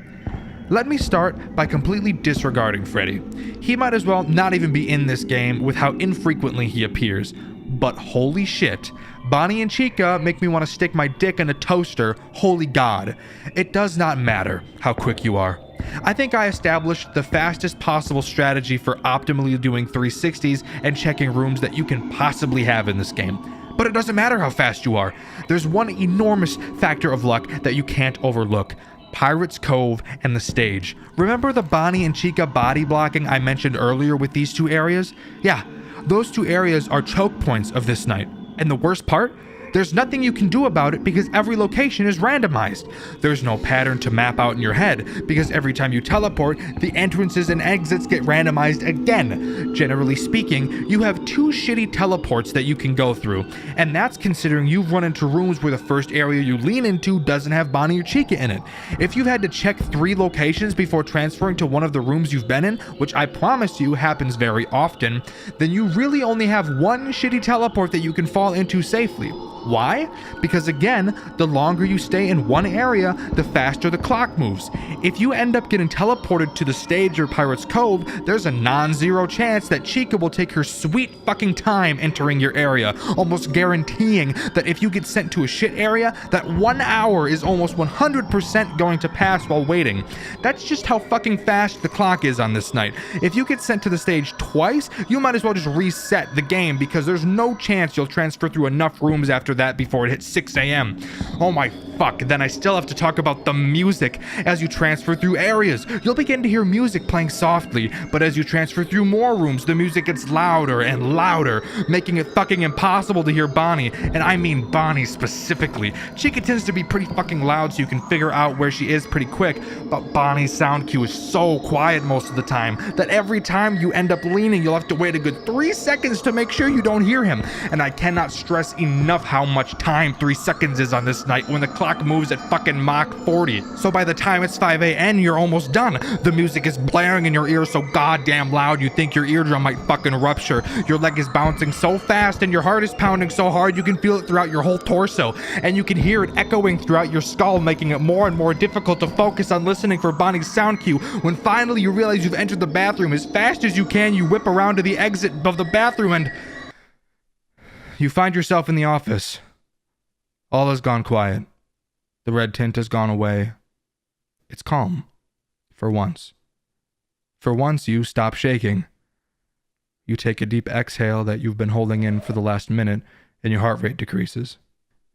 Speaker 1: Let me start by completely disregarding Freddy. He might as well not even be in this game with how infrequently he appears. But holy shit, Bonnie and Chica make me want to stick my dick in a toaster, holy god. It does not matter how quick you are. I think I established the fastest possible strategy for optimally doing 360s and checking rooms that you can possibly have in this game. But it doesn't matter how fast you are. There's one enormous factor of luck that you can't overlook. Pirates Cove and the stage. Remember the Bonnie and Chica body blocking I mentioned earlier with these two areas? Yeah, those two areas are choke points of this night. And the worst part? There's nothing you can do about it because every location is randomized. There's no pattern to map out in your head because every time you teleport, the entrances and exits get randomized again. Generally speaking, you have 2 shitty teleports that you can go through, and that's considering you've run into rooms where the first area you lean into doesn't have Bonnie or Chica in it. If you've had to check 3 locations before transferring to one of the rooms you've been in, which I promise you happens very often, then you really only have 1 shitty teleport that you can fall into safely.
Speaker 5: Why? Because again, the longer you stay in one area, the faster the clock moves. If you end up getting teleported to the stage or Pirate's Cove, there's a non-zero chance that Chica will take her sweet fucking time entering your area, almost guaranteeing that if you get sent to a shit area, that 1 hour is almost 100% going to pass while waiting. That's just how fucking fast the clock is on this night. If you get sent to the stage twice, you might as well just reset the game because there's no chance you'll transfer through enough rooms after that before it hits 6 a.m. Oh my fuck, then I still have to talk about the music. As you transfer through areas, you'll begin to hear music playing softly, but as you transfer through more rooms, the music gets louder and louder, making it fucking impossible to hear Bonnie, and I mean Bonnie specifically. Chica tends to be pretty fucking loud so you can figure out where she is pretty quick, but Bonnie's sound cue is so quiet most of the time that every time you end up leaning, you'll have to wait a good 3 seconds to make sure you don't hear him, and I cannot stress enough how much time 3 seconds is on this night when the clock moves at fucking Mach 40. So by the time it's 5 a.m., you're almost done. The music is blaring in your ears so goddamn loud you think your eardrum might fucking rupture. Your leg is bouncing so fast and your heart is pounding so hard you can feel it throughout your whole torso, and you can hear it echoing throughout your skull, making it more and more difficult to focus on listening for Bonnie's sound cue. When finally you realize you've entered the bathroom as fast as you can, you whip around to the exit of the bathroom and you find yourself in the office. All has gone quiet. The red tint has gone away. It's calm. For once. For once, you stop shaking. You take a deep exhale that you've been holding in for the last minute, and your heart rate decreases.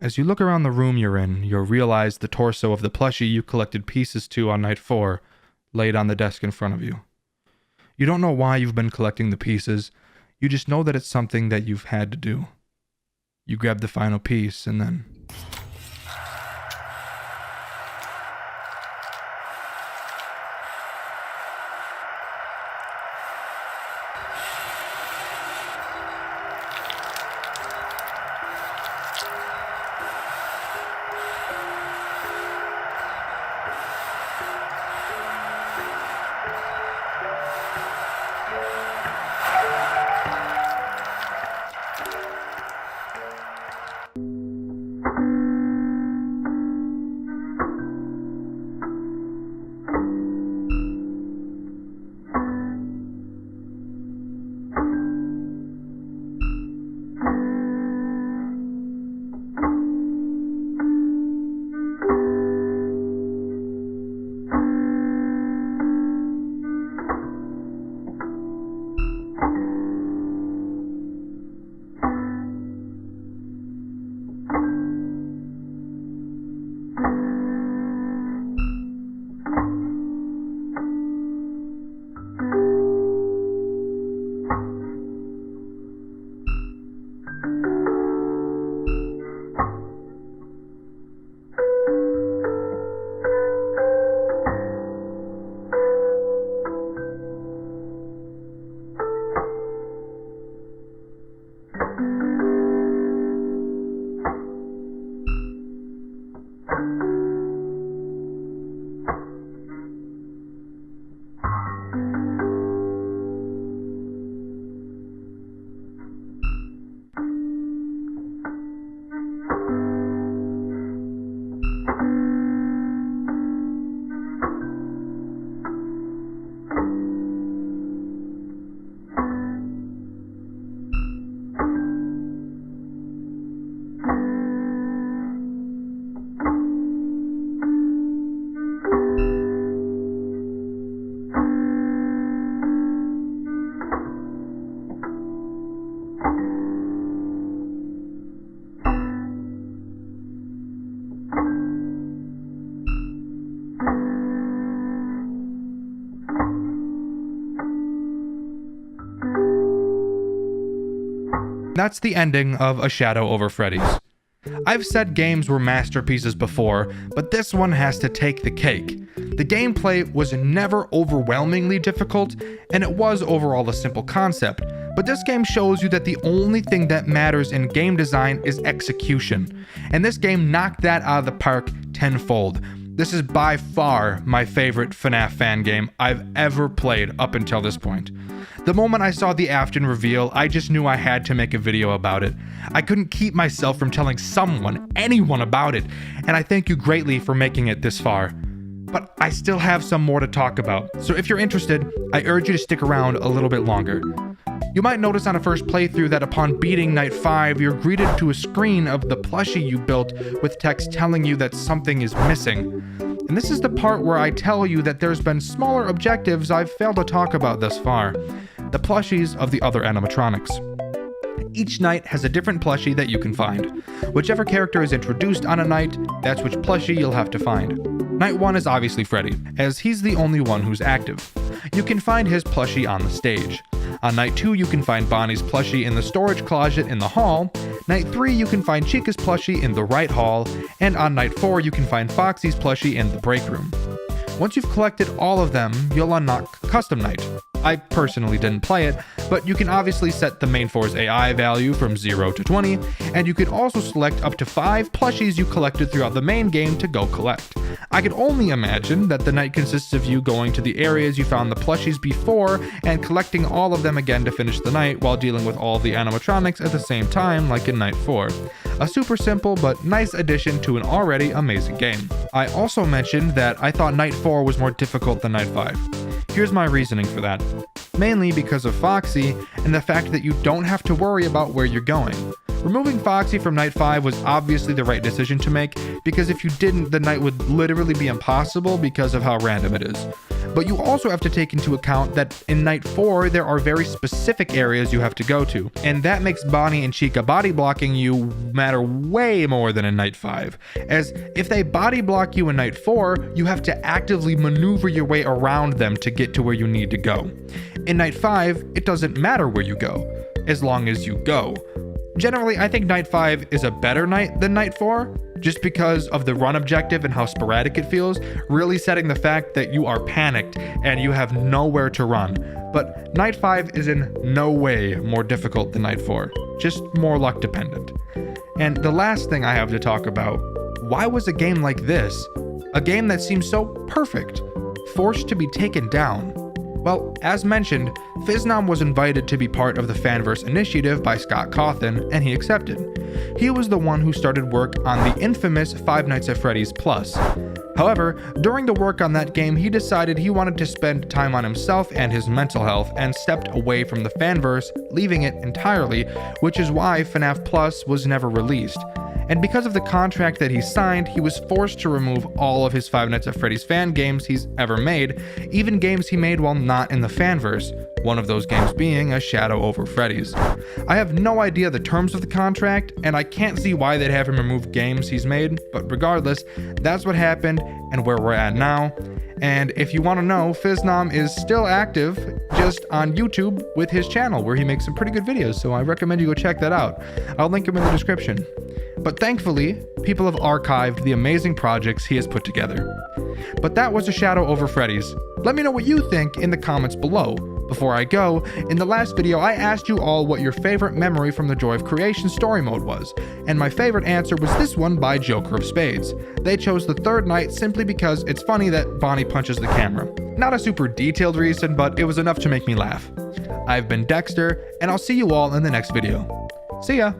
Speaker 5: As you look around the room you're in, you'll realize the torso of the plushie you collected pieces to on night 4 laid on the desk in front of you. You don't know why you've been collecting the pieces. You just know that it's something that you've had to do. You grab the final piece, and then that's the ending of A Shadow Over Freddy's. I've said games were masterpieces before, but this one has to take the cake. The gameplay was never overwhelmingly difficult, and it was overall a simple concept, but this game shows you that the only thing that matters in game design is execution, and this game knocked that out of the park tenfold. This is by far my favorite FNAF fan game I've ever played up until this point. The moment I saw the Afton reveal, I just knew I had to make a video about it. I couldn't keep myself from telling someone, anyone about it, and I thank you greatly for making it this far. But I still have some more to talk about, so if you're interested, I urge you to stick around a little bit longer. You might notice on a first playthrough that upon beating Night 5, you're greeted to a screen of the plushie you built with text telling you that something is missing. And this is the part where I tell you that there's been smaller objectives I've failed to talk about thus far. The plushies of the other animatronics. Each night has a different plushie that you can find. Whichever character is introduced on a night, that's which plushie you'll have to find. Night 1 is obviously Freddy, as he's the only one who's active. You can find his plushie on the stage. On Night 2, you can find Bonnie's plushie in the storage closet in the hall. Night 3, you can find Chica's plushie in the right hall. And on Night 4, you can find Foxy's plushie in the break room. Once you've collected all of them, you'll unlock Custom Night. I personally didn't play it, but you can obviously set the main 4's AI value from 0 to 20, and you can also select up to 5 plushies you collected throughout the main game to go collect. I can only imagine that the night consists of you going to the areas you found the plushies before and collecting all of them again to finish the night while dealing with all of the animatronics at the same time like in Night 4. A super simple but nice addition to an already amazing game. I also mentioned that I thought Night 4 was more difficult than Night 5. Here's my reasoning for that. Mainly because of Foxy and the fact that you don't have to worry about where you're going. Removing Foxy from Night 5 was obviously the right decision to make, because if you didn't, the night would literally be impossible because of how random it is. But you also have to take into account that in Night 4, there are very specific areas you have to go to, and that makes Bonnie and Chica body blocking you matter way more than in Night 5, as if they body block you in Night 4, you have to actively maneuver your way around them to get to where you need to go. In Night 5, it doesn't matter where you go, as long as you go. Generally, I think Night 5 is a better night than Night 4, just because of the run objective and how sporadic it feels, really setting the fact that you are panicked and you have nowhere to run. But Night 5 is in no way more difficult than Night 4, just more luck dependent. And the last thing I have to talk about, why was a game like this, a game that seems so perfect, forced to be taken down? Well, as mentioned, FNAF was invited to be part of the Fanverse initiative by Scott Cawthon, and he accepted. He was the one who started work on the infamous Five Nights at Freddy's Plus. However, during the work on that game, he decided he wanted to spend time on himself and his mental health and stepped away from the Fanverse, leaving it entirely, which is why FNAF Plus was never released. And because of the contract that he signed, he was forced to remove all of his Five Nights at Freddy's fan games he's ever made, even games he made while not in the Fanverse, one of those games being A Shadow Over Freddy's. I have no idea the terms of the contract, and I can't see why they'd have him remove games he's made, but regardless, that's what happened and where we're at now. And if you want to know, FNAF is still active just on YouTube with his channel where he makes some pretty good videos, so I recommend you go check that out. I'll link him in the description. But thankfully, people have archived the amazing projects he has put together. But that was A Shadow Over Freddy's. Let me know what you think in the comments below. Before I go, in the last video I asked you all what your favorite memory from the Joy of Creation story mode was, and my favorite answer was this one by Joker of Spades. They chose the third night simply because it's funny that Bonnie punches the camera. Not a super detailed reason, but it was enough to make me laugh. I've been Dexter, and I'll see you all in the next video. See ya!